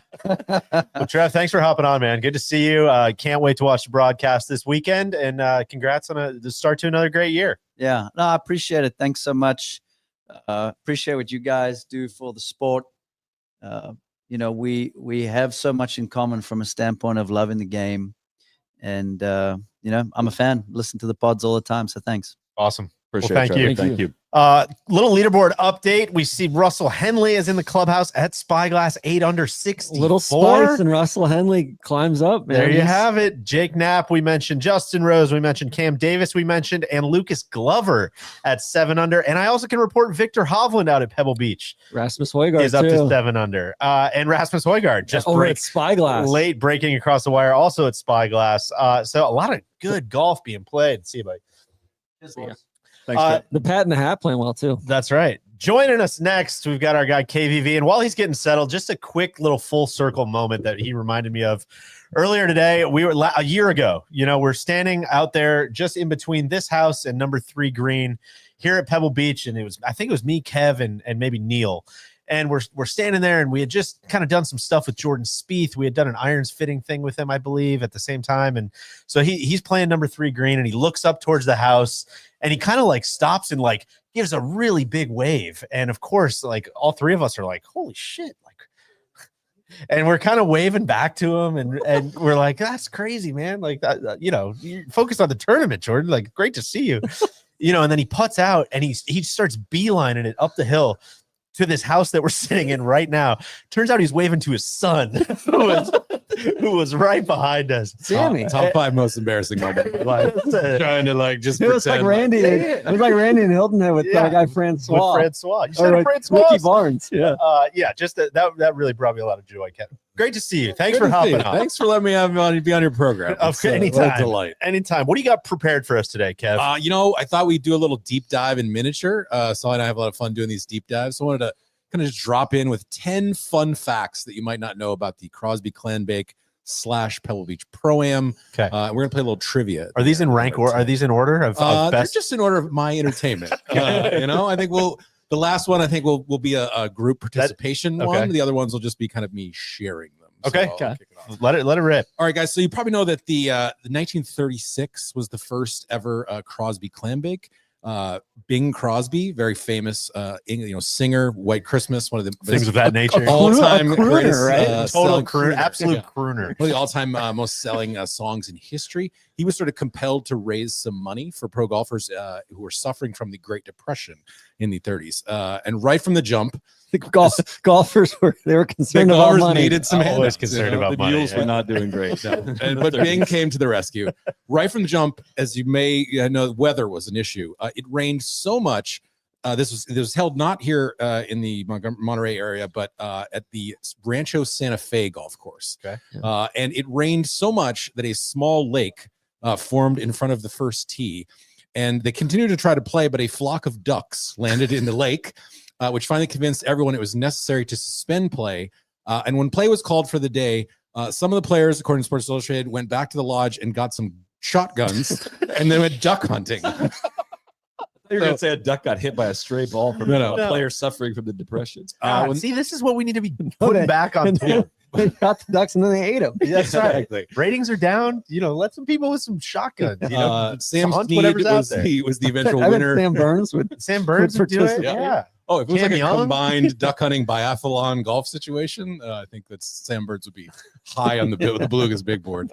Well, Trev, thanks for hopping on, man. Good to see you. Can't wait to watch the broadcast this weekend, and congrats on the start to another great year. Yeah, no, I appreciate it. Thanks so much. Appreciate what you guys do for the sport. You know, we have so much in common from a standpoint of loving the game. And, you know, I'm a fan. Listen to the pods all the time. So thanks. Awesome. Appreciate thank it. you. Thank you. Little leaderboard update. We see Russell Henley is in the clubhouse at Spyglass, 8 under 64. Little spice and Russell Henley climbs up. Man. There you have it. Jake Knapp, we mentioned Justin Rose, we mentioned Cam Davis, we mentioned, and Lucas Glover at 7 under. And I also can report Victor Hovland out at Pebble Beach. Rasmus Højgaard is up to 7 under. And Rasmus Højgaard just at Spyglass. Late breaking across the wire, also at Spyglass. So a lot of good golf being played. See you, buddy. Thanks, the Pat and the Hat playing well too. That's right. Joining us next, we've got our guy KVV, and while he's getting settled, just a quick little full circle moment that he reminded me of earlier today. We were a year ago. You know, we're standing out there just in between this house and number 3 green here at Pebble Beach, and I think it was me, Kev, and maybe Neil. And we're standing there, and we had just kind of done some stuff with Jordan Spieth. We had done an irons fitting thing with him, I believe, at the same time. And so he's playing number 3 green, and he looks up towards the house, and he kind of like stops and like gives a really big wave. And of course, like all 3 of us are like, holy shit. Like, and we're kind of waving back to him, and we're like, that's crazy, man. Like, you know, you're focused on the tournament, Jordan. Like, great to see you. You know, and then he putts out, and he starts beelining it up the hill to this house that we're sitting in right now. Turns out he's waving to his son, who was right behind us. Sammy. Top 5 most embarrassing moment. Like, trying to like just it was like Randy. It was like Randy and Hilton had with that guy Francois. With Francois. You said Francois. Mickey Barnes. Yeah. Yeah. Just that really brought me a lot of joy, Kevin. Great to see you. Thanks for hopping on. Thanks for letting me be on your program. Okay, anytime. What a delight. Anytime. What do you got prepared for us today, Kev? You know, I thought we'd do a little deep dive in miniature. Solly and I have a lot of fun doing these deep dives. So I wanted to kind of just drop in with 10 fun facts that you might not know about the Crosby Clanbake / Pebble Beach Pro-Am. Okay. We're going to play a little trivia. Are these in rank or are these in order of they're best? just in order of my entertainment. You know, I think the last one I think will be a group participation one. The other ones will just be kind of me sharing them. Okay. Let it rip. All right, guys. So you probably know that the 1936 was the first ever Crosby Clanbake. Bing Crosby, very famous, singer, White Christmas, one of the things of that nature, all-time crooner, greatest, right? Total crooner, crooner, absolute crooner. One of the all-time most selling songs in history. He was sort of compelled to raise some money for pro golfers who were suffering from the Great Depression in the 30s, and right from the jump, the golfers were concerned about money. Needed some always concerned about the money. mules were not doing great. But Bing came to the rescue right from the jump. As you may know, weather was an issue. It rained so much. This was held not here in the Monterey area, but at the Rancho Santa Fe golf course. Okay. And it rained so much that a small lake formed in front of the first tee, and they continued to try to play, but a flock of ducks landed in the lake, which finally convinced everyone it was necessary to suspend play. And when play was called for the day, some of the players, according to Sports Illustrated, went back to the lodge and got some shotguns and then went duck hunting. You're going to say a duck got hit by a stray ball from a player suffering from the depression. See, this is what we need to be putting back on tour. They got the ducks and then they ate them. That's right. Ratings are down. Let some people with some shotguns. Sam Snead was the eventual winner. Sam Burns would do it. Yeah. Oh, if it was Cam like a Young? combined duck hunting biathlon golf situation, I think that Sam Burns would be high on the Beluga's big board.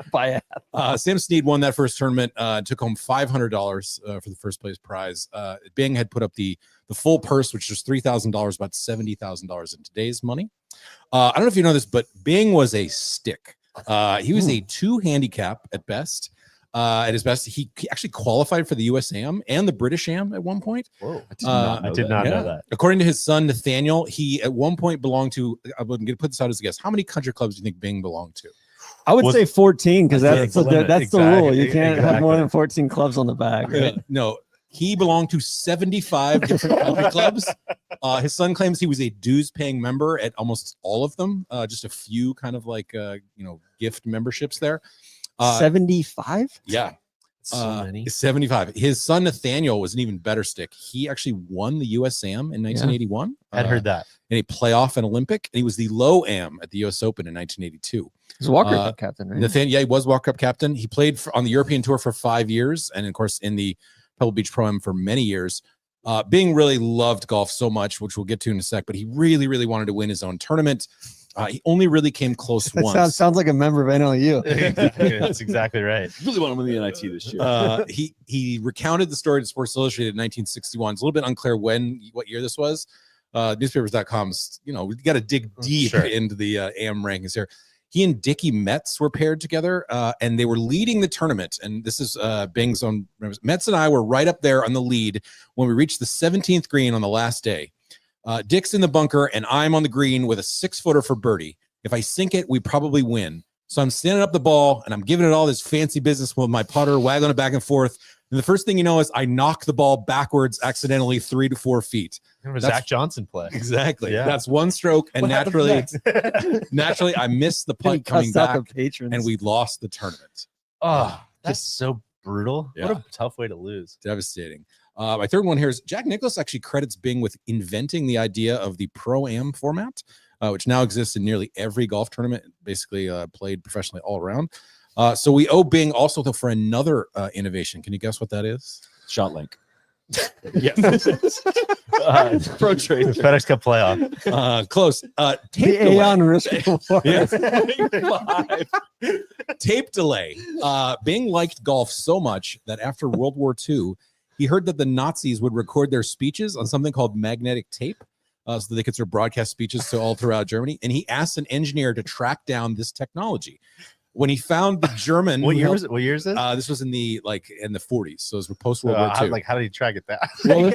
Sam Snead won that first tournament, took home $500 for the first place prize. Bing had put up the full purse, which was $3,000, about $70,000 in today's money. I don't know if you know this, but Bing was a stick. He was a 2 handicap at best. At his best, he actually qualified for the US Am and the British Am at one point. Whoa, I did not know that. According to his son Nathaniel, he at one point belonged to. I'm going to put this out as a guess. How many country clubs do you think Bing belonged to? I would say 14 because that's the rule. You can't have exactly. more than 14 clubs on the bag. Right? No, he belonged to 75 different country clubs. His son claims he was a dues-paying member at almost all of them. Just a few kind of like gift memberships there. 75? Yeah. So many. 75. His son Nathaniel was an even better stick. He actually won the US Am in 1981. I'd heard that. In a playoff and Olympic. And he was the low Am at the US Open in 1982. He's Walker Cup captain, right? He was Walker Cup captain. He played on the European Tour for 5 years, and of course in the Pebble Beach Pro-Am for many years. Bing really loved golf so much, which we'll get to in a sec, but he really, really wanted to win his own tournament. He only really came close once. Sounds like a member of NLU. That's exactly right. Really want to win the NIT this year. He recounted the story to Sports Illustrated in 1961. It's a little bit unclear what year this was. Newspapers.com's, we got to dig deep into the AM rankings here. He and Dickie Metz were paired together, and they were leading the tournament. And this is Bing's own. Metz and I were right up there on the lead when we reached the 17th green on the last day. Dick's in the bunker, and I'm on the green with a 6-footer for birdie. If I sink it, we probably win. So I'm standing up the ball, and I'm giving it all this fancy business with my putter, waggling it back and forth. And the first thing you know is I knock the ball backwards accidentally 3 to 4 feet. It was Zach Johnson play. Exactly. Yeah. That's one stroke, and naturally, I missed the putt coming back, and we lost the tournament. Oh, that's so brutal. Yeah. What a tough way to lose. Devastating. My third one here is Jack Nicklaus actually credits Bing with inventing the idea of the Pro-Am format, which now exists in nearly every golf tournament, basically played professionally all around. So we owe Bing also though for another innovation. Can you guess what that is? Shot link. Yes. Pro trade. FedEx Cup playoff. Close. Tape delay. Tape delay. Bing liked golf so much that after World War II, he heard that the Nazis would record their speeches on something called magnetic tape, so that they could sort of broadcast speeches to all throughout Germany. And he asked an engineer to track down this technology. When he found the German, What year is it? What year is this? This was in the 40s, so it was post World War II. How did he track it down? Well,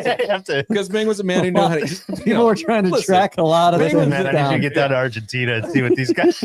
because Bing was a man who knew how to. People were trying to track a lot of things. Man, I need to get down to Argentina and see what these guys.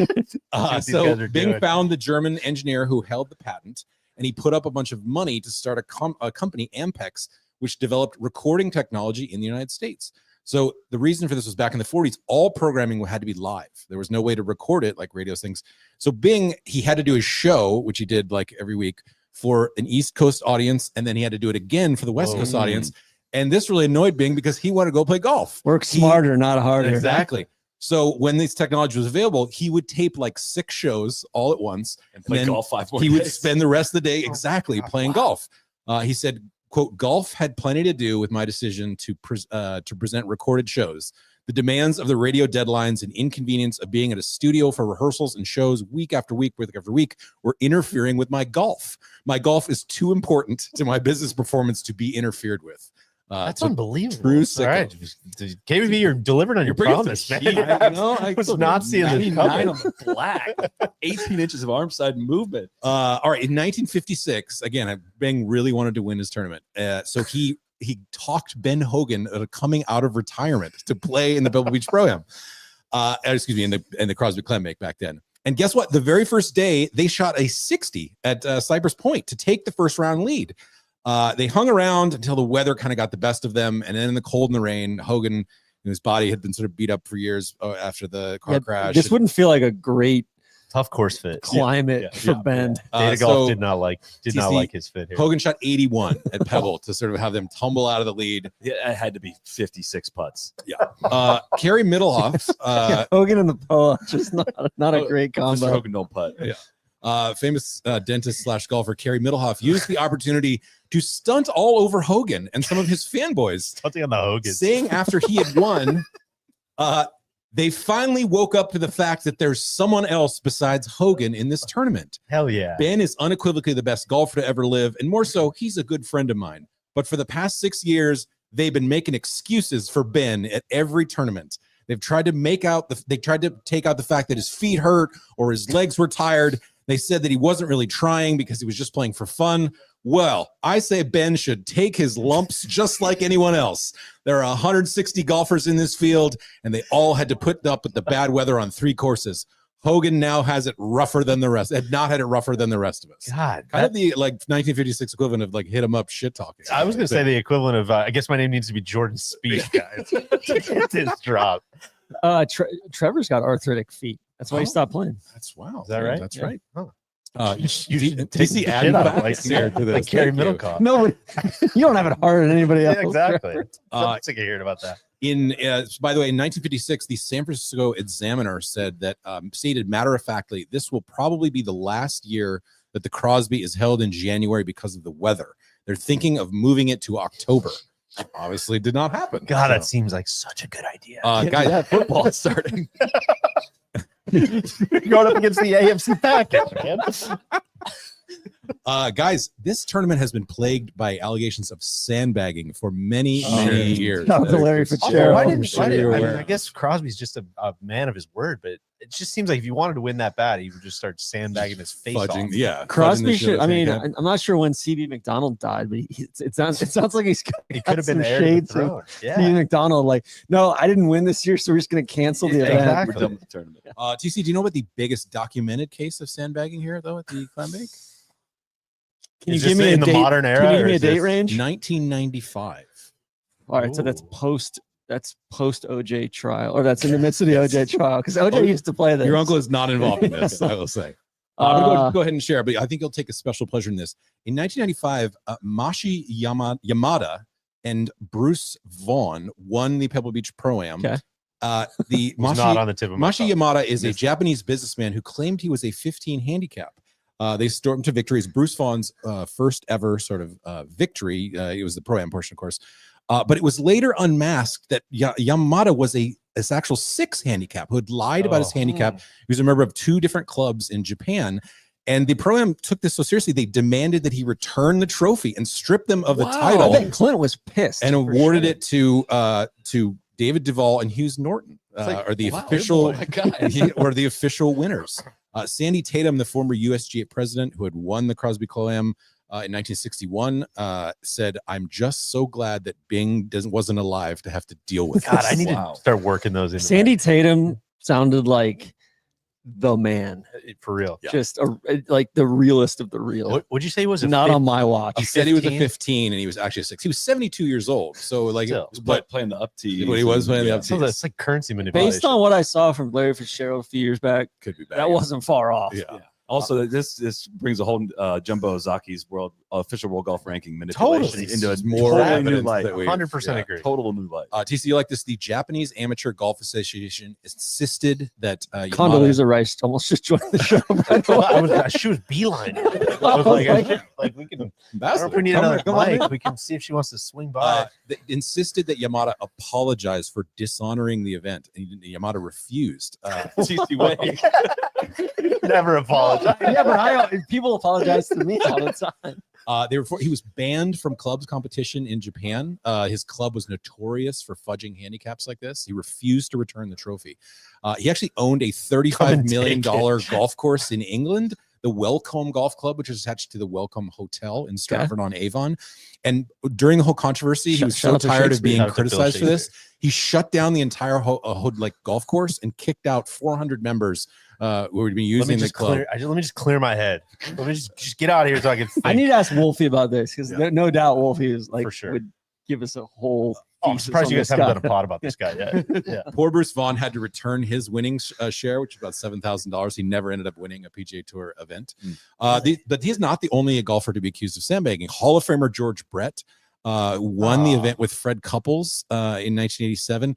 So Bing found the German engineer who held the patent, and he put up a bunch of money to start a company, Ampex, which developed recording technology in the United States. So the reason for this was back in the 40s, all programming had to be live. There was no way to record it like radio things. So Bing, he had to do his show, which he did like every week for an East Coast audience. And then he had to do it again for the West Coast audience. And this really annoyed Bing because he wanted to go play golf. Work smarter, not harder. Exactly. So when this technology was available, he would tape like 6 shows all at once. And play golf 5 more He would days. spend the rest of the day playing golf. He said quote, golf had plenty to do with my decision to present recorded shows. The demands of the radio deadlines and inconvenience of being at a studio for rehearsals and shows week after week were interfering with my golf. My golf is too important to my business performance to be interfered with. That's unbelievable. True All right, KBB, you're delivering on your promise, man. I was not seeing this coming. On the black, 18 inches of arm side movement. All right, in 1956, again, Bing really wanted to win his tournament, so he talked Ben Hogan coming out of retirement to play in the Pebble Beach Pro-Am. Excuse me, in the Crosby Clemmake back then. And guess what? The very first day, they shot a 60 at Cypress Point to take the first round lead. They hung around until the weather kind of got the best of them. And then in the cold and the rain, Hogan, his body had been sort of beat up for years after the car crash. This wouldn't feel like a great tough course fit climate for Ben. Data Golf did not like his fit here. Hogan shot 81 at Pebble to sort of have them tumble out of the lead. Yeah, it had to be 56 putts. Yeah. Kerry Middlehoff. Hogan and the Poa, just not a great combo. Mr. Hogan don't putt. Yeah. Famous dentist / golfer Kerry Middlehoff used the opportunity to stunt all over Hogan and some of his fanboys. Stunting on the Hogan. Saying after he had won, they finally woke up to the fact that there's someone else besides Hogan in this tournament. Hell yeah. Ben is unequivocally the best golfer to ever live, and more so, he's a good friend of mine. But for the past 6 years, they've been making excuses for Ben at every tournament. They've tried to take out the fact that his feet hurt or his legs were tired. They said that he wasn't really trying because he was just playing for fun. Well, I say Ben should take his lumps just like anyone else. There are 160 golfers in this field, and they all had to put up with the bad weather on 3 courses. Hogan now has it rougher than the rest. Had not had it rougher than the rest of us. God, kind of the 1956 equivalent of hit him up shit talking. I was going to say the equivalent of I guess my name needs to be Jordan Spieth, guys. To get this drop. Trevor's got arthritic feet. That's why he stopped playing. That's wow. Is that right? That's Yeah. right. Oh. You see Shit out of like Kerry Middlecoff. No, you don't have it harder than anybody else. Yeah, exactly. Trevor. Sick of hearing about that. By the way, in 1956, the San Francisco Examiner said that stated matter-of-factly, this will probably be the last year that the Crosby is held in January because of the weather. They're thinking of moving it to October. Obviously, did not happen. God, that seems like such a good idea. Guys, football is starting. Going up against the AFC package, man. Guys, this tournament has been plagued by allegations of sandbagging for many years. That was Larry Fitzgerald. I guess Crosby's just a man of his word, but it just seems like if you wanted to win that bad, he would just start sandbagging his face off. Yeah, Crosby should. I mean, I'm not sure when C.B. McDonald died, but it sounds like he could have been shades of C.B. McDonald. Like, no, I didn't win this year, so we're just going to cancel the event. Exactly. We're done with the tournament. TC, do you know what the biggest documented case of sandbagging here, though, at the Clemmake? Can you give me in the modern era? Can you give me a date range? 1995. All right, so that's post OJ trial, or that's in the midst of the OJ trial, because OJ used to play this. Your uncle is not involved in this, I will say. I'm going to go ahead and share, but I think you'll take a special pleasure in this. In 1995, Mashi Yamada and Bruce Vaughn won the Pebble Beach Pro-Am. Okay. The not on the tip of my Mashi Yamada is a Japanese businessman who claimed he was a 15 handicap. They stormed to victory. It's Bruce Vaughn's first ever sort of victory. It was the Pro-Am portion, of course. But it was later unmasked that Yamada was this actual 6 handicap who had lied about his handicap. He was a member of 2 different clubs in Japan. And the Pro-Am took this so seriously, they demanded that he return the trophy and strip them of the title. I bet Clint was pissed. And awarded it to David Duvall and Hughes Norton, are the official winners. Sandy Tatum, the former USGA president who had won the Crosby Pro-Am in 1961, said, "I'm just so glad that Bing wasn't alive to have to deal with God, this." I need to start working those in. Sandy Tatum sounded like the man, for real. Just like the realest of the real. Would you say he was not on my watch? He said he was a 15 and he was actually a 6. He was 72 years old. So like, but playing the up tee. But he was playing the up So tee. that's like currency manipulation. Based on what I saw from Larry Fitzgerald a few years back, could be bad. That wasn't far off. Yeah. Also, this brings a whole Jumbo Ozaki's world official world golf ranking manipulation Totally. into a More more evidence new light. that we 100% agree. Total new light. TC, you like this? The Japanese Amateur Golf Association insisted that Condoleezza Rice almost just joined the show. She was beeline. I was like, we can. I don't know if we need another mic. We can see if she wants to swing by. They insisted that Yamada apologize for dishonoring the event, and Yamada refused. TC, what? Never apologize. Yeah, but people apologize to me all the time. He was banned from clubs competition in Japan. His club was notorious for fudging handicaps like this. He refused to return the trophy. He actually owned a $35 million golf course in England, the Welcome Golf Club, which is attached to the Welcome Hotel in Stratford-on-Avon. And during the whole controversy, he was so tired of being criticized for this, he shut down the entire golf course and kicked out 400 members who would be using the club. Let me just clear my head. Let me just get out of here so I can think. I need to ask Wolfie about this because no doubt Wolfie is like For sure. would give us a whole. I'm surprised you guys haven't done a pod about this guy yet. Yeah. Poor Bruce Vaughn had to return his winning share, which is about $7,000. He never ended up winning a PGA Tour event. But he's not the only golfer to be accused of sandbagging. Hall of Famer George Brett won the event with Fred Couples in 1987.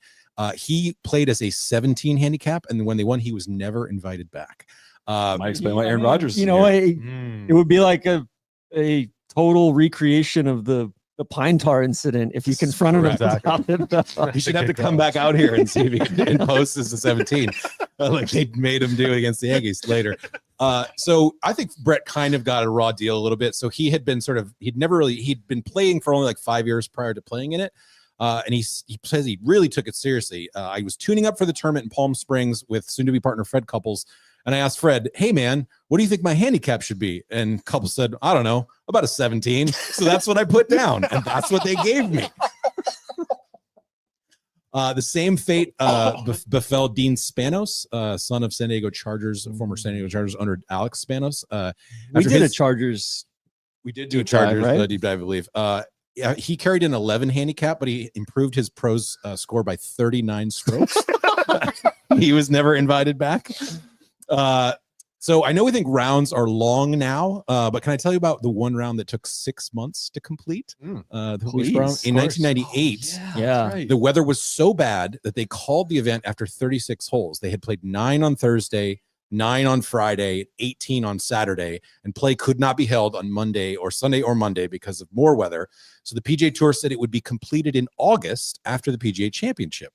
He played as a 17 handicap, and when they won, he was never invited back. Might explain why Aaron Rodgers. You know, it would be like a total recreation of the pine tar incident if you confronted him about it. He should have to come back out here and see if he can post as a 17, like they made him do against the Yankees later. So I think Brett kind of got a raw deal a little bit. So he had been he'd been playing for only like 5 years prior to playing in it. And he says he really took it seriously. I was tuning up for the tournament in Palm Springs with soon-to-be partner Fred Couples. And I asked Fred, hey, man, what do you think my handicap should be? And Couples said, I don't know, about a 17. So that's what I put down. And that's what they gave me. The same fate befell Dean Spanos, son of San Diego Chargers, former San Diego Chargers owner Alex Spanos. We did a Chargers. We did do a Chargers deep dive, I believe. Yeah, he carried an 11 handicap, but he improved his pros score by 39 strokes. He was never invited back. So I know we think rounds are long now, but can I tell you about the one round that took 6 months to complete? The Beach Pro-Am in 1998. The weather was so bad that they called the event after 36 holes. They had played 9 on Thursday, 9 on Friday, 18 on Saturday, and play could not be held on Monday or Sunday or Monday because of more weather. So the PGA Tour said it would be completed in August after the PGA Championship.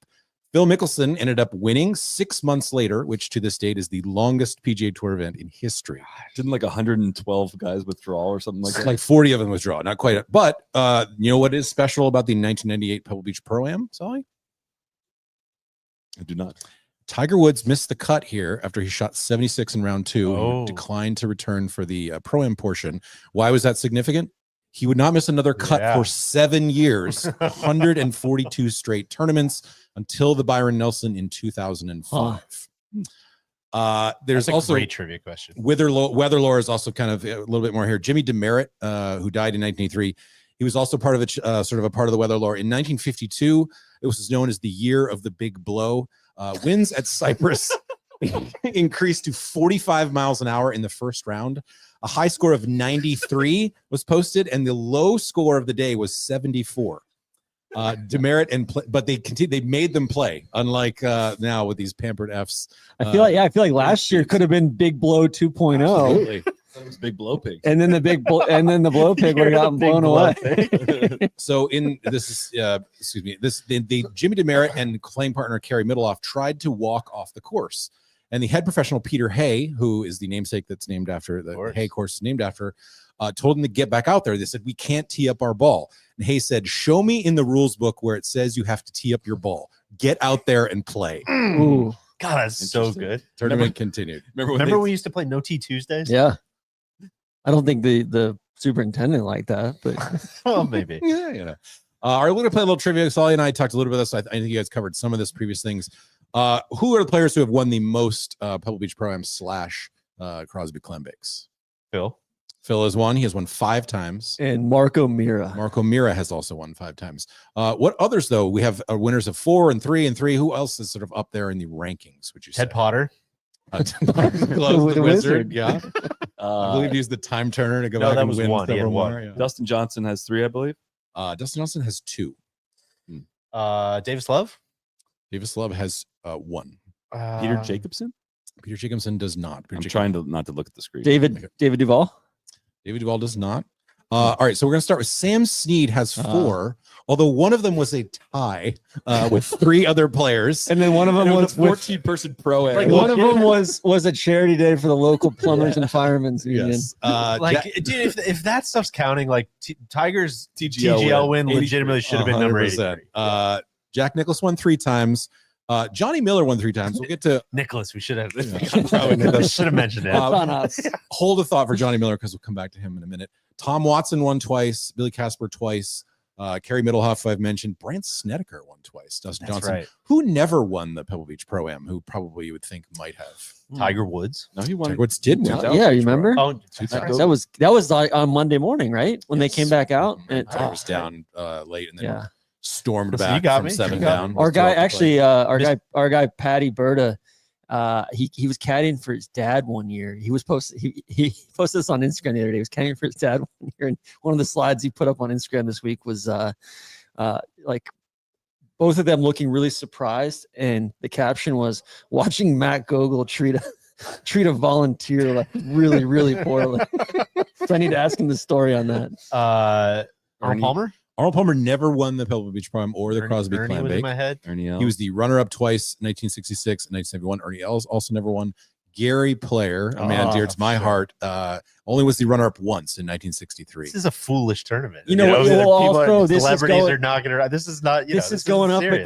Phil Mickelson ended up winning 6 months later, which to this date is the longest PGA Tour event in history. Didn't like 112 guys withdraw or something like that? Like 40 of them withdraw, not quite. But you know what is special about the 1998 Pebble Beach Pro-Am, Solly? I do not. Tiger Woods missed the cut here after he shot 76 in round 2 and declined to return for the Pro-Am portion. Why was that significant? He would not miss another cut for 7 years, 142 straight tournaments until the Byron Nelson in 2005. There's also a great trivia question. Weather lore is also kind of a little bit more here. Jimmy DeMeritt, who died in 1983, he was also part of it, sort of a part of the weather lore. In 1952, it was known as the year of the big blow. Winds at Cyprus increased to 45 miles an hour in the first round. A high score of 93 was posted, and the low score of the day was 74. Demerit but they made them play, unlike now with these pampered Fs. I feel like last year could have been Big Blow 2.0. Absolutely. That was Big Blow Pig. And then the blow pig would have gotten blown away. So in this the Jimmy DeMeritt and playing partner Kerry Middleoff tried to walk off the course. And the head professional Peter Hay, who is the namesake that's named after the Hay course is named after, told him to get back out there. They said, we can't tee up our ball. And Hay said, show me in the rules book where it says you have to tee up your ball. Get out there and play. Ooh. God, that's so good. Tournament continued. Remember we used to play No Tee Tuesdays? Yeah. I don't think the superintendent liked that, but well, maybe. Yeah, you know. All right, we're gonna play a little trivia. Solly and I talked a little bit of this. I think you guys covered some of this previous things. Who are the players who have won the most Pebble Beach Pro-Am / Crosby Clembakes? Phil has won. He has won 5 times. And Marco Mira. Marco Mira has also won 5 times. What others, though? We have winners of 4 and 3 and 3. Who else is sort of up there in the rankings, would you say? Ted Potter. The wizard. Yeah. I Uh, believe he used the time turner to go No, back that and was win one. He had several one. more. Yeah. Dustin Johnson has 3, I believe. Dustin Johnson has 2. Davis Love. Davis Love has 1. Peter Jacobson. Peter Jacobson does not. I'm trying to not to look at the screen. David Duvall. David Duvall does not. All right, so we're going to start with Sam Snead has 4, although one of them was a tie with 3 other players. And then one of them was 14-person pro. Like one of them was a charity day for the local plumbers and firemen's union. Yes. Dude, if that stuff's counting, like Tigers TGL TGL win legitimately should have been number 100%. 83. Jack Nicklaus won 3 times. Johnny Miller won 3 times. We'll get to Nicholas. We should have. Yeah. Should have mentioned it. on us. Hold a thought for Johnny Miller because we'll come back to him in a minute. Tom Watson won twice. Billy Casper twice. Kerry Middlehoff, I've mentioned. Brant Snedeker won twice. Dustin That's Johnson, right. who never won the Pebble Beach Pro-Am, who probably you would think might have. Tiger Woods. No, he won. Tiger Woods did win. Yeah, you remember? Oh, that was like on Monday morning, right? When they came back out. And Tiger was down late and then Yeah. stormed Listen, back you got from me. 7 You got down. me. Our guy, Throughout the actually, play. our guy Patty Berta, he was caddying for his dad one year. He posted this on Instagram the other day. He was caddying for his dad one year, and one of the slides he put up on Instagram this week was like both of them looking really surprised, and the caption was watching Matt Gogol treat a volunteer like really, really poorly. So I need to ask him the story on that. Arnold Palmer. Arnold Palmer never won the Pebble Beach Pro-Am or the Crosby Ernie Clam was in Bake. my head. Ernie Els. He was the runner-up twice, 1966 and 1971. Ernie Els also never won. Gary Player, a man dear to my heart, only was the runner-up once in 1963. This is a foolish tournament. You know what? there are Well, people- also, this is celebrities going- are knocking around. This is not. This is isn't going up serious.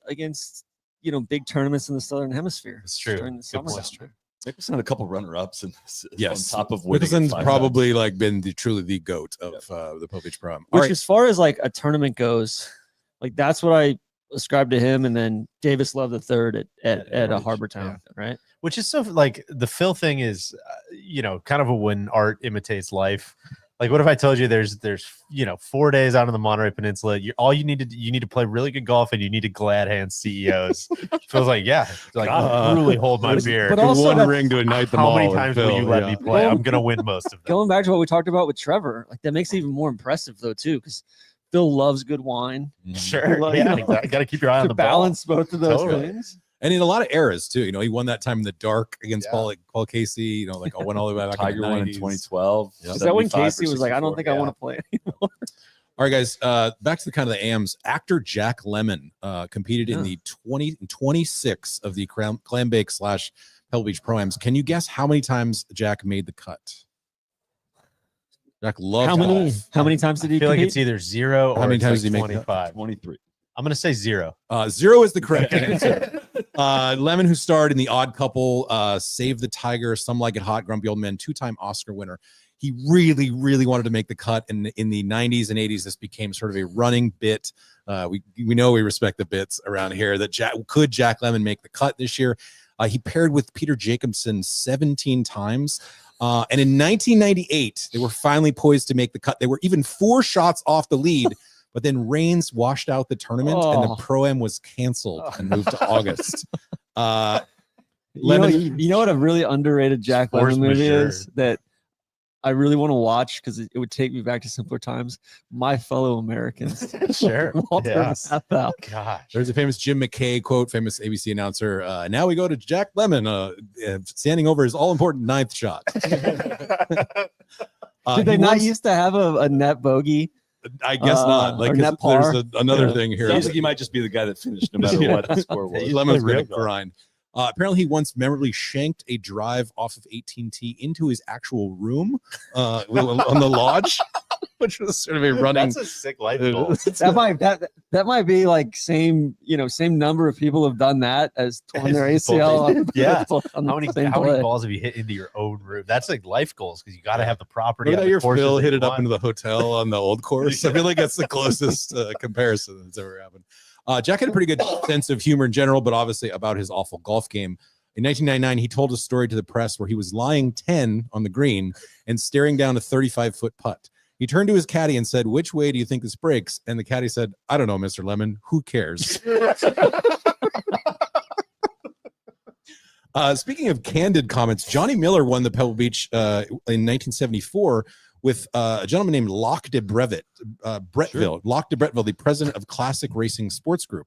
against big tournaments in the Southern Hemisphere. It's true. During the Good summer. point. Nicholson had a couple runner-ups and Yes, on top of winning Nicholson's 5 probably like been truly the goat of the Pebble Beach Pro-Am. Which, as far as like a tournament goes, like that's what I ascribe to him, and then Davis Love III at a Harbortown, right? Which is so like the Phil thing is, kind of a when art imitates life. Like, what if I told you there's 4 days out on the Monterey Peninsula? You need to play really good golf, and you need to glad hand CEOs. Feels like really hold my beer. But also one ring to ignite them all. How many with times will Phil, you let yeah. me play? I'm gonna win most of them. Going back to what we talked about with Trevor, like that makes it even more impressive though too, because Phil loves good wine. Sure, Like, yeah, exactly. Got to keep your eye on to the ball. balance both of those Totally. things. And in a lot of eras too. He won that time in the dark against Paul Casey. Like I went all the way back. Tiger in the won in 90s. 2012. Is that when 75 or Casey was like, I don't 64? think I want to play anymore? All right, guys. Back to the kind of the AMs. Actor Jack Lemmon competed in the 26 of the Clam Bake / Pebble Beach Pro-Ams. Can you guess how many times Jack made the cut? Jack loved golf. How many times did he I feel like compete? it's either 0 or How many it's times like did he make the 25. 23. I'm gonna say 0. 0 is the correct answer. Lemon, who starred in The Odd Couple, Save the Tiger, Some Like It Hot, Grumpy Old Men, 2-time Oscar winner. He really, really wanted to make the cut. And in the 90s and 80s, this became sort of a running bit. We know we respect the bits around here. That Jack Lemmon make the cut this year? He paired with Peter Jacobson 17 times. And in 1998, they were finally poised to make the cut. They were even 4 shots off the lead. But then rains washed out the tournament, and the Pro-Am was canceled and moved to August. You know what a really underrated Jack Force Lemmon movie majeure. is that I really want to watch because it would take me back to simpler times. My Fellow Americans. Sure. Walter Matthau. Gosh. There's a famous Jim McKay quote, famous ABC announcer. Now we go to Jack Lemmon standing over his all-important 9th shot. Did they not used to have a net bogey? I guess not. Like or 'cause net par? there's another thing here. Sounds like he might just be the guy that finished no matter what the score was. Lemon's been a grind. Apparently, he once memorably shanked a drive off of AT&T into his actual room on the lodge, which was sort of a running. That's a sick life goal. that might be like same number of people have done that as torn their ACL. Yeah. on How many balls have you hit into your own room? That's like life goals because you got to have the property. Look at on the your courses Phil that hit you it up want. into the hotel on the old course. I feel like that's the closest comparison that's ever happened. Jack had a pretty good sense of humor in general, but obviously about his awful golf game. In 1999, he told a story to the press where he was lying 10 on the green and staring down a 35-foot putt. He turned to his caddy and said, "Which way do you think this breaks?" And the caddy said, "I don't know, Mr. Lemon. Who cares?" Speaking of candid comments, Johnny Miller won the Pebble Beach in 1974 with a gentleman named Locke de Breville, Locke de Bretteville, the president of Classic Racing Sports Group.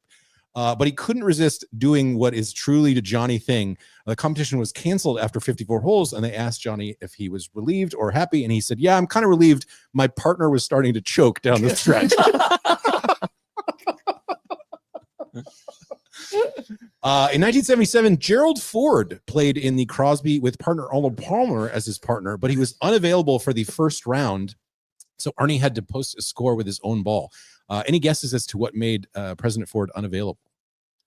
But he couldn't resist doing what is truly the Johnny thing. The competition was canceled after 54 holes, and they asked Johnny if he was relieved or happy, and he said, "Yeah, I'm kind of relieved. My partner was starting to choke down the stretch." In 1977, Gerald Ford played in the Crosby with partner Arnold Palmer as his partner, but he was unavailable for the first round, so Arnie had to post a score with his own ball. Any guesses as to what made President Ford unavailable?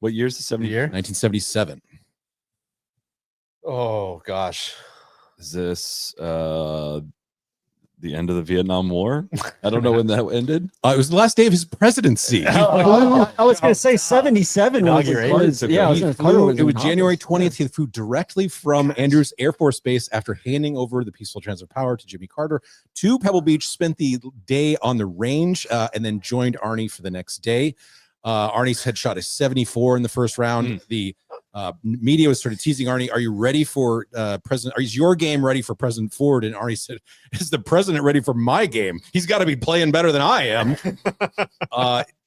What year is the 70 year? 1977. Oh gosh, is this the end of the Vietnam War? I don't know when that ended. It was the last day of his presidency. I was going to say 77. Yeah, it was January 20th. He flew directly from Andrews Air Force Base after handing over the peaceful transfer of power to Jimmy Carter to Pebble Beach, spent the day on the range, and then joined Arnie for the next day. Arnie's had shot a 74 in the first round. The media was sort of teasing Arnie, "Are you ready for President? Is your game ready for President Ford?" And Arnie said, "Is the president ready for my game? He's got to be playing better than I am."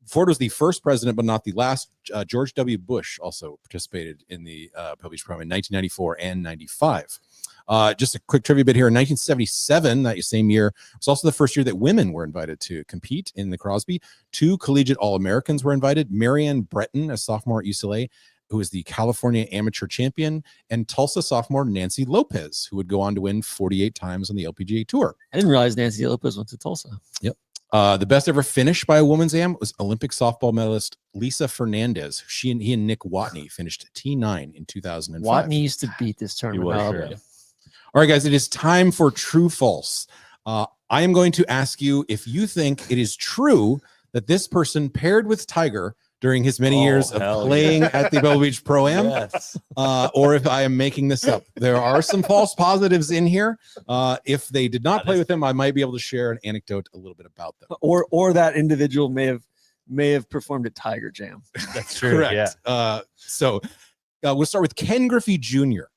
Ford was the first president, but not the last. George W. Bush also participated in the Pebble Beach Pro-Am in 1994 and 95. Just a quick trivia bit here. In 1977, that same year, was also the first year that women were invited to compete in the Crosby. 2 collegiate All-Americans were invited. Marianne Breton, a sophomore at UCLA, who was the California amateur champion, and Tulsa sophomore Nancy Lopez, who would go on to win 48 times on the LPGA Tour. I didn't realize Nancy Lopez went to Tulsa. Yep. The best ever finish by a women's AM was Olympic softball medalist Lisa Fernandez. He and Nick Watney finished T9 in 2005. Watney used to beat this tournament. All right, guys, it is time for True False. I am going to ask you if you think it is true that this person paired with Tiger during his many years of playing at the Pebble Beach Pro-Am, or if I am making this up. There are some false positives in here. If they did not play with him, I might be able to share an anecdote a little bit about them. Or that individual may have performed at Tiger Jam. That's true. Correct. Yeah. So we'll start with Ken Griffey Jr.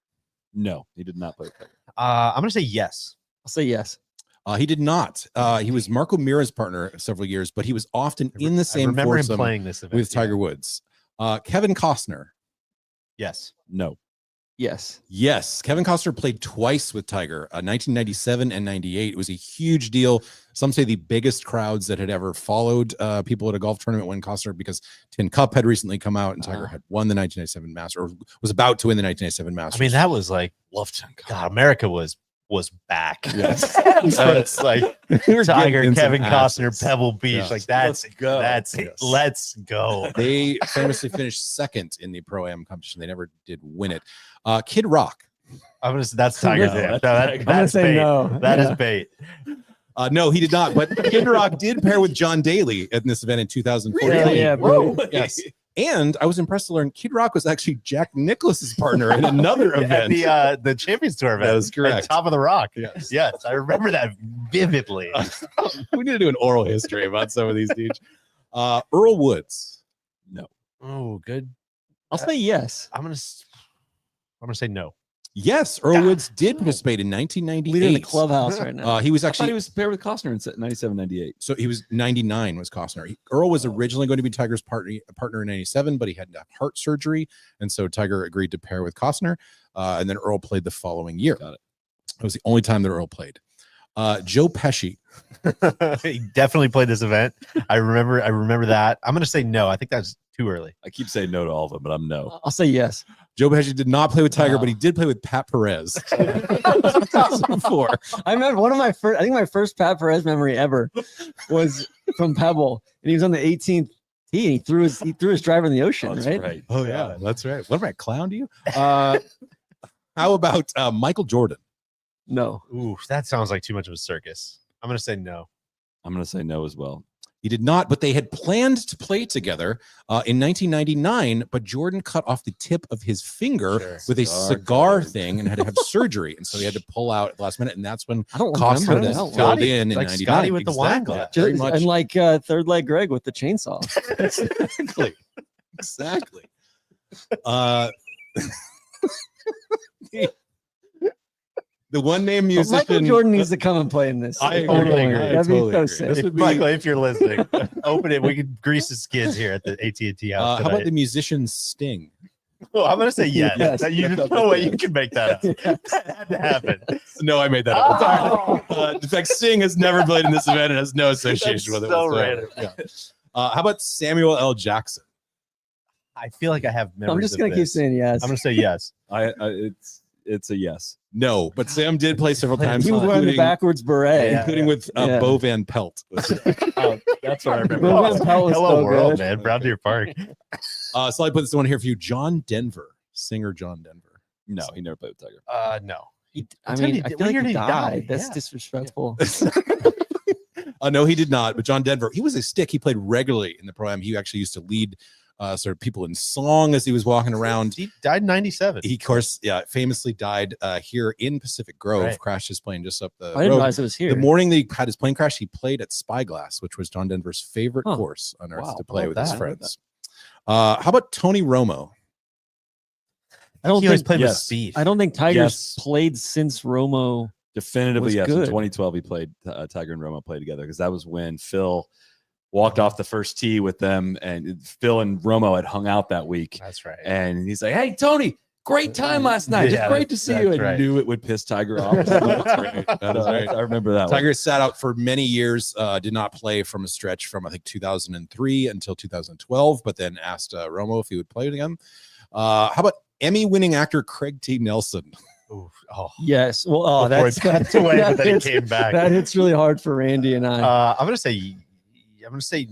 No, he did not play with Tiger. I'm going to say yes. I'll say yes. He did not. He was Marco Mira's partner several years, but he was often in the same foursome with Tiger Woods. Kevin Costner. Yes. No. Yes. Yes. Kevin Costner played twice with Tiger, 1997 and 98. It was a huge deal. Some say the biggest crowds that had ever followed people at a golf tournament when Costner, because Tin Cup had recently come out and Tiger had won the 1997 Masters, or was about to win the 1997 Masters. I mean, that was like, God, America was back. Yes. So it's like Tiger, Kevin Costner, Pebble Beach. Yes. Like that's it. Let's go. They famously finished second in the Pro-Am competition. They never did win it. Kid Rock. That's Tiger. I'm gonna say bait. No. That is bait. No, he did not. But Kid Rock did pair with John Daly at this event in 2014. Really? Yeah, bro. Yes. And I was impressed to learn Kid Rock was actually Jack Nicklaus's partner in another event. The Champions Tour event. That was correct. At Top of the Rock. Yes. Yes, I remember that vividly. We need to do an oral history about some of these dudes. Earl Woods. No. Oh, good. I'll say yes. I'm gonna say no. Yes, Earl Woods did participate in 1998. Leader in the clubhouse right now. He was I actually thought he was paired with Costner in 97, 98. So he was 99 was Costner. Earl was originally going to be Tiger's partner in 97, but he had to have heart surgery. And so Tiger agreed to pair with Costner. And then Earl played the following year. Got it. It was the only time that Earl played. Joe Pesci. He definitely played this event. I remember that. I'm going to say no. I think that's too early. I keep saying no to all of them, but I'm no. I'll say yes. Joe Pesci did not play with Tiger, but he did play with Pat Perez. 2004. I remember I think my first Pat Perez memory ever was from Pebble, and he was on the 18th tee, and he threw his driver in the ocean, right? Oh yeah, that's right. What am I, clown to you? How about Michael Jordan? No. Ooh, that sounds like too much of a circus. I'm going to say no. I'm going to say no as well. He did not, but they had planned to play together in 1999, but Jordan cut off the tip of his finger with a cigar thing and had to have surgery. And so he had to pull out at the last minute. And that's when Costner filled in 99. Scotty with the wine glass. And like third leg Greg with the chainsaw. Exactly. The one name musician. Michael Jordan needs to come and play in this. I totally agree. That'd be so sick. This would be, Michael, if you're listening, open it. We could grease the skids here at the AT&T house. how about the musician Sting? Oh, I'm gonna say yes. Yes. There's no way you can make that up. That had to happen. No, I made that up. In fact, Sting has never played in this event and has no association with it. So whatsoever. random. Yeah. How about Samuel L. Jackson? I feel like I have memories. I'm just of gonna keep this. saying yes. I'm gonna say yes. It's a yes. No, but Sam did play several times. He was wearing the backwards beret, including with Bo Van Pelt. That's what I remember. Bo Van Pelt was Hello so world, good. man. Brown Deer Park. So I put this one here for you, John Denver, singer John Denver. No, he never played with Tiger. No. I mean, I feel like he died. That's disrespectful. No, he did not. But John Denver, he was a stick. He played regularly in the Pro-Am. He actually used to lead sort of people in song as he was walking around. He died in 97. He, of course, famously died here in Pacific Grove. Right. Crashed his plane just up the road. I didn't realize it was here. The morning that he had his plane crash, he played at Spyglass, which was John Denver's favorite course on earth to play with his friends. How about Tony Romo? I don't He always think played with speed. I don't think Tiger's played since Romo. Definitively, was yes. good. In 2012, he played Tiger and Romo played together because that was when Phil walked off the first tee with them, and Phil and Romo had hung out that week. That's right. And he's like, "Hey, Tony, great time last night. Yeah, Just great to see you." And right. knew it would piss Tiger off. That's great. That is right. I remember that. Tiger sat out for many years, did not play from a stretch from I think 2003 until 2012, but then asked Romo if he would play again. How about Emmy-winning actor Craig T. Nelson? Ooh, oh. Yes. Well, Before he passed away, but then he came back. That hits really hard for Randy and I. I'm gonna say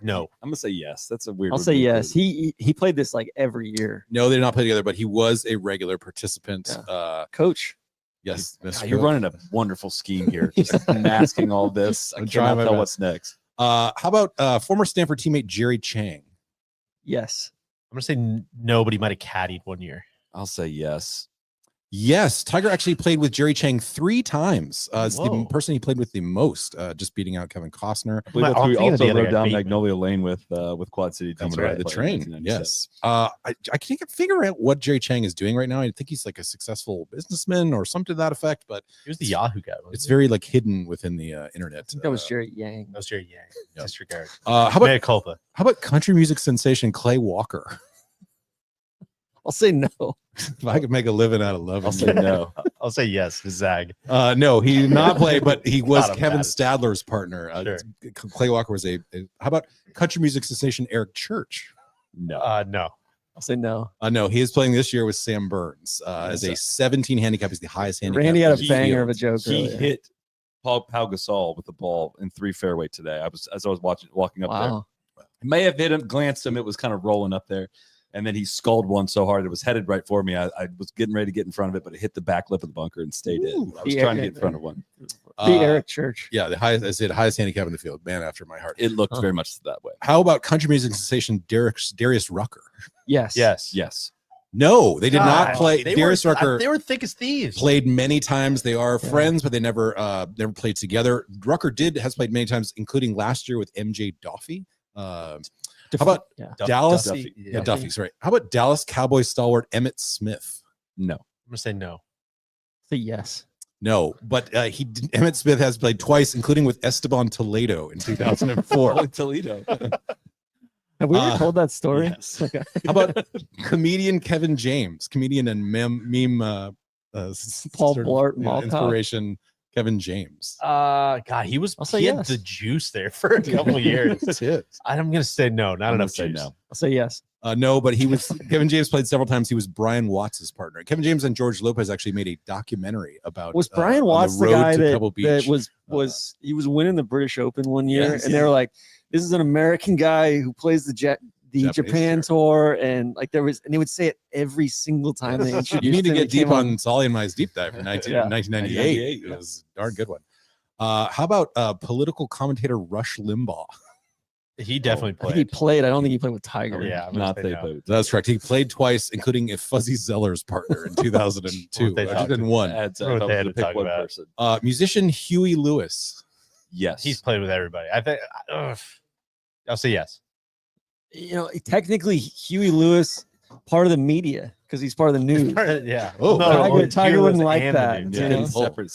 no. I'm gonna say yes. That's a weird. I'll say yes. He played this like every year. No, they did not play together, but he was a regular participant. Coach. Yes, God, you're running a wonderful scheme here, just masking all this. I I'm cannot trying my tell best. what's next. How about former Stanford teammate Jerry Chang? Yes. I'm gonna say no, but he might have caddied one year. I'll say yes. Yes, Tiger actually played with Jerry Chang 3 times. It's the Whoa. person he played with the most, just beating out Kevin Costner. I believe I'm that's who he thinking of the also other rode guy, down Bateman. Magnolia Lane with Quad City. That's Team right, the Play in train. 1997. Yes. I can't figure out what Jerry Chang is doing right now. I think he's like a successful businessman or something to that effect, but He was the Yahoo guy. it's very like hidden within the internet. I think that was Jerry Yang. That was Jerry Yang. Yeah. Disregard. How Mea about culpa. country music sensation Clay Walker? I'll say no. If I could make a living out of loving I'll say you. no. I'll say yes. Zag. No, he did not play, but he was Not a Kevin bad- Stadler's partner. Sure. Clay Walker was a how about country music sensation Eric Church? No. No. I'll say no. No, he is playing this year with Sam Burns as a 17 handicap. Is the highest handicap. Randy had a in the banger field. of a joke. He earlier. hit Pau Gasol with the ball in 3 fairway today. I was walking up Wow. there. It may have hit him, glanced him. It was kind of rolling up there. And then he sculled one so hard it was headed right for me. I was getting ready to get in front of it, but it hit the back lip of the bunker and stayed in. I was trying to get in front of one. The Eric Church. Yeah, the highest. I said highest handicap in the field. Man after my heart. It looked very much that way. How about country music sensation Darius Rucker? Yes. Yes. Yes. No, they did not God, play. they Darius were, Rucker They were thick as thieves. played many times. They are friends, but they never played together. Rucker has played many times, including last year with MJ Duffy. How about Dallas? Duffy. Yeah, Duffy. Sorry. How about Dallas Cowboys stalwart Emmett Smith? No. I'm gonna say no. Say yes. No, but Emmett Smith has played twice, including with Esteban Toledo in 2004. Toledo. Have we ever told that story? Yes. Okay. How about comedian Kevin James, comedian and meme Paul sort of, Blart you know, Mall Cop? inspiration Kevin James. God, he was. I'll say He had yes. the juice there for a couple of years. That's it. I'm gonna say no. Not I'm enough gonna say juice. no. I'll say yes. No, but he was Kevin James played several times. He was Brian Watts' partner. Kevin James and George Lopez actually made a documentary about. Was Brian on Watts the road guy to Pebble Beach. that was he was winning the British Open one year, Yes. and they were like, "This is an American guy who plays the Japanese Japan tour," and like there was, and they would say it every single time they introduced. You need to him. get It deep came on Solly and My's deep dive in 1998. It was a darn good one. How about political commentator Rush Limbaugh? He definitely I think he played. played. I don't think he played with Tiger. Yeah, I'm gonna Not say they no. both. That's correct. He played twice, including a Fuzzy Zeller's partner in 2002. What they talked 2001. That's What they had to pick talk one about. person. Musician Huey Lewis. Yes. He's played with everybody. I think. I'll say yes. You know, technically Huey Lewis part of the media because he's part of the news. Yeah. Oh, Tiger wouldn't like that. Yeah, You know? separate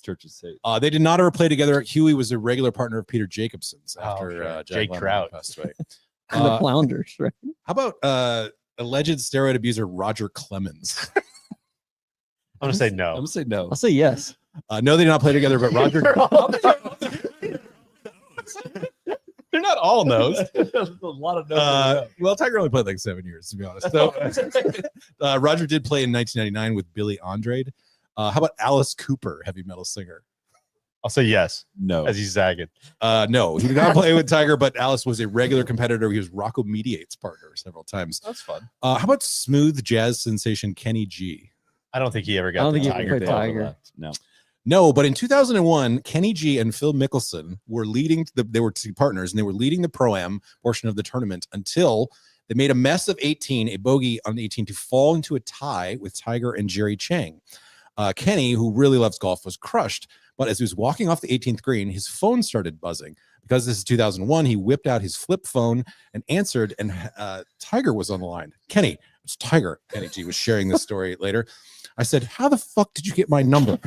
churches say. They did not ever play together. Huey was a regular partner of Peter Jacobson's after sure. Jack Jake Lemmon Trout passed away. And the Flounders, right? How about alleged steroid abuser Roger Clemens? I'm gonna say no. I'm gonna say no. I'll say yes. No, they did not play together, but Roger. They're not all no's. There's a lot of no's. Well, Tiger only played like 7 years, to be honest. So, Roger did play in 1999 with Billy Andrade. How about Alice Cooper, heavy metal singer? I'll say yes. No. As he's zagging. No, he did not play with Tiger, but Alice was a regular competitor. He was Rocco Mediate's partner several times. That's fun. How about smooth jazz sensation Kenny G? I don't think he ever got I don't the think he Tiger. played Tiger. No. No, but in 2001, Kenny G and Phil Mickelson were leading. They were two partners, and they were leading the Pro-Am portion of the tournament until they made a mess of 18, a bogey on 18, to fall into a tie with Tiger and Jerry Chang. Kenny, who really loves golf, was crushed. But as he was walking off the 18th green, his phone started buzzing. Because this is 2001, he whipped out his flip phone and answered, and Tiger was on the line. Kenny, it's Tiger. Kenny G was sharing this story later. I said, how the fuck did you get my number?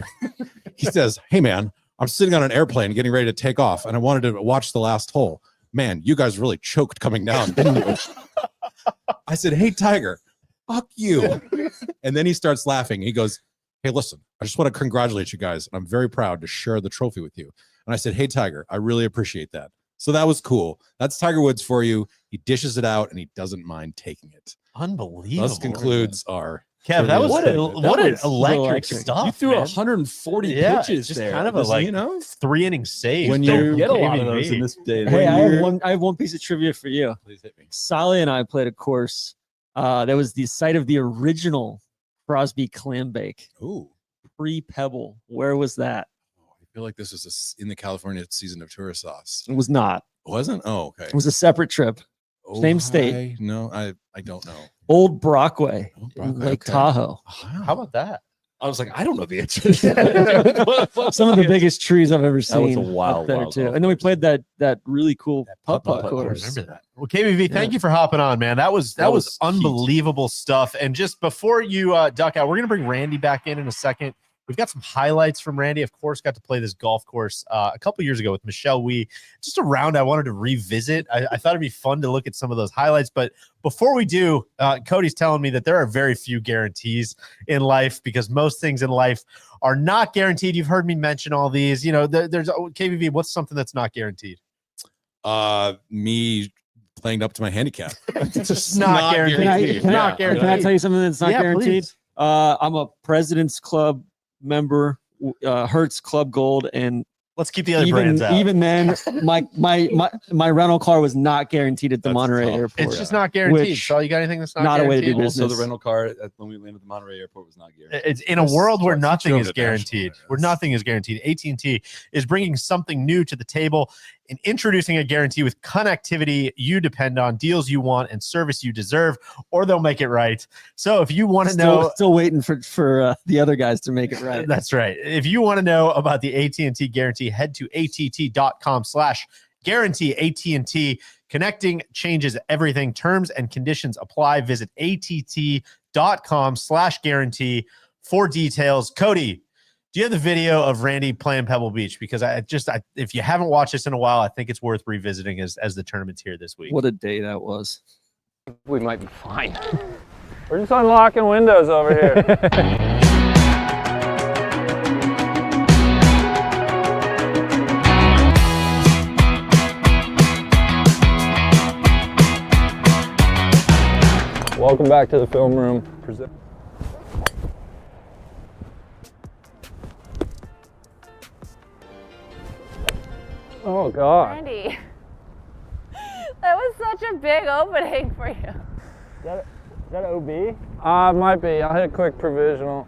He says, hey, man, I'm sitting on an airplane getting ready to take off, and I wanted to watch the last hole. Man, you guys really choked coming down, didn't you? I said, hey, Tiger, fuck you. And then he starts laughing. He goes, hey, listen, I just want to congratulate you guys. I'm very proud to share the trophy with you. And I said, hey, Tiger, I really appreciate that. So that was cool. That's Tiger Woods for you. He dishes it out, and he doesn't mind taking it. Unbelievable. Thus concludes our... Kev, that was what an electric electric. stuff. You threw man. 140 Yeah, pitches just there. kind of a Just, like 3-inning save. when Don't you get a lot KVV. of those in this day. Hey, I have one piece of trivia for you. Please hit me. Sally and I played a course that was the site of the original Crosby clam bake. Ooh. Pre-Pebble. Where was that? I feel like this was in the California season of tourist sauce. It was not. Wasn't? Oh, okay. It was a separate trip. Same state. No, I don't know. Old Brockway, in Brockway, Lake okay. Tahoe. How about that? I was like, I don't know the answer. Some of the biggest trees I've ever seen. That was a wild, up there wild too. golf And then we played that really cool putt-putt I course. remember that. Well, KVV, thank you for hopping on, man. That was was unbelievable stuff. And just before you duck out, we're gonna bring Randy back in a second. We've got some highlights from Randy. Of course, got to play this golf course a couple years ago with Michelle Wee. Just a round I wanted to revisit. I thought it'd be fun to look at some of those highlights. But before we do, Cody's telling me that there are very few guarantees in life because most things in life are not guaranteed. You've heard me mention all these. You know, there's KVV. What's something that's not guaranteed? Me playing up to my handicap. It's just not guaranteed. Can I tell you something that's not guaranteed? Please. I'm a President's Club member, Hertz Club Gold, and let's keep the other brands out. Even then, my rental car was not guaranteed at the Monterey Airport. It's just not guaranteed. So you got anything that's not a way to guaranteed? do business. Also, the rental car when we landed at the Monterey Airport was not guaranteed. It's in a world where nothing is guaranteed. Where nothing is guaranteed. AT&T is bringing something new to the table and introducing a guarantee with connectivity you depend on, deals you want, and service you deserve, or they'll make it right. So if you want to know, still waiting for the other guys to make it right. That's right. If you want to know about the AT&T guarantee, head to att.com/guarantee. AT&T, connecting changes everything. Terms and conditions apply. Visit att.com/guarantee for details. Cody, do you have the video of Randy playing Pebble Beach? Because if you haven't watched this in a while, I think it's worth revisiting as the tournament's here this week. What a day that was. We might be fine. We're just unlocking windows over here. Welcome back to the film room. Oh God. Randy, that was such a big opening for you. Is that OB? It might be. I'll hit a quick provisional.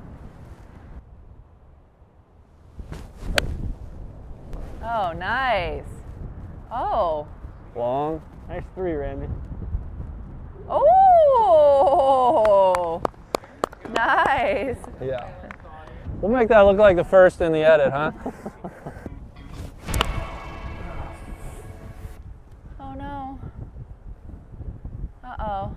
Oh, nice. Oh. Long. Nice 3, Randy. Oh. Nice. Yeah. We'll make that look like the first in the edit, huh? Oh no. Uh-oh.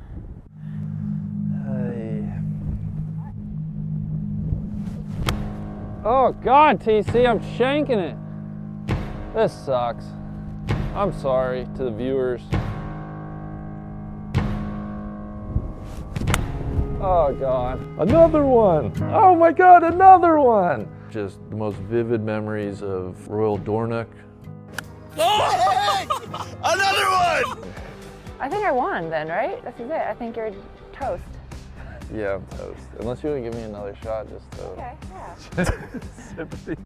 Oh God, TC, I'm shanking it. This sucks. I'm sorry to the viewers. Oh God, another one. Oh my God, another one. Just the most vivid memories of Royal Dornoch. Oh, another one! I think I won then, right? This is it. I think you're toast. Yeah, I'm toast. Unless you want to give me another shot, just to... Okay, yeah. Sympathy.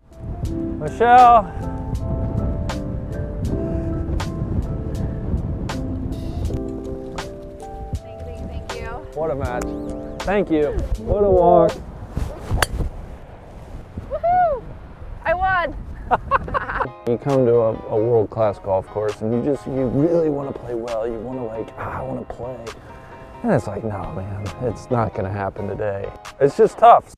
Michelle! Thank you. What a match. Thank you. What a walk. Woohoo! I won. You come to a world-class golf course and you really want to play well. You want to I want to play. And it's like, no, man, it's not going to happen today. It's just tough.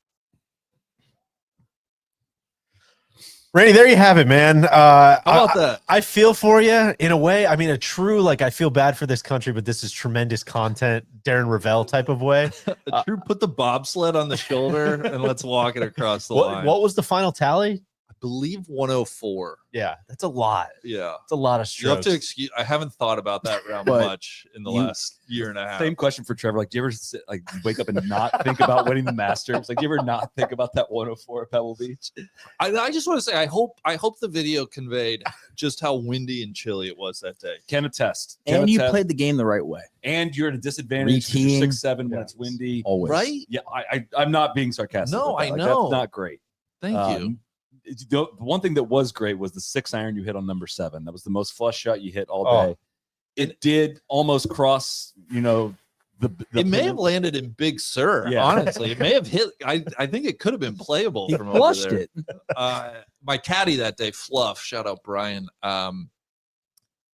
Randy, there you have it, man. How about that? I feel for you in a way. I mean, a true, I feel bad for this country, but this is tremendous content, Darren Ravel type of way. A true put the bobsled on the shoulder and let's walk it across the line. What was the final tally? I believe 104. Yeah, that's a lot. Yeah. It's a lot of You have strokes. to excuse, I haven't thought about that round But much in the last year and a half. Same question for Trevor. Like, do you ever wake up and not think about winning the Masters? Like, do you ever not think about that 104 at Pebble Beach? I just want to say I hope the video conveyed just how windy and chilly it was that day. Can attest. And you played the game the right way. And you're at a disadvantage because you're 6'7" when it's windy. Always. Right? Yeah, I'm not being sarcastic. No, with that. I Like, know. that's not great. Thank you. The one thing that was great was the 6-iron you hit on number 7. That was the most flush shot you hit all day. It did almost cross, the it may have landed in Big Sur. Yeah. Honestly, it may have hit. I think it could have been playable He from flushed over there. it. My caddy that day, Fluff. Shout out Brian.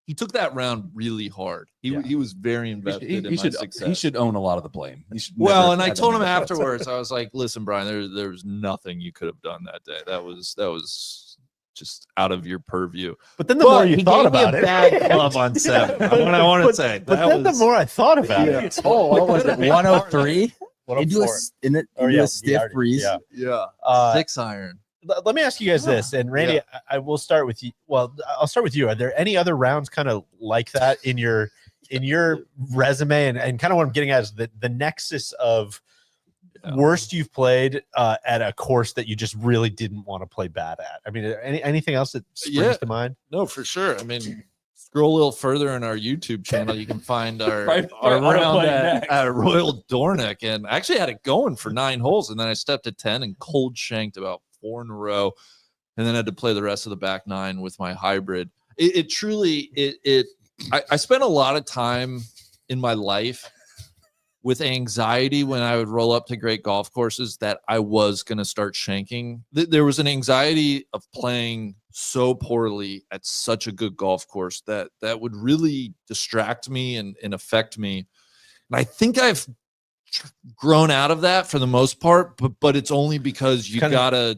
He took that round really hard. He was very invested in my success. He should own a lot of the blame. He should Well, never and I have told him any shots. afterwards, I was like, "Listen, Brian, there was nothing you could have done that day. That was just out of your purview." But then the more you he thought gave me about a it, bad club on 7. What I want to say. But then the more I thought about Yeah. it, What was it? 103? Into a 104. stiff breeze. Yeah. 6-iron. Let me ask you guys this, and Randy, I will start with you. Well, I'll start with you. Are there any other rounds kind of like that in your resume? And kind of what I'm getting at is the nexus of worst you've played at a course that you just really didn't want to play bad at. I mean, anything else that springs to mind? No, for sure. I mean, scroll a little further in our YouTube channel, you can find our Right, our right, round right at, next. at Royal Dornoch, and I actually had it going for 9 holes, and then I stepped to 10 and cold shanked about 4 in a row, and then had to play the rest of the back 9 with my hybrid. It truly I spent a lot of time in my life with anxiety when I would roll up to great golf courses that I was going to start shanking. There was an anxiety of playing so poorly at such a good golf course that would really distract me and affect me. And I think I've grown out of that for the most part, but it's only because you gotta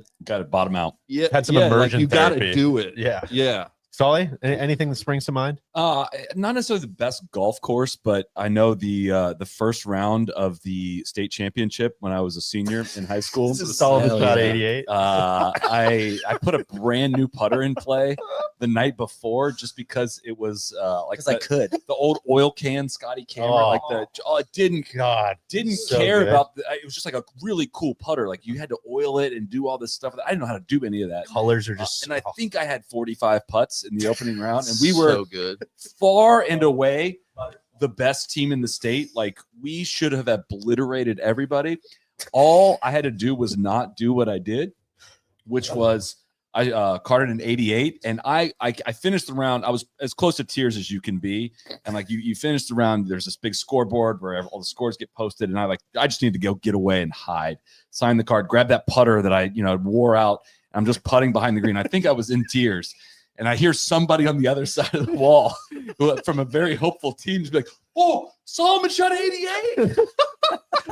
bottom out. Yeah, Had some yeah, immersion you gotta therapy. do it. Yeah. Solly, anything that springs to mind? Not necessarily the best golf course, but I know the first round of the state championship when I was a senior in high school. Sullivan shot 88. I put a brand new putter in play the night before just because it was I could. the old oil can Scotty camera, it didn't So care good. about it was just like a really cool putter. Like you had to oil it and do all this stuff. I didn't know how to do any of that. Colors are just and I think I had 45 putts in the opening round, and we were so good. far and away the best team in the state. Like we should have obliterated everybody. All I had to do was not do what I did, which was I carded an 88, and I finished the round. I was as close to tears as you can be, and like you finished the round. There's this big scoreboard where all the scores get posted, and I just need to go get away and hide. Sign the card, grab that putter that I wore out. I'm just putting behind the green. I think I was in tears. And I hear somebody on the other side of the wall from a very hopeful team to be like, "Oh, Solomon shot 88,"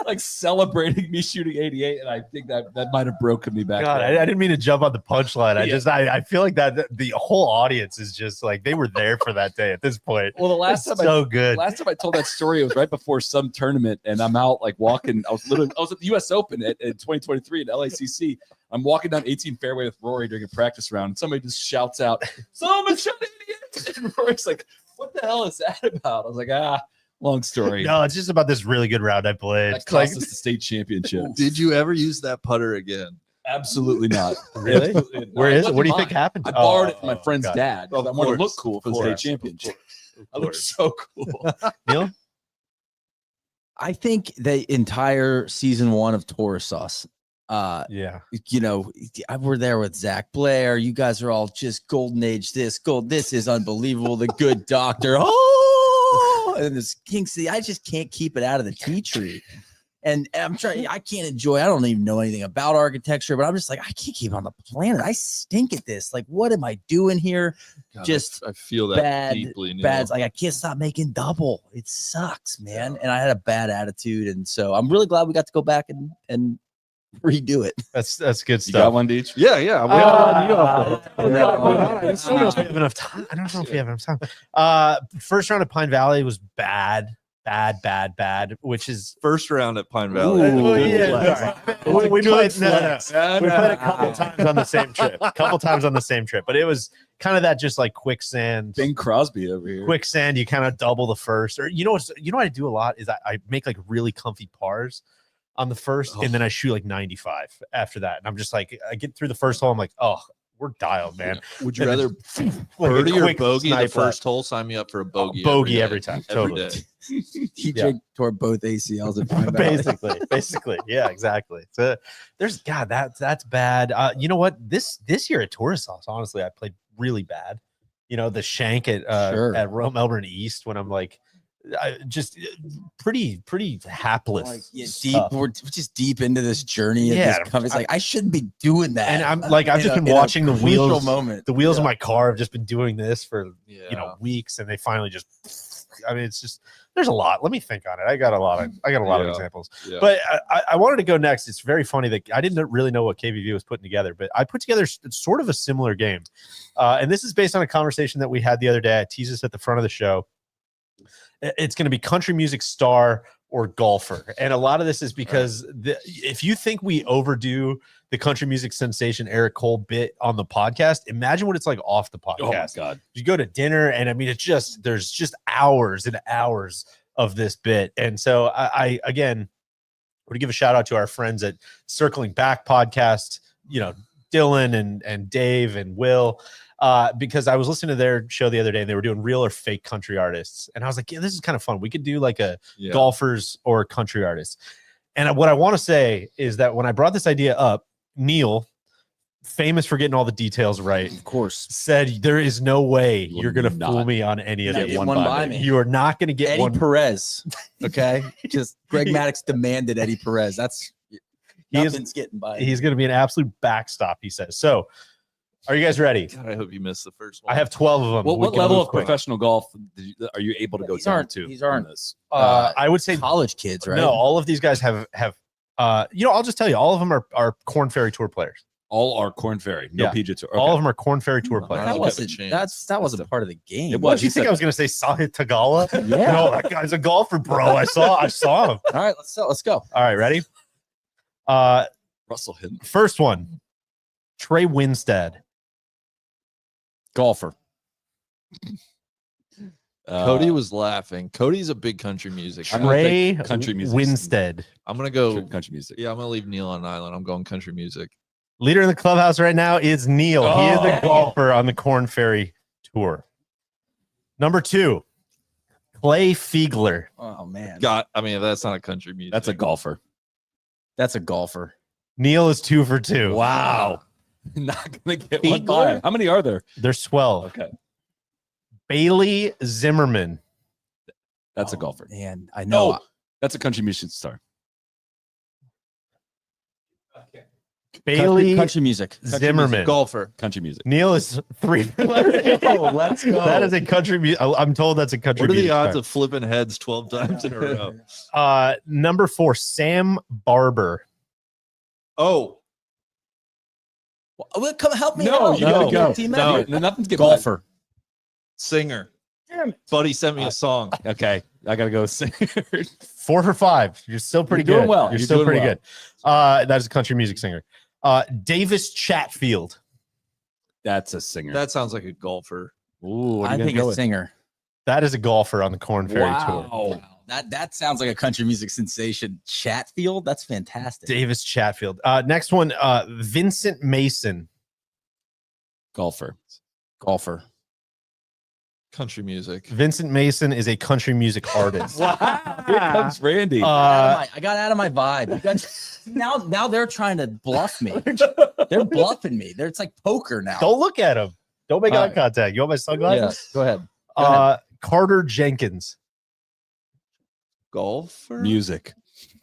like celebrating me shooting 88. And I think that might have broken me back. God, then. I didn't mean to jump on the punchline. Yeah. I feel like that the whole audience is just like they were there for that day at this point. Well, the last It's time so good. Last time I told that story, it was right before some tournament, and I'm out like walking. I was at the U.S. Open in 2023 at LACC. I'm walking down 18 fairway with Rory during a practice round, and somebody just shouts out, "Someone shut idiot!" And Rory's like, "What the hell is that about?" I was like, long story. No, it's just about this really good round I played. That cost us the state championship. Did you ever use that putter again? Absolutely not. Really? Absolutely not. Where is it? What do you Mine. think happened? I borrowed it from my Oh, friend's God. dad. I want to look cool for the state championship. I look so cool. Neil? I think the entire season 1 of Taurus Sauce. Yeah. You know, we're there with Zach Blair. You guys are all just golden age. This is unbelievable. The good doctor. Oh, and this Kingsley. I just can't keep it out of the tea tree. And I'm trying, I can't enjoy, I don't even know anything about architecture, but I'm just like, I can't keep on the planet. I stink at this. Like, what am I doing here? God, Just I feel that bad, deeply. Neil. bad. Like, I can't stop making double. It sucks, man. And I had a bad attitude. And so I'm really glad we got to go back and redo it. That's good stuff. You got one, Deej? Yeah. I don't know if we have enough time. I don't know if we have enough time. First round at Pine Valley was bad, which is first round at Pine Valley. We played a couple times on the same trip. But it was kind of that just like quicksand. Bing Crosby over here. Quicksand, you kind of double the first. Or you know what I do a lot is I make like really comfy pars on the first, and then I shoot like 95 after that. And I'm just like, I get through the first hole, I'm like, oh, we're dialed, man. Would you rather like birdie or quick bogey the snipe first hole? Sign me up for a bogey. Bogey day. every time. Every Totally. day. TJ tore both ACLs at Pine Valley. basically. Yeah, exactly. So there's God, that's bad. You know what? This year at Taurus Sauce, honestly, I played really bad. You know, the shank at Melbourne East when I'm like just pretty hapless. We're just deep into this journey. Yeah, it's like I shouldn't be doing that. And I've just been watching the wheels moment. The wheels of my car have just been doing this for weeks, and they finally just. I mean, it's just there's a lot. Let me think on it. I got a lot of examples. Yeah. But I wanted to go next. It's very funny that I didn't really know what KVV was putting together, but I put together sort of a similar game, and this is based on a conversation that we had the other day. I teased this at the front of the show. It's going to be country music star or golfer. And a lot of this is because if you think we overdo the country music sensation Eric Cole bit on the podcast, imagine what it's like off the podcast. Oh my God. You go to dinner and I mean, there's just hours and hours of this bit. And so I again, want to give a shout out to our friends at Circling Back podcast, you know, Dylan and Dave and Will, because I was listening to their show the other day and they were doing real or fake country artists. And I was like, yeah, this is kind of fun. We could do like a golfers or country artists. And what I want to say is that when I brought this idea up, Neil, famous for getting all the details right, of course, said there is no way you're going to fool me on any of it. One by me. You are not going to get Eddie Perez. Okay. Just Greg Maddox demanded Eddie Perez. That's nothing's getting by. He's going to be an absolute backstop, he says. So are you guys ready? God, I hope you missed the first one. I have 12 of them. What level of professional golf are you able to go down to? These aren't this. I would say college kids, right? No, all of these guys have I'll just tell you, all of them are Corn Ferry Tour players. All are Corn Ferry, no PGA Tour. Okay. All of them are Corn Ferry Tour players. That wasn't part of the game. It was. You think I was going to say Sahith Tagala? Yeah. No, that guy's a golfer, bro. I saw him. All right, let's go. All right, ready? Russell Hinton. First one, Trey Winstead. Golfer. Cody was laughing. Cody's a big country music guy. Trey country music. Winstead. I'm gonna go country music. Yeah, I'm gonna leave Neil on an island. I'm going country music. Leader in the clubhouse right now is Neil. He is a golfer on the Corn Ferry Tour. Number 2, Clay Fiegler. Oh man. I mean, that's not a country music. That's a golfer. That's a golfer. Neil is 2 for 2. Wow. Not gonna get one by. How many are there? There's 12. Okay. Bailey Zimmerman. That's a golfer. Man, I know. No, that's a country music star. Bailey country music. Zimmerman. Golfer. Country music. Neil is 3. Let's go. That is a country music. I'm told that's a country What are the music odds star. of flipping heads 12 times in a row? Number 4, Sam Barber. Oh. Well, come help me No, out. you gotta go. Team No, effort. nothing's getting Golfer. Singer. Damn it. Buddy sent me a song. Okay, I gotta go sing. 4 for 5. You're still pretty You're doing good. well. You're You're still doing pretty well. good. That is a country music singer. Davis Chatfield. That's a singer. That sounds like a golfer. Ooh, I think a singer. That is a golfer on the Corn Ferry Tour. Wow. That sounds like a country music sensation. Chatfield, that's fantastic. Davis Chatfield. Next one, Vincent Mason. Golfer. Country music. Vincent Mason is a country music artist. Wow. Here comes Randy. I got out of my vibe. You guys, now they're trying to bluff me. They're bluffing me. It's like poker now. Don't look at him. Don't make eye All right. contact. You want my sunglasses? Yeah, go ahead. Carter Jenkins. Golfer. Music.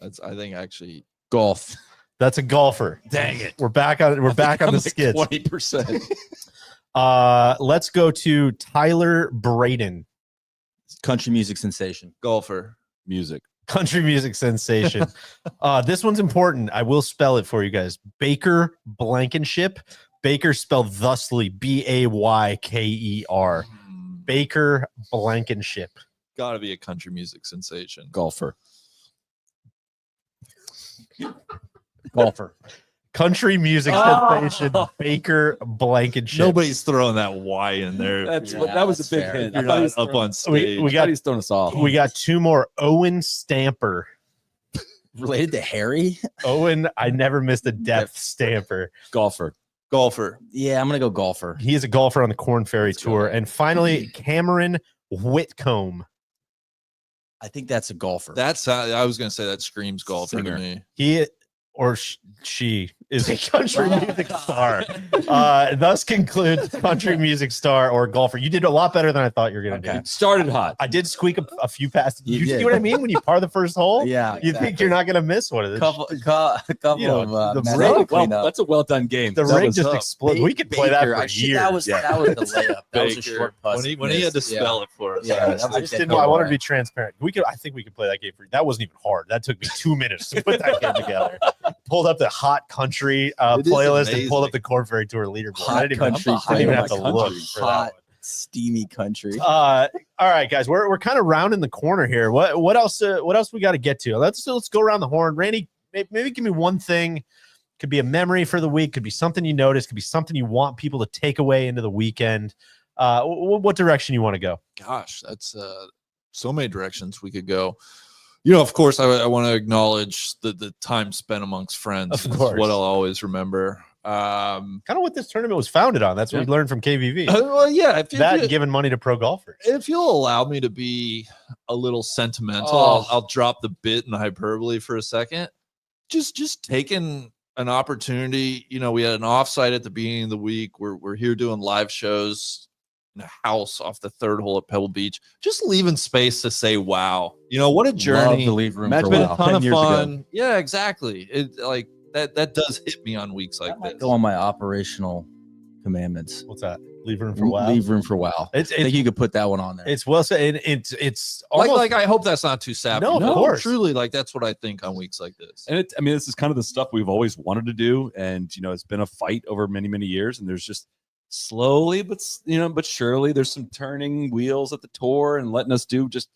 That's I think actually golf. That's a golfer. Dang it. We're back on the skits. 20%. Let's go to Tyler Braden. Country music sensation. Golfer. Music. Country music sensation. This one's important. I will spell it for you guys. Baker Blankenship. Baker spelled thusly, Bayker. Baker Blankenship. Gotta be a country music sensation. Golfer. Country music sensation. Baker Blankenship. Nobody's throwing that Y in there. That was a big hint. You're not up on stage. We got he's throwing us off. We got two more. Owen Stamper. Related to Harry? Owen, I never missed a depth Stamper. Golfer. Yeah, I'm gonna go golfer. He is a golfer on the Corn Ferry Tour. And finally, Cameron Whitcomb. I think that's a golfer. That's I was gonna say that screams golfer to me. He or she is a country music star. Thus concludes country music star or golfer. You did a lot better than I thought you were going to do. Started hot. I did squeak a few past. You did. see what I mean? When you par the first hole, Yeah, you think you're not going to miss one of those. couple You know, of the men rig- to clean up. That's a well done game. The That ring was just tough. exploded. We could play that Baker, for actually, years. that was the layup. That was a short putt. When he had to spell it for us. Yeah, I just didn't know. I wanted to be transparent. I think we could play that game for you. That wasn't even hard. That took me 2 minutes to put that game together. Pulled up the hot country playlist and pulled up the Corn Ferry Tour leaderboard. Hot I didn't even, country I didn't even have to playlist. look for that Hot, one. steamy country. All right, guys, we're kind of rounding the corner here. What else we got to get to? Let's go around the horn. Randy, maybe give me one thing. Could be a memory for the week. Could be something you noticed. Could be something you want people to take away into the weekend. What direction you want to go? Gosh, that's so many directions we could go. You know, of course, I want to acknowledge the time spent amongst friends. Of Is course. what I'll always remember. Kind of what this tournament was founded on. That's what we learned from KVV. Well, yeah, That giving money to pro golfers. If you'll allow me to be a little sentimental, I'll drop the bit and hyperbole for a second. Just taking an opportunity. You know, we had an offsite at the beginning of the week. We're here doing live shows in a house off the third hole at Pebble Beach. Just leaving space to say, "Wow!" You know, what a journey. Love to leave room It's for been wow. a ton 10 of years ago. fun. Yeah, exactly. It like that does hit me on weeks like this. Go on my operational commandments. What's that? Leave room for wow. Leave room for wow. I think you could put that one on there. It's well said. It's almost Like I hope that's not too sappy. No, of course. Truly, like that's what I think on weeks like this. And I mean, this is kind of the stuff we've always wanted to do. And, you know, it's been a fight over many, many years. And there's just slowly, but surely there's some turning wheels at the tour and letting us do just,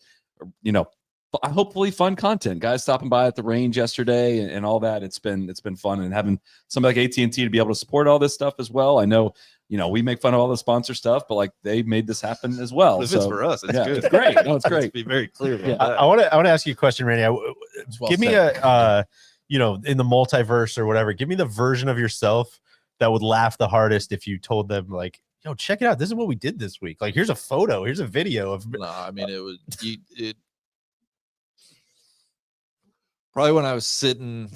hopefully fun content. Guys stopping by at the range yesterday and all that. It's been fun, and having somebody like AT&T to be able to support all this stuff as well. I know, we make fun of all the sponsor stuff, but like they made this happen as well. If it's for us, it's good. It's great. No, it's great. Let's be very clear about Yeah, that. I want to ask you a question, Randy. well Give me said. in the multiverse or whatever. Give me the version of yourself that would laugh the hardest if you told them like, "Yo, check it out. This is what we did this week. Like, here's a photo. Here's a video of." No, I mean it probably when I was sitting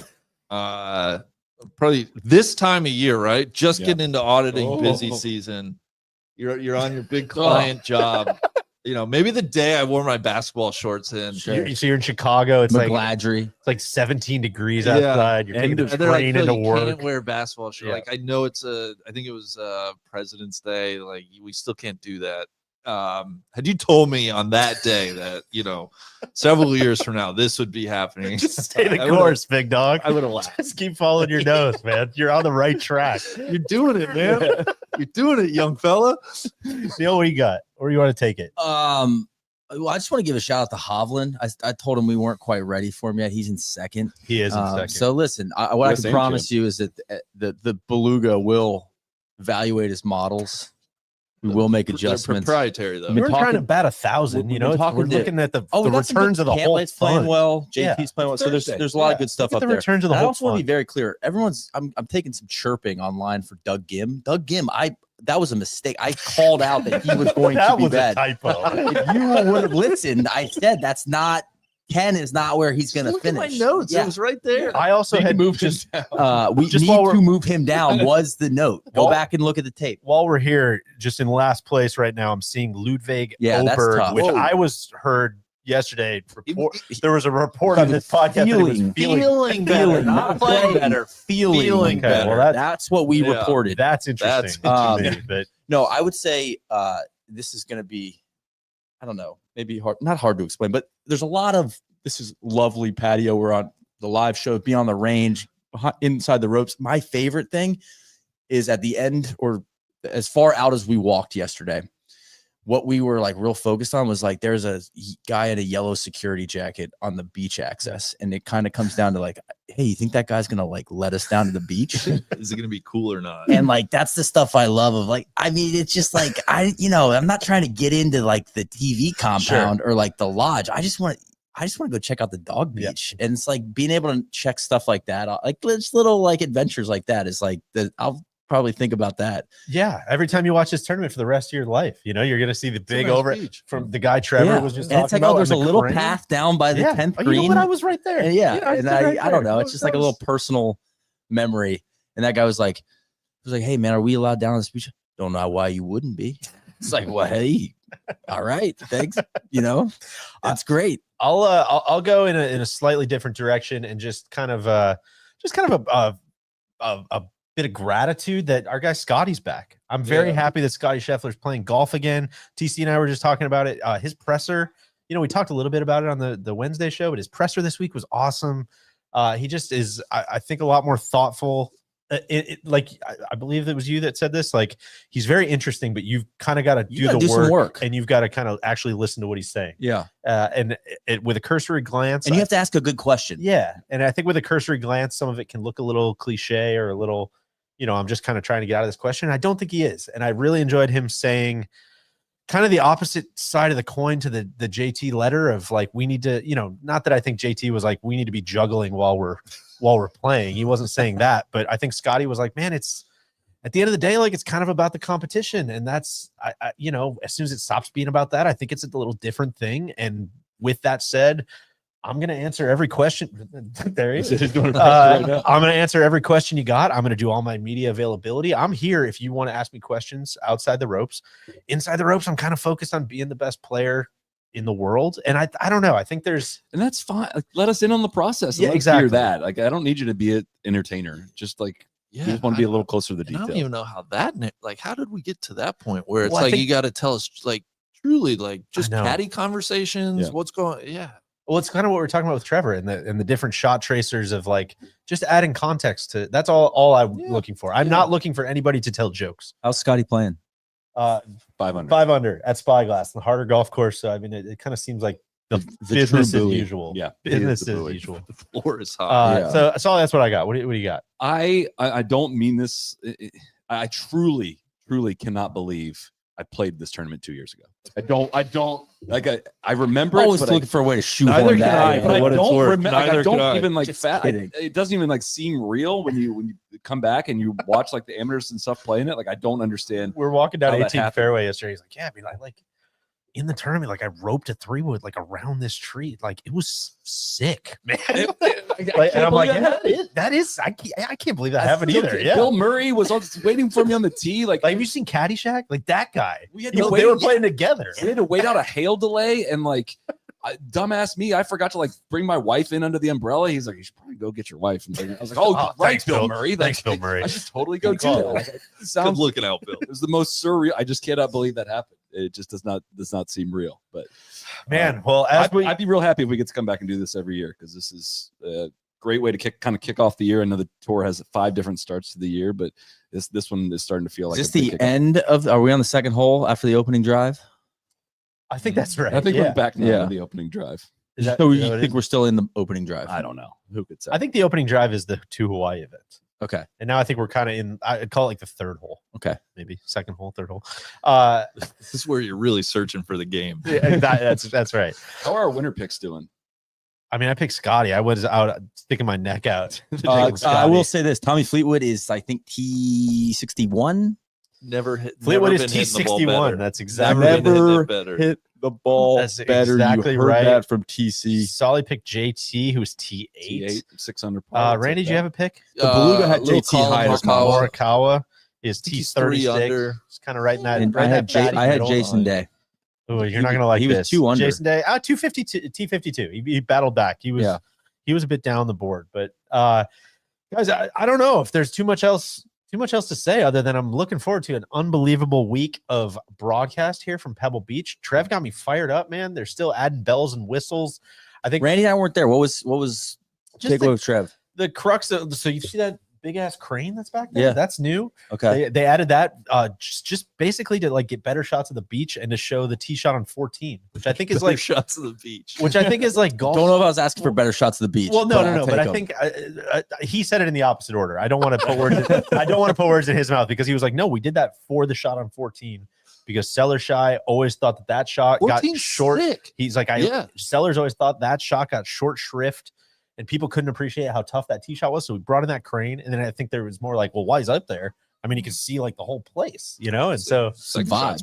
probably this time of year, right? Just getting into auditing busy season. You're on your big client job. Maybe the day I wore my basketball shorts in. So you're in Chicago. It's McGladry. it's like 17 degrees outside. You're taking the they're like, train "Phil, into you work. can't wear basketball shorts." Yeah. Like I know I think it was President's Day. Like we still can't do that. Had you told me on that day that several years from now this would be happening, Just stay the I would've- course, big dog. I would have laughed. Just keep following your nose, man. You're on the right track. You're doing it, man. You're doing it, young fella. See what you got. Where do you want to take it? Well, I just want to give a shout out to Hovland. I told him we weren't quite ready for him yet. He's in second. He is in second. So listen, what I can promise you is that the Baluga will evaluate his models. We will make adjustments. Proprietary though. We're trying to bat 1,000. You know, we're looking at the returns of the whole Campbell's playing fund. well. JP's playing well. So there's a lot of good stuff up there. Returns of the I whole also want to fund. be very clear. I'm taking some chirping online for Doug Gim. Doug Gim, that was a mistake. I called out that he was going to be bad. That was a typo. If you would have listened, I said that's not 10 is not where he's going to finish. My notes. Yeah. It was right there. I also had moved just we just need while to move him down was the note. Go back and look at the tape. While we're here, just in last place right now, I'm seeing Ludwig Yeah, that's Oberg, tough. which Whoa. I was heard yesterday. There was a report on this podcast that he was feeling better, not playing better, feeling better. Well, That's what we reported. That's interesting. That's to me, but No, I would say this is going to be, I don't know, maybe not hard to explain, but there's a lot of, this is lovely patio. We're on the live show, be on the range, inside the ropes. My favorite thing is at the end or as far out as we walked yesterday, what we were like real focused on was like, there's a guy in a yellow security jacket on the beach access. And it kind of comes down to like, hey, you think that guy's going to like let us down to the beach? Is it going to be cool or not? And like, that's the stuff I love of like, I mean, it's just like, I'm not trying to get into like the TV compound or like the lodge. I just want to go check out the dog beach. And it's like being able to check stuff like that. Like just little like adventures like that is like I'll probably think about that. yeah, every time you watch this tournament for the rest of your life, you know, you're going to see the big over from the guy Trevor was just and talking it's like, about. oh, there's a on the little crane. path down by the 10th Oh, green. you know what? I was right there. And I don't know. It's just like a little personal memory. And that guy was like, hey man, are we allowed down on this beach? Don't know why you wouldn't be. It's like, well, hey, all right, thanks. That's great. I'll go in a slightly different direction and just kind of a bit of gratitude that our guy Scotty's back. I'm very happy that Scotty Scheffler's playing golf again. TC and I were just talking about it. His presser, we talked a little bit about it on the Wednesday show, but his presser this week was awesome. He just is, I think, a lot more thoughtful. Like I believe it was you that said this. Like he's very interesting, but you've kind of got to do the work, and you've got to kind of actually listen to what he's saying. Yeah. And with a cursory glance, and you have to ask a good question. Yeah, and I think with a cursory glance, some of it can look a little cliche or a little, I'm just kind of trying to get out of this question. I don't think he is, and I really enjoyed him saying kind of the opposite side of the coin to the JT letter of like, we need to, not that I think JT was like, we need to be juggling while we're playing. He wasn't saying that, but I think Scotty was like, man, it's at the end of the day, like it's kind of about the competition. And that's, as soon as it stops being about that, I think it's a little different thing. And with that said, I'm going to answer every question. There he is. I'm going to answer every question you got. I'm going to do all my media availability. I'm here if you want to ask me questions outside the ropes. Inside the ropes, I'm kind of focused on being the best player in the world. And I don't know. I think and that's fine. Like, let us in on the process. Yeah, let us exactly. hear that. Like, I don't need you to be an entertainer. Just like, you just want to be a little closer to the detail. I don't even know how how did we get to that point where it's you got to tell us like truly like just catty conversations. What's going? Yeah. Well, it's kind of what we're talking about with Trevor and the different shot tracers of like just adding context to that's all I'm looking for. I'm not looking for anybody to tell jokes. How's Scotty playing? 5 under. 5 under at Spyglass, the harder golf course. So I mean, it kind of seems like the business as usual. Yeah, business as usual. The floor is hot. So that's what I got. What do you got? I don't mean this. I truly cannot believe I played this tournament 2 years ago. I don't like. I remember. Always looking for a way to shoot neither one can that. I, but I don't remember. I don't even like. Just kidding. It doesn't even like seem real when you come back and you watch like the amateurs and stuff playing it. Like I don't understand. We're walking down how that 18th fairway yesterday. He's like, yeah, I mean, like in the tournament, like I roped a 3-wood like around this tree. Like it was sick, man. And I'm like, that is. I can't believe that happened either. Yeah. Bill Murray was waiting for me on the tee. Like, have you seen Caddyshack? Like that guy. They were playing together. We had to wait out a hail delay, and like, dumbass me, I forgot to like bring my wife in under the umbrella. He's like, you should probably go get your wife. And I was like, oh, right, thanks, Bill Murray. Thanks, Bill Murray. I should totally go do that. Like, Good looking out, Bill. It was the most surreal. I just cannot believe that happened. It just does not seem real. But man, well, I'd be real happy if we get to come back and do this every year because this is a great way to kick off the year. I know the tour has 5 different starts to the year, but this one is starting to feel like. Is this the end of? Are we on the second hole after the opening drive? I think that's right. I think yeah. we're back now Yeah. in the opening drive. Is that, So is you that what it think is? we're still in the opening drive? I don't know. Who could say? I think the opening drive is the 2 Hawaii events. Okay. And now I think we're kind of in, I'd call it like the 3rd hole. Okay. Maybe 2nd hole, 3rd hole. This is where you're really searching for the game. That's right. How are our winter picks doing? I mean, I picked Scotty. I was out sticking my neck out. I will say this: Tommy Fleetwood is, I think, T61. Never hit. Fleetwood never is been hitting the ball T61. better. That's exactly Never been hitting Never it better. hit the ball That's better. exactly You heard right. that from TC. Solly picked JT, who's T8. T8, 600. I'll take Randy, do you that. have a pick? The Beluga had little JT high Colin as well. Morikawa is think he's 3 T36. under. It's kind of right in that. And right I in had that fatty I had middle. Jason Day. Oh, you're not gonna like he was this. 2 under. Jason Day, 252, T52. He battled back. He was a bit down the board, but guys, I don't know if there's too much else to say other than I'm looking forward to an unbelievable week of broadcast here from Pebble Beach. Trev got me fired up, man. They're still adding bells and whistles. I think Randy and I weren't there. What was Just takeaway with Trev? the crux of, so you see that big ass crane that's back there? Yeah. That's new. Okay. They added that just basically to like get better shots of the beach and to show the tee shot on 14, which I think is like shots of the beach. which I think is like golf. Don't know if I was asking for better shots of the beach. Well, no, I'll but take I 'em. think he said it in the opposite order. I don't want to put words. I don't want to put words in his mouth because he was like, "No, we did that for the shot on 14." Because Seller Shy always thought that shot got 14's short. sick. He's like, Sellers always thought that shot got short shrift, and people couldn't appreciate how tough that tee shot was. So we brought in that crane, and then I think there was more like, well, why he's up there? I mean, you can see like the whole place, you know. And so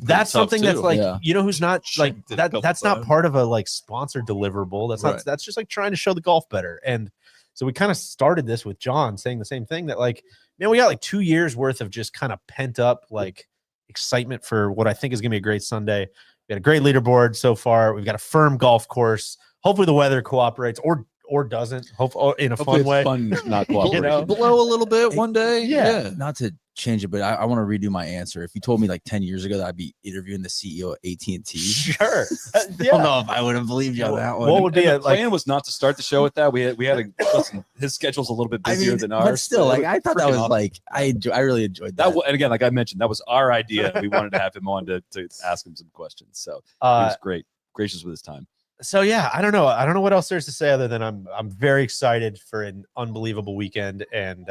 that's something that's like, you know, who's not like that. That's not part of a like sponsor deliverable. That's not. That's just like trying to show the golf better. And so we kind of started this with John saying the same thing, that like, man, we got like 2 years worth of just kind of pent up like excitement for what I think is gonna be a great Sunday. We got a great leaderboard so far. We've got a firm golf course. Hopefully the weather cooperates or doesn't. Hopefully in a fun way. Fun, not cooperation. You know? Blow a little bit one day. Yeah. Not to change it, but I want to redo my answer. If you told me like 10 years ago that I'd be interviewing the CEO of AT&T, sure. I don't know if I would have believed you on that one. What would be And a the plan was not to start the show with that. We had a listen, his schedule's a little bit busier than ours. But still, like I thought that freaking was awesome. like I really enjoyed that. And again, like I mentioned, that was our idea. We wanted to have him on to ask him some questions. So he was great, gracious with his time. So yeah, I don't know what else there's to say other than I'm very excited for an unbelievable weekend and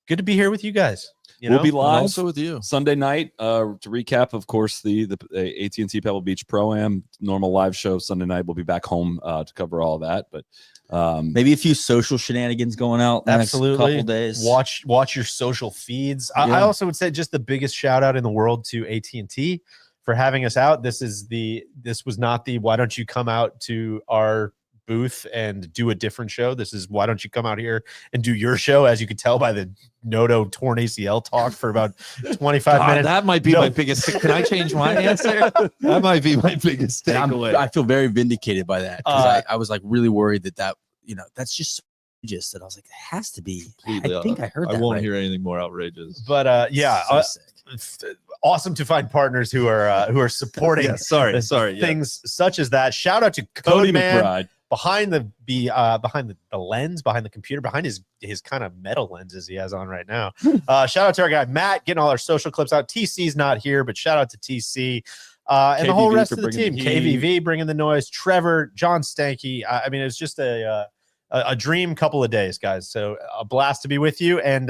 good to be here with you guys. We'll be live also with you Sunday night to recap, of course, the AT&T Pebble Beach Pro-Am normal live show Sunday night. We'll be back home to cover all that, but maybe a few social shenanigans going out the next couple days. Watch your social feeds. I also would say just the biggest shout out in the world to AT&T for having us out. This was not the why don't you come out to our booth and do a different show. This is why don't you come out here and do your show, as you could tell by the Noto torn ACL talk for about 25 minutes. That might be my biggest. Can I change my answer? That might be my biggest takeaway. I feel very vindicated by that because I was like really worried that you know that's just that I was like it has to be. I think I heard that. I won't right. hear anything more outrageous. But yeah, awesome to find partners who are supporting. Things such as that. Shout out to Cody Codeman McBride. behind the lens, behind the computer, behind his kind of metal lenses he has on right now. Shout out to our guy Matt getting all our social clips out. TC's not here, but shout out to TC. And the whole rest of the team. KVV bringing the noise. Trevor, John Stanky. I mean, it's just a dream couple of days, guys. So a blast to be with you. And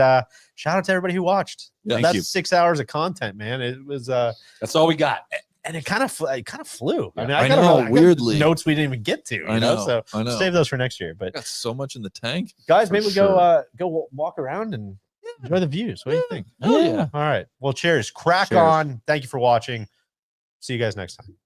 shout out to everybody who watched. Yeah, that's 6 hours of content, man. It was that's all we got. And it kind of flew. Yeah. I mean, I got know, weirdly. notes we didn't even get to. You know, so I know. save those for next year. But got so much in the tank, guys. for Maybe we sure. go walk around and enjoy the views. What do you think? Oh yeah. All right. Well, cheers. Crack Cheers. on. Thank you for watching. See you guys next time.